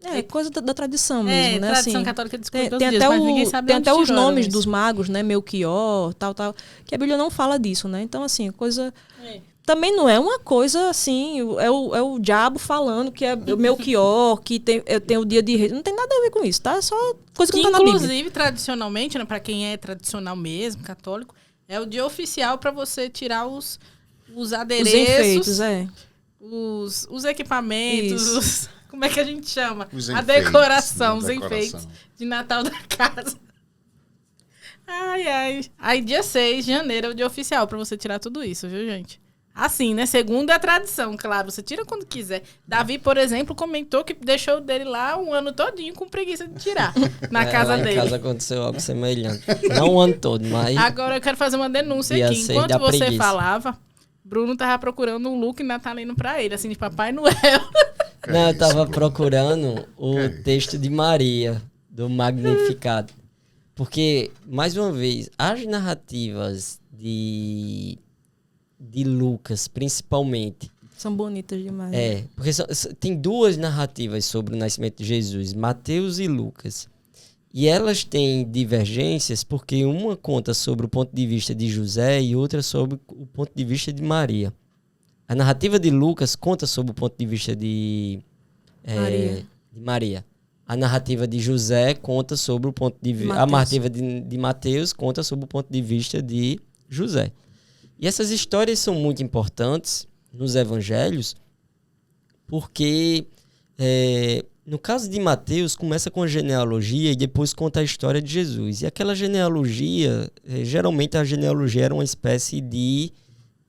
É coisa da tradição mesmo, né? Tradição assim, católica discute tem dias, mas ninguém sabe tem até os nomes isso. dos magos, né? Melquior, tal, que a Bíblia não fala disso, né? Então, assim, coisa... Também não é uma coisa assim, é o diabo falando que é o Melquior, que tem o dia de reis. Não tem nada a ver com isso, tá? É só coisa que não tá na Bíblia. Inclusive, tradicionalmente, né, para quem é tradicional mesmo, católico, é o dia oficial para você tirar os adereços, os enfeites, os equipamentos, como é que a gente chama? A decoração, os enfeites de Natal da casa. Aí dia 6 de janeiro é o dia oficial para você tirar tudo isso, viu, gente? Assim, né? Segundo a tradição, claro. Você tira quando quiser. Davi, por exemplo, comentou que deixou dele lá um ano todinho com preguiça de tirar. Na casa lá dele. Em casa aconteceu algo semelhante. Não o ano todo, mas... Agora eu quero fazer uma denúncia aqui. Enquanto você falava, Bruno tava procurando um look natalino pra ele, assim, de Papai Noel. Não, eu tava procurando o texto de Maria, do Magnificat. Porque, mais uma vez, as narrativas de Lucas, principalmente. São bonitas demais. Porque tem 2 narrativas sobre o nascimento de Jesus, Mateus e Lucas. E elas têm divergências porque uma conta sobre o ponto de vista de José e outra sobre o ponto de vista de Maria. A narrativa de Lucas conta sobre o ponto de vista de Maria. A narrativa de José conta sobre o ponto de vista... A narrativa de Mateus conta sobre o ponto de vista de José. E essas histórias são muito importantes nos evangelhos porque, no caso de Mateus, começa com a genealogia e depois conta a história de Jesus. E aquela genealogia, geralmente a genealogia era uma espécie de,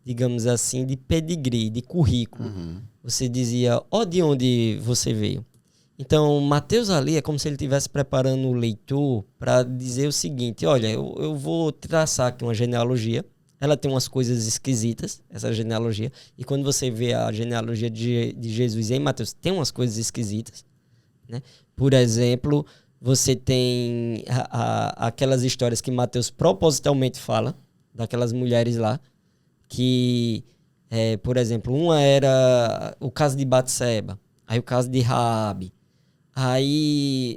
digamos assim, de pedigree, de currículo. Uhum. Você dizia, de onde você veio. Então, Mateus ali é como se ele estivesse preparando o leitor para dizer o seguinte, olha, eu vou traçar aqui uma genealogia. Ela tem umas coisas esquisitas, essa genealogia. E quando você vê a genealogia de Jesus em Mateus, tem umas coisas esquisitas, né? Por exemplo, você tem aquelas histórias que Mateus propositalmente fala, daquelas mulheres lá, que, por exemplo, uma era o caso de Batseba, aí o caso de Raabe. Aí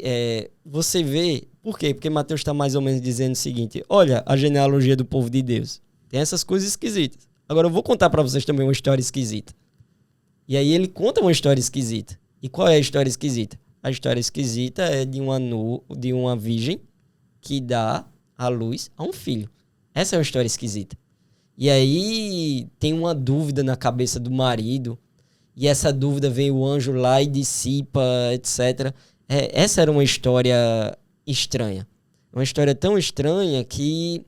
você vê... Por quê? Porque Mateus está mais ou menos dizendo o seguinte, olha a genealogia do povo de Deus. Tem essas coisas esquisitas. Agora eu vou contar para vocês também uma história esquisita. E aí ele conta uma história esquisita. E qual é a história esquisita? A história esquisita é de uma virgem que dá à luz a um filho. Essa é uma história esquisita. E aí tem uma dúvida na cabeça do marido. E essa dúvida vem o anjo lá e dissipa, etc. Essa era uma história estranha. Uma história tão estranha que...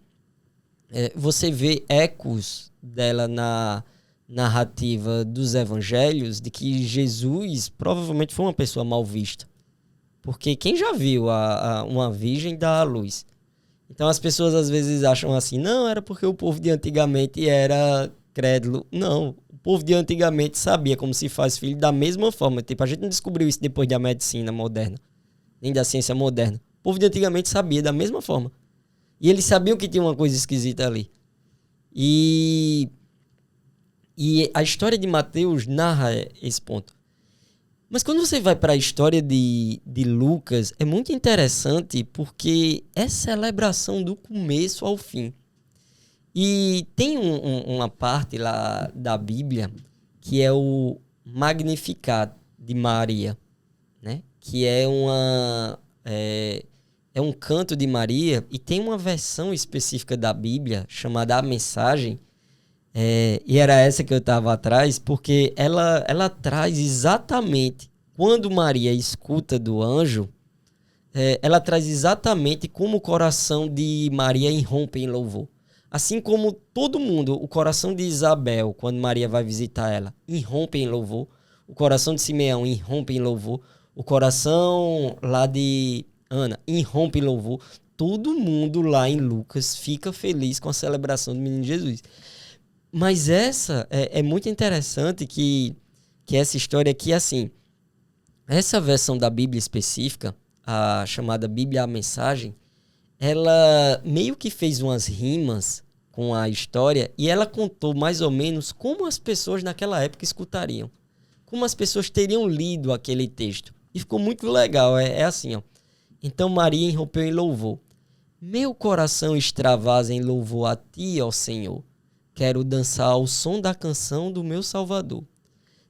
você vê ecos dela na narrativa dos evangelhos de que Jesus provavelmente foi uma pessoa mal vista. Porque quem já viu uma virgem dar à luz? Então as pessoas às vezes acham assim, não, era porque o povo de antigamente era crédulo. Não, o povo de antigamente sabia como se faz filho da mesma forma. Tipo, a gente não descobriu isso depois da medicina moderna, nem da ciência moderna. O povo de antigamente sabia da mesma forma. E eles sabiam que tinha uma coisa esquisita ali. E a história de Mateus narra esse ponto. Mas quando você vai para a história de Lucas, é muito interessante porque é celebração do começo ao fim. E tem uma parte lá da Bíblia que é o Magnificat de Maria, né? Que é um canto de Maria, e tem uma versão específica da Bíblia chamada A Mensagem, e era essa que eu estava atrás, porque ela traz exatamente, quando Maria escuta do anjo, ela traz exatamente como o coração de Maria irrompe em louvor. Assim como todo mundo, o coração de Isabel, quando Maria vai visitar ela, irrompe em louvor, O coração de Simeão irrompe em louvor. O coração lá de Ana irrompe em louvor. Todo mundo lá em Lucas fica feliz com a celebração do menino Jesus. Mas essa é muito interessante que essa história aqui, assim, essa versão da Bíblia específica, a chamada Bíblia a Mensagem, ela meio que fez umas rimas com a história e ela contou mais ou menos como as pessoas naquela época escutariam, como as pessoas teriam lido aquele texto. E ficou muito legal, é assim, ó. Então Maria irrompeu em louvor. Meu coração extravasa em louvor a ti, ó Senhor. Quero dançar ao som da canção do meu Salvador.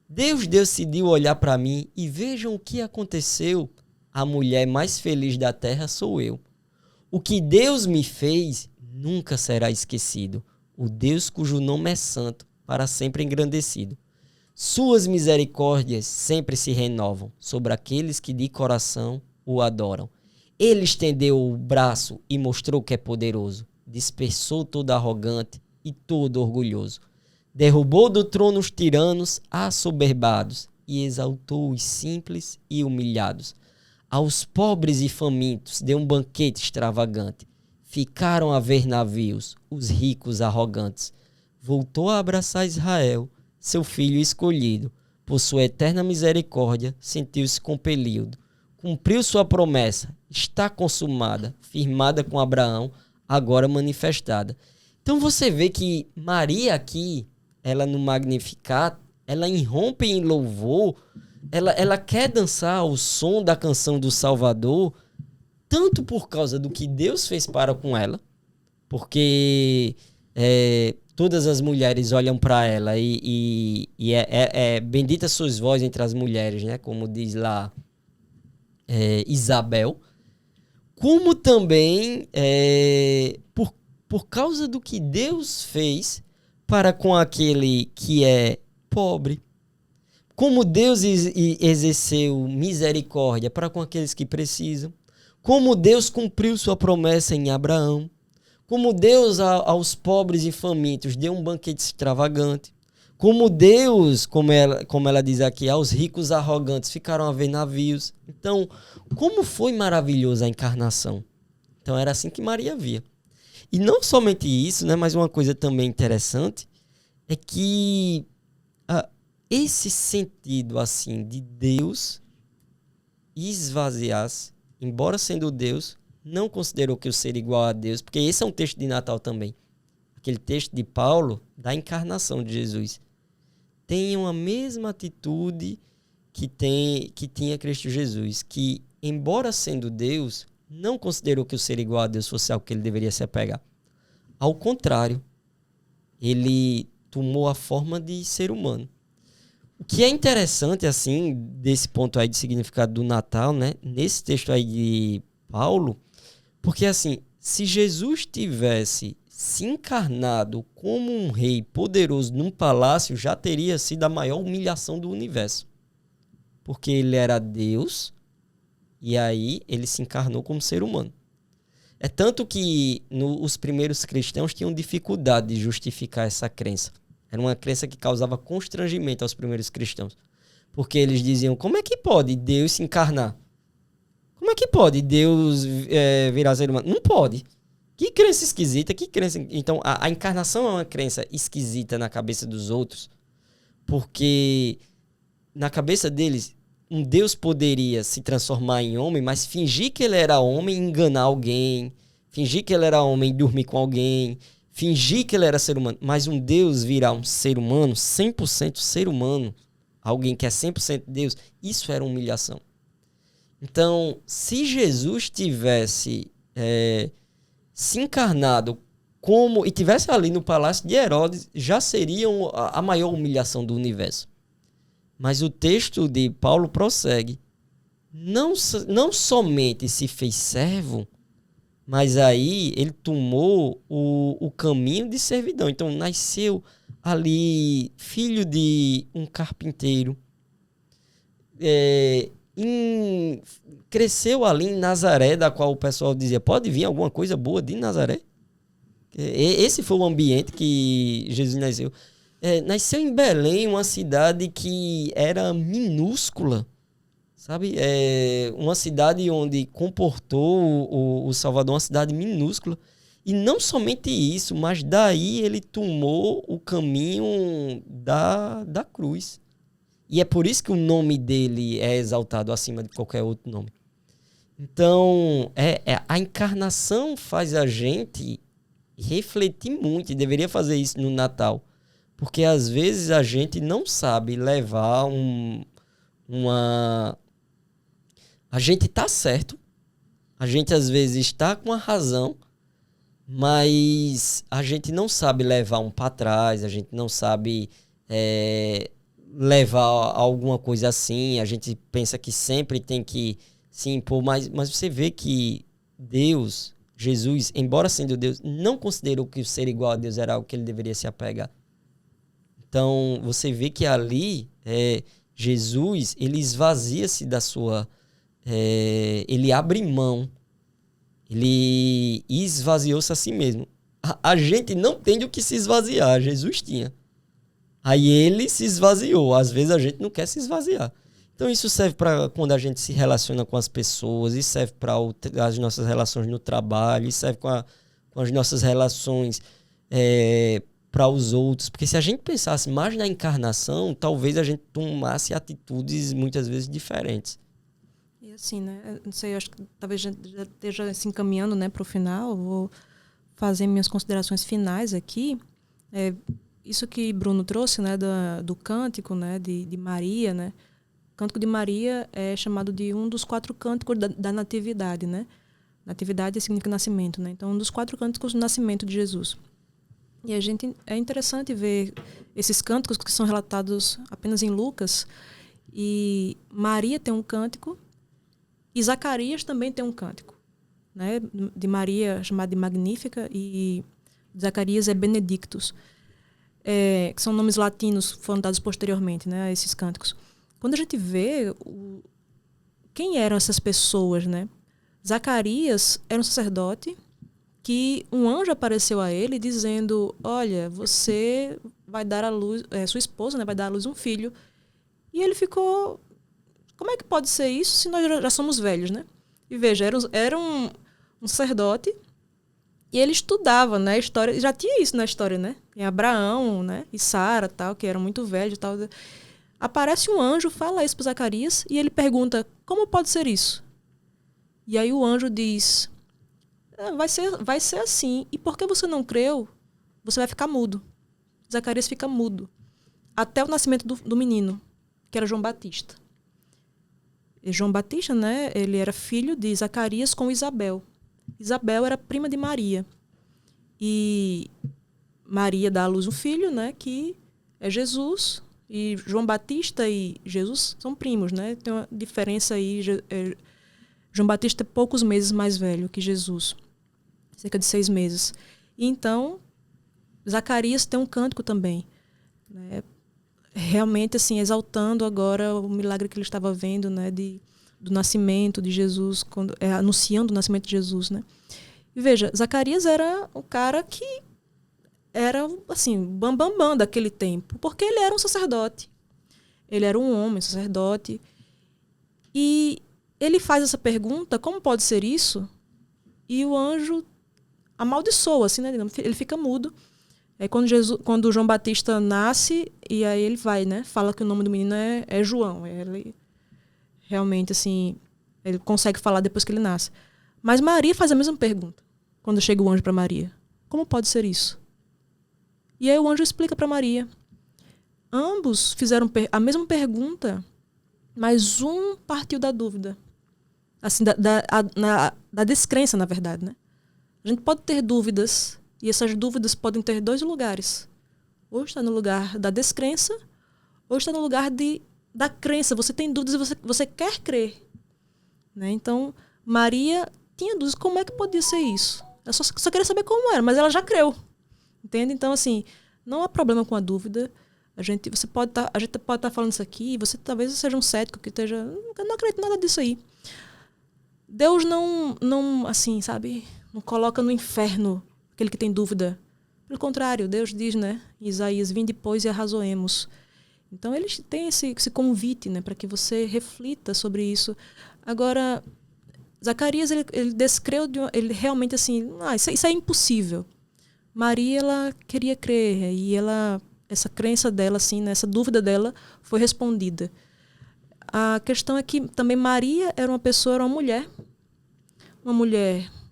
Deus decidiu olhar para mim e vejam o que aconteceu. A mulher mais feliz da terra sou eu. O que Deus me fez nunca será esquecido. O Deus cujo nome é santo, para sempre engrandecido. Suas misericórdias sempre se renovam sobre aqueles que de coração o adoram. Ele estendeu o braço e mostrou que é poderoso. Dispersou todo arrogante e todo orgulhoso. Derrubou do trono os tiranos assoberbados e exaltou os simples e humilhados. Aos pobres e famintos deu um banquete extravagante. Ficaram a ver navios os ricos arrogantes. Voltou a abraçar Israel, seu filho escolhido. Por sua eterna misericórdia, sentiu-se compelido. Cumpriu sua promessa, está consumada, firmada com Abraão, agora manifestada. Então você vê que Maria aqui, ela no Magnificat, ela irrompe em louvor, ela quer dançar ao som da canção do Salvador, tanto por causa do que Deus fez para com ela, porque todas as mulheres olham para ela e bendita sois vós entre as mulheres, né? Como diz lá Isabel, como também por causa do que Deus fez para com aquele que é pobre, como Deus exerceu misericórdia para com aqueles que precisam, como Deus cumpriu sua promessa em Abraão, como Deus aos pobres e famintos deu um banquete extravagante, como Deus, como ela diz aqui, aos ricos arrogantes ficaram a ver navios. Então, como foi maravilhosa a encarnação. Então, era assim que Maria via. E não somente isso, né, mas uma coisa também interessante é que esse sentido assim de Deus esvaziar-se, embora sendo Deus, não considerou que o ser igual a Deus, porque esse é um texto de Natal também. Aquele texto de Paulo da encarnação de Jesus. Tenham a mesma atitude que tinha Cristo Jesus, que, embora sendo Deus, não considerou que o ser igual a Deus fosse algo que ele deveria se apegar. Ao contrário, ele tomou a forma de ser humano. O que é interessante, assim, desse ponto aí de significado do Natal, né? Nesse texto aí de Paulo, porque, assim, se Jesus tivesse se encarnado como um rei poderoso num palácio, já teria sido a maior humilhação do universo. Porque ele era Deus e aí ele se encarnou como ser humano. É tanto que os primeiros cristãos tinham dificuldade de justificar essa crença. Era uma crença que causava constrangimento aos primeiros cristãos. Porque eles diziam, como é que pode Deus se encarnar? Como é que pode Deus virar ser humano? Não pode. Que crença esquisita, que crença... Então, a encarnação é uma crença esquisita na cabeça dos outros, porque na cabeça deles, um Deus poderia se transformar em homem, mas fingir que ele era homem e enganar alguém, fingir que ele era homem e dormir com alguém, fingir que ele era ser humano, mas um Deus virar um ser humano, 100% ser humano, alguém que é 100% Deus, isso era humilhação. Então, se Jesus tivesse se encarnado e tivesse ali no palácio de Herodes, já seria a maior humilhação do universo. Mas o texto de Paulo prossegue. Não somente se fez servo, mas aí ele tomou o caminho de servidão. Então nasceu ali filho de um carpinteiro, cresceu ali em Nazaré, da qual o pessoal dizia, pode vir alguma coisa boa de Nazaré? Esse foi o ambiente que Jesus nasceu. nasceu em Belém, uma cidade que era minúscula, sabe? Uma cidade onde comportou o Salvador, uma cidade minúscula. E não somente isso, mas daí ele tomou o caminho da cruz. E é por isso que o nome dele é exaltado acima de qualquer outro nome. Então, a encarnação faz a gente refletir muito, e deveria fazer isso no Natal. Porque às vezes a gente não sabe levar A gente tá certo, a gente às vezes está com a razão, mas a gente não sabe levar um para trás, a gente não sabe levar alguma coisa assim, a gente pensa que sempre tem que se impor, mas você vê que Deus, Jesus, embora sendo Deus, não considerou que o ser igual a Deus era algo que ele deveria se apegar. Então, você vê que ali, Jesus, ele esvazia-se da sua... ele abre mão. Ele esvaziou-se a si mesmo. A gente não tem o que se esvaziar, Jesus tinha. Aí ele se esvaziou. Às vezes a gente não quer se esvaziar. Então isso serve para quando a gente se relaciona com as pessoas, isso serve para as nossas relações no trabalho, isso serve com as nossas relações para os outros. Porque se a gente pensasse mais na encarnação, talvez a gente tomasse atitudes muitas vezes diferentes. E assim, né? Não sei, eu acho que talvez já esteja se encaminhando, né, para o final. Eu vou fazer minhas considerações finais aqui. Isso que Bruno trouxe, né, do cântico, né, de Maria, né? O Cântico de Maria é chamado de um dos 4 cânticos da Natividade, né? Natividade significa nascimento, né? Então, um dos 4 cânticos do nascimento de Jesus. E é interessante ver esses cânticos que são relatados apenas em Lucas. E Maria tem um cântico e Zacarias também tem um cântico, né? De Maria chamado de Magnífica e Zacarias é Benedictus, que são nomes latinos que foram dados posteriormente, né, a esses cânticos. Quando a gente vê quem eram essas pessoas, né? Zacarias era um sacerdote que um anjo apareceu a ele dizendo: olha, você vai dar à luz, sua esposa, né, vai dar à luz um filho. E ele ficou: como é que pode ser isso se nós já somos velhos, né? E veja, era um sacerdote e ele estudava, né, a história, já tinha isso na história, né? Tem Abraão, né, e Sara, tal, que eram muito velhos, tal. Aparece um anjo, fala isso para Zacarias e ele pergunta: como pode ser isso? E aí o anjo diz: vai ser assim. E porque você não creu, você vai ficar mudo. Zacarias fica mudo até o nascimento do menino, que era João Batista. E João Batista, né, ele era filho de Zacarias com Isabel. Isabel era prima de Maria. E Maria dá à luz um filho, né, que é Jesus. E João Batista e Jesus são primos, né? Tem uma diferença aí. João Batista é poucos meses mais velho que Jesus. Cerca de 6 meses. E então, Zacarias tem um cântico também, né? Realmente, assim, exaltando agora o milagre que ele estava vendo, né? Do nascimento de Jesus, anunciando o nascimento de Jesus, né? E veja, Zacarias era um cara que era, assim, bambambam daquele tempo, porque ele era um sacerdote. Ele era um homem, sacerdote. E ele faz essa pergunta: como pode ser isso? E o anjo amaldiçoa, assim, né? Ele fica mudo. Aí quando João Batista nasce, e aí ele vai, né? Fala que o nome do menino é João. Ele realmente, assim, ele consegue falar depois que ele nasce. Mas Maria faz a mesma pergunta quando chega o anjo para Maria: como pode ser isso? E aí o anjo explica para Maria. Ambos fizeram a mesma pergunta, mas um partiu da dúvida. Assim, da descrença, na verdade, né? A gente pode ter dúvidas, e essas dúvidas podem ter 2 lugares. Ou está no lugar da descrença, ou está no lugar da crença. Você tem dúvidas e você quer crer, né? Então, Maria tinha dúvidas. Como é que podia ser isso? Eu só queria saber como era, mas ela já creu. Entende? Então, assim, não há problema com a dúvida. A gente pode estar falando isso aqui, e você talvez seja um cético que esteja: eu não acredito em nada disso aí. Deus não, assim, sabe, não coloca no inferno aquele que tem dúvida. Pelo contrário, Deus diz, né, em Isaías, vinde depois e arrazoemos. Então, eles têm esse convite, né, para que você reflita sobre isso. Agora, Zacarias, ele descreveu, ele realmente assim, isso é impossível. Maria, ela queria crer, e essa crença dela, assim, né, essa dúvida dela foi respondida. A questão é que também Maria era uma mulher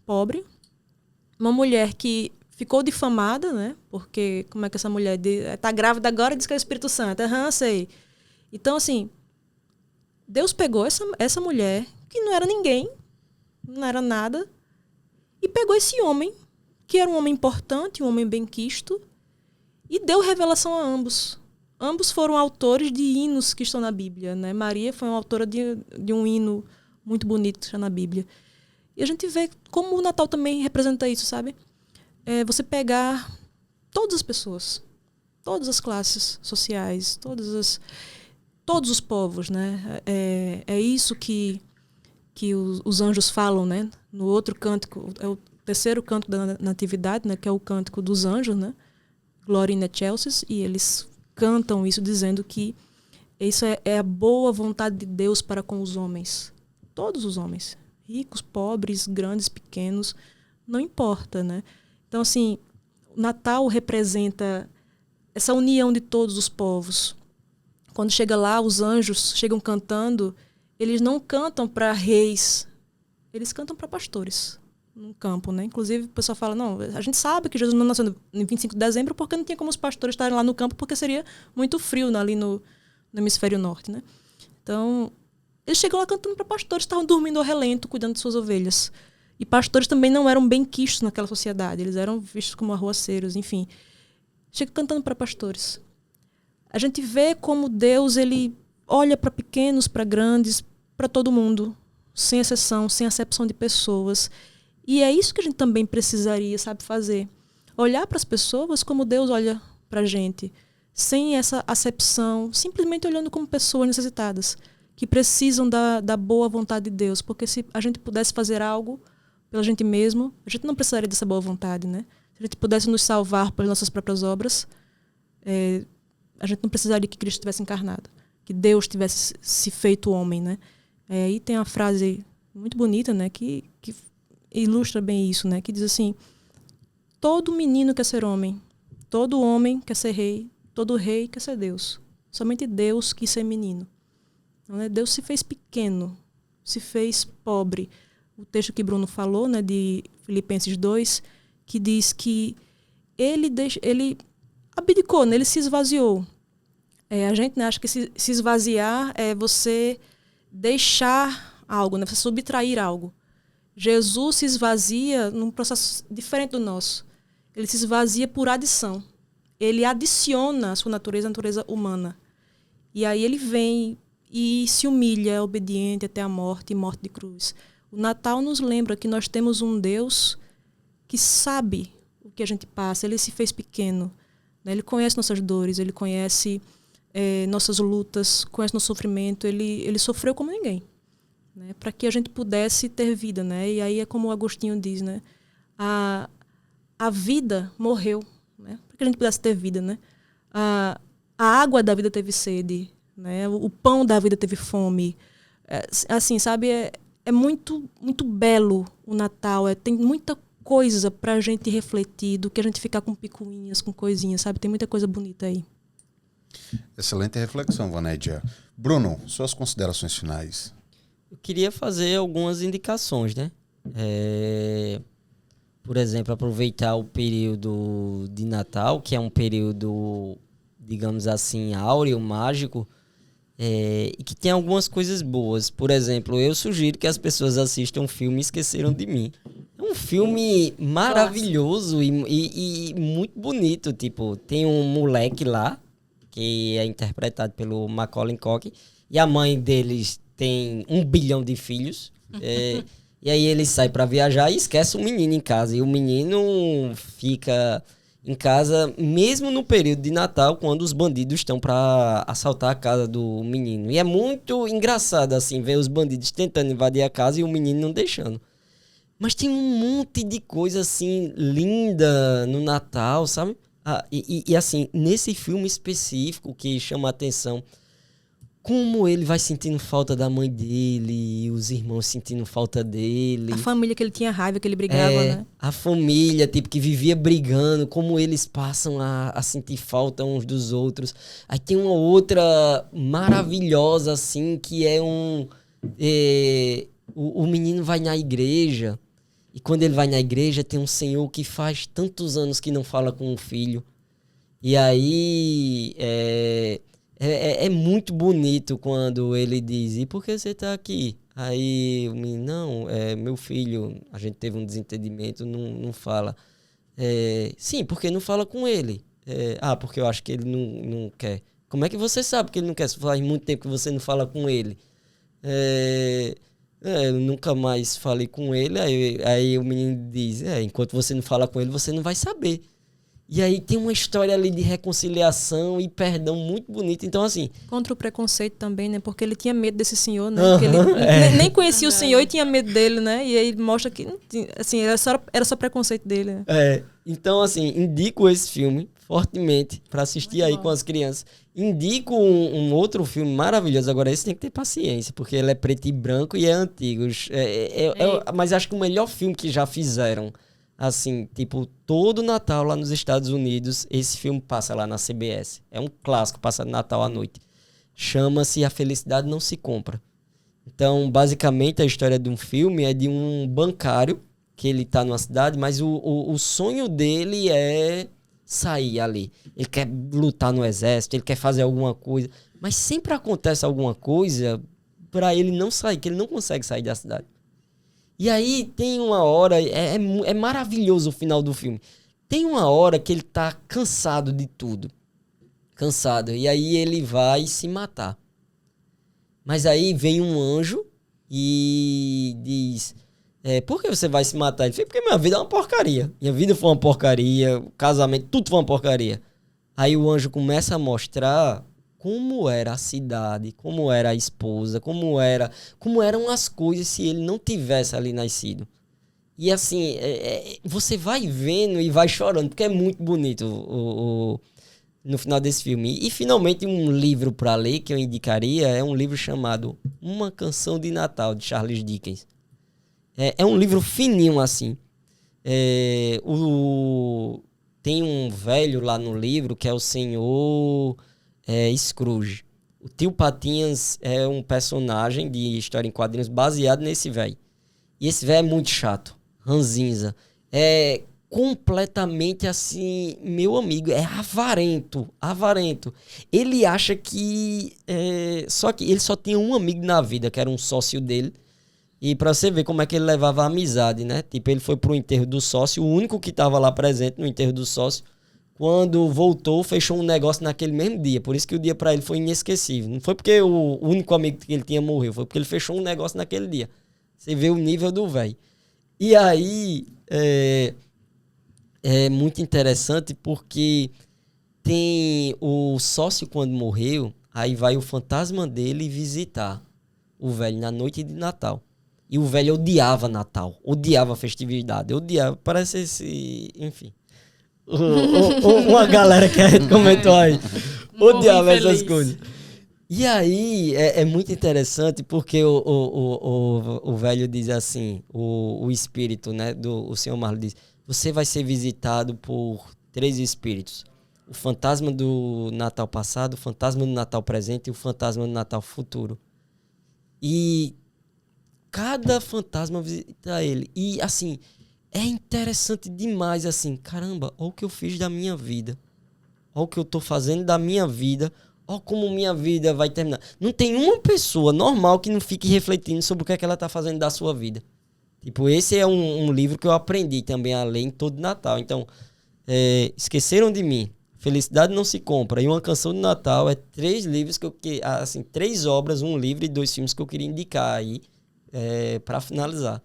pobre, uma mulher que ficou difamada, né? Porque como é que essa mulher está grávida agora e diz que é o Espírito Santo? Sei. Então, assim, Deus pegou essa mulher, que não era ninguém, não era nada, e pegou esse homem, que era um homem importante, um homem benquisto, e deu revelação a ambos. Ambos foram autores de hinos que estão na Bíblia, né? Maria foi uma autora de um hino muito bonito que está na Bíblia. E a gente vê como o Natal também representa isso, sabe? Você pegar todas as pessoas, todas as classes sociais, todos os povos, né? É isso que os anjos falam, né? No outro cântico, é o terceiro cântico da Natividade, né? Que é o cântico dos anjos, né? Gloria in excelsis, e eles cantam isso dizendo que isso é a boa vontade de Deus para com os homens. Todos os homens. Ricos, pobres, grandes, pequenos, não importa, né? Então, assim, o Natal representa essa união de todos os povos. Quando chega lá, os anjos chegam cantando, eles não cantam para reis, eles cantam para pastores no campo, né? Inclusive, o pessoal fala, não, a gente sabe que Jesus não nasceu no 25 de dezembro porque não tinha como os pastores estarem lá no campo, porque seria muito frio ali no hemisfério norte, né? Então, eles chegam lá cantando para pastores, estavam dormindo ao relento, cuidando de suas ovelhas. E pastores também não eram bem quistos naquela sociedade, eles eram vistos como arruaceiros, enfim. Chega cantando para pastores. A gente vê como Deus, ele olha para pequenos, para grandes, para todo mundo, sem exceção, sem acepção de pessoas. E é isso que a gente também precisaria, sabe, fazer. Olhar para as pessoas como Deus olha para a gente, sem essa acepção, simplesmente olhando como pessoas necessitadas, que precisam da boa vontade de Deus. Porque se a gente pudesse fazer algo pela gente mesmo, a gente não precisaria dessa boa vontade, né? Se a gente pudesse nos salvar pelas nossas próprias obras, a gente não precisaria que Cristo tivesse encarnado, que Deus tivesse se feito homem, né? Aí tem uma frase muito bonita, né, que ilustra bem isso, né, que diz assim: todo menino quer ser homem, todo homem quer ser rei, todo rei quer ser Deus. Somente Deus quis ser menino. Então, né, Deus se fez pequeno, se fez pobre. O texto que Bruno falou, né, de Filipenses 2, que diz que ele abdicou, né, ele se esvaziou. A gente, né, acha que se esvaziar é você deixar algo, né, você subtrair algo. Jesus se esvazia num processo diferente do nosso. Ele se esvazia por adição. Ele adiciona a sua natureza, a natureza humana. E aí ele vem e se humilha, é obediente até a morte e morte de cruz. O Natal nos lembra que nós temos um Deus que sabe o que a gente passa. Ele se fez pequeno, né? Ele conhece nossas dores, ele conhece nossas lutas, conhece nosso sofrimento. Ele sofreu como ninguém, né? Para que a gente pudesse ter vida, né? E aí é como o Agostinho diz, né? A vida morreu, né? Para que a gente pudesse ter vida, né? A água da vida teve sede, né? O pão da vida teve fome. Assim, sabe? É muito, muito belo o Natal. Tem muita coisa para a gente refletir do que a gente ficar com picuinhas, com coisinhas, sabe? Tem muita coisa bonita aí. Excelente reflexão, Vanédia. Bruno, suas considerações finais. Eu queria fazer algumas indicações, né? Por exemplo, aproveitar o período de Natal, que é um período, digamos assim, áureo, mágico, e que tem algumas coisas boas. Por exemplo, eu sugiro que as pessoas assistam o filme Esqueceram de Mim. É um filme maravilhoso e muito bonito. Tipo, tem um moleque lá, que é interpretado pelo Macaulay Culkin, e a mãe deles tem 1 bilhão de filhos. E aí ele sai para viajar e esquece o menino em casa. E o menino fica em casa mesmo no período de Natal, quando os bandidos estão para assaltar a casa do menino. E é muito engraçado assim ver os bandidos tentando invadir a casa e o menino não deixando. Mas tem um monte de coisa, assim, linda no Natal, sabe? E assim, nesse filme específico que chama a atenção, como ele vai sentindo falta da mãe dele, os irmãos sentindo falta dele. A família que ele tinha raiva, que ele brigava, né? A família, tipo, que vivia brigando, como eles passam a sentir falta uns dos outros. Aí tem uma outra maravilhosa, assim, que é o menino vai na igreja, e quando ele vai na igreja tem um senhor que faz tantos anos que não fala com o filho. E aí é muito bonito quando ele diz, e por que você tá aqui? Aí o menino, não, meu filho, a gente teve um desentendimento, não fala. Sim, porque não fala com ele. Porque eu acho que ele não quer. Como é que você sabe que ele não quer? Faz muito tempo que você não fala com ele. Eu nunca mais falei com ele. Aí o menino diz, enquanto você não fala com ele, você não vai saber. E aí tem uma história ali de reconciliação e perdão muito bonita. Então, assim... Contra o preconceito também, né? Porque ele tinha medo desse senhor, né? Porque ele nem conhecia o senhor e tinha medo dele, né? E aí mostra que, assim, era só preconceito dele. Né? Então, assim, indico esse filme fortemente para assistir muito aí bom. Com as crianças. Indico um outro filme maravilhoso. Agora, esse tem que ter paciência, porque ele é preto e branco e é antigo. Mas acho que o melhor filme que já fizeram... Assim, tipo, todo Natal lá nos Estados Unidos, esse filme passa lá na CBS. É um clássico, passa Natal à noite. Chama-se A Felicidade Não Se Compra. Então, basicamente, a história de um filme é de um bancário, que ele tá numa cidade, mas o sonho dele é sair ali. Ele quer lutar no exército, ele quer fazer alguma coisa. Mas sempre acontece alguma coisa pra ele não sair, que ele não consegue sair da cidade. E aí tem uma hora, é maravilhoso o final do filme. Tem uma hora que ele tá cansado de tudo. Cansado. E aí ele vai se matar. Mas aí vem um anjo e diz... por que você vai se matar? Ele fala, porque minha vida é uma porcaria. Minha vida foi uma porcaria, o casamento, tudo foi uma porcaria. Aí o anjo começa a mostrar... como era a cidade, como era a esposa, como eram as coisas se ele não tivesse ali nascido. E assim, você vai vendo e vai chorando, porque é muito bonito no final desse filme. E finalmente um livro para ler que eu indicaria é um livro chamado Uma Canção de Natal, de Charles Dickens. É um livro fininho assim. Tem um velho lá no livro que é o senhor... Scrooge. O tio Patinhas é um personagem de história em quadrinhos baseado nesse velho. E esse velho é muito chato. Ranzinza. É completamente assim, meu amigo, é avarento. Ele acha que... só que ele só tinha um amigo na vida, que era um sócio dele. E pra você ver como é que ele levava a amizade, né? Tipo, ele foi pro enterro do sócio, o único que tava lá presente no enterro do sócio. Quando voltou, fechou um negócio naquele mesmo dia. Por isso que o dia pra ele foi inesquecível. Não foi porque o único amigo que ele tinha morreu. Foi porque ele fechou um negócio naquele dia. Você vê o nível do velho. E aí, é muito interessante porque tem o sócio quando morreu, aí vai o fantasma dele visitar o velho na noite de Natal. E o velho odiava Natal. Odiava a festividade. Odiava. Parece esse... Enfim... uma galera que a gente comentou aí odiava essas coisas. E aí é muito interessante porque o velho diz assim, o espírito, né, o senhor Marlon diz, você vai ser visitado por 3 espíritos: o fantasma do Natal passado, o fantasma do Natal presente e o fantasma do Natal futuro. E cada fantasma visita ele. E assim, é interessante demais, assim, caramba, olha o que eu fiz da minha vida. Olha o que eu tô fazendo da minha vida. Olha como minha vida vai terminar. Não tem uma pessoa normal que não fique refletindo sobre o que é que ela tá fazendo da sua vida. Tipo, esse é um livro que eu aprendi também a ler em todo Natal. Então, Esqueceram de Mim, Felicidade Não Se Compra e Uma Canção de Natal é 3 livros assim, 3 obras, um livro e 2 filmes que eu queria indicar aí para finalizar.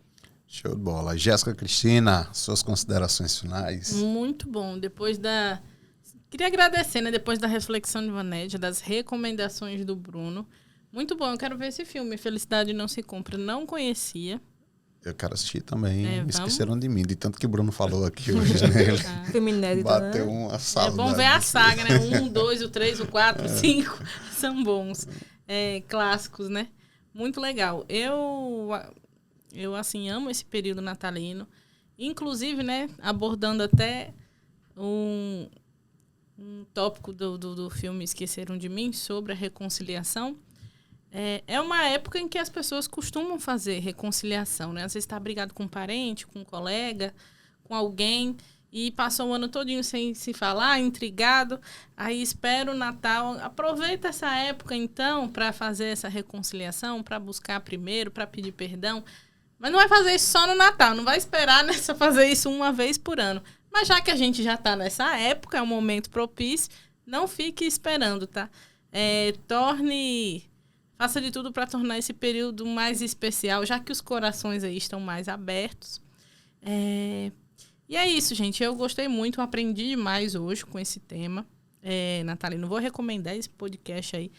Show de bola. Jéssica Cristina, suas considerações finais. Muito bom. Queria agradecer, né? Depois da reflexão de Vanédia, das recomendações do Bruno. Muito bom, eu quero ver esse filme. Felicidade Não Se Compra. Não conhecia. Eu quero assistir também. Esqueceram de mim, de tanto que o Bruno falou aqui hoje, né? Filme inédito, Bateu né? uma saudade. É bom ver a saga, né? 1, 2, o 3, o 4, o 5. São bons. Clássicos, né? Muito legal. Eu, assim, amo esse período natalino. Inclusive, né? Abordando até um tópico do filme Esqueceram de Mim, sobre a reconciliação. É uma época em que as pessoas costumam fazer reconciliação, né? Às vezes está brigado com um parente, com um colega, com alguém, e passou o ano todinho sem se falar, intrigado. Aí espera o Natal. Aproveita essa época, então, para fazer essa reconciliação, para buscar primeiro, para pedir perdão. Mas não vai fazer isso só no Natal, não vai esperar, né, só fazer isso uma vez por ano. Mas já que a gente já está nessa época, é um momento propício, não fique esperando, tá? Faça de tudo para tornar esse período mais especial, já que os corações aí estão mais abertos. E é isso, gente. Eu gostei muito, aprendi demais hoje com esse tema natalino. Vou recomendar esse podcast aí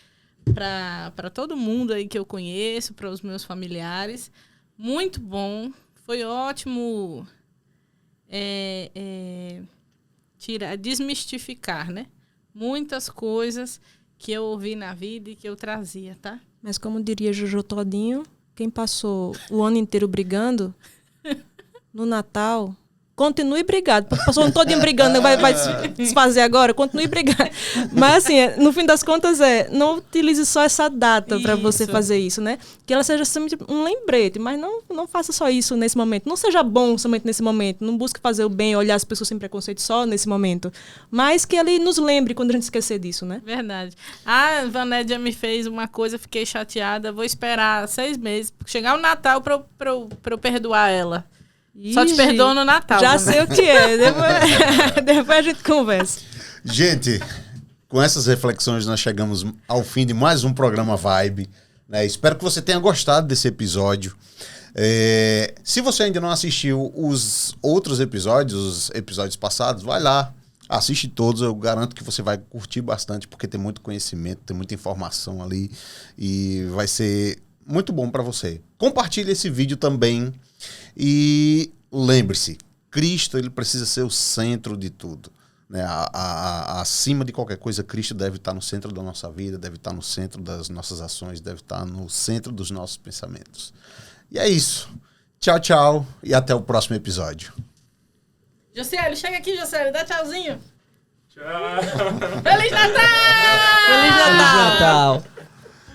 para todo mundo aí que eu conheço, para os meus familiares. Muito bom. Foi ótimo desmistificar, né? Muitas coisas que eu ouvi na vida e que eu trazia, tá? Mas como diria Jojo Todinho, quem passou o ano inteiro brigando, no Natal, continue brigado. Passou o ano todinho brigando, vai se desfazer agora? Continue brigado. Mas assim, no fim das contas não utilize só essa data para você fazer isso, né? Que ela seja sempre um lembrete, mas não faça só isso nesse momento. Não seja bom somente nesse momento. Não busque fazer o bem, olhar as pessoas sem preconceito só nesse momento. Mas que ele nos lembre quando a gente esquecer disso, né? Verdade. A Vanédia me fez uma coisa, fiquei chateada. Vou esperar 6 meses, chegar o Natal pra eu perdoar ela. Só te perdoo no Natal. Já sei o que é. Depois a gente conversa. Gente, com essas reflexões nós chegamos ao fim de mais um programa Vibe, né? Espero que você tenha gostado desse episódio. Se você ainda não assistiu os outros episódios, os episódios passados, vai lá, assiste todos. Eu garanto que você vai curtir bastante, porque tem muito conhecimento, tem muita informação ali e vai ser muito bom para você. Compartilhe esse vídeo também. E lembre-se, Cristo ele precisa ser o centro de tudo, né? Acima de qualquer coisa, Cristo deve estar no centro da nossa vida, deve estar no centro das nossas ações, deve estar no centro dos nossos pensamentos. E é isso. Tchau, tchau e até o próximo episódio. Josiélio, chega aqui, Josiélio, dá tchauzinho. Tchau. Feliz Natal! Feliz Natal!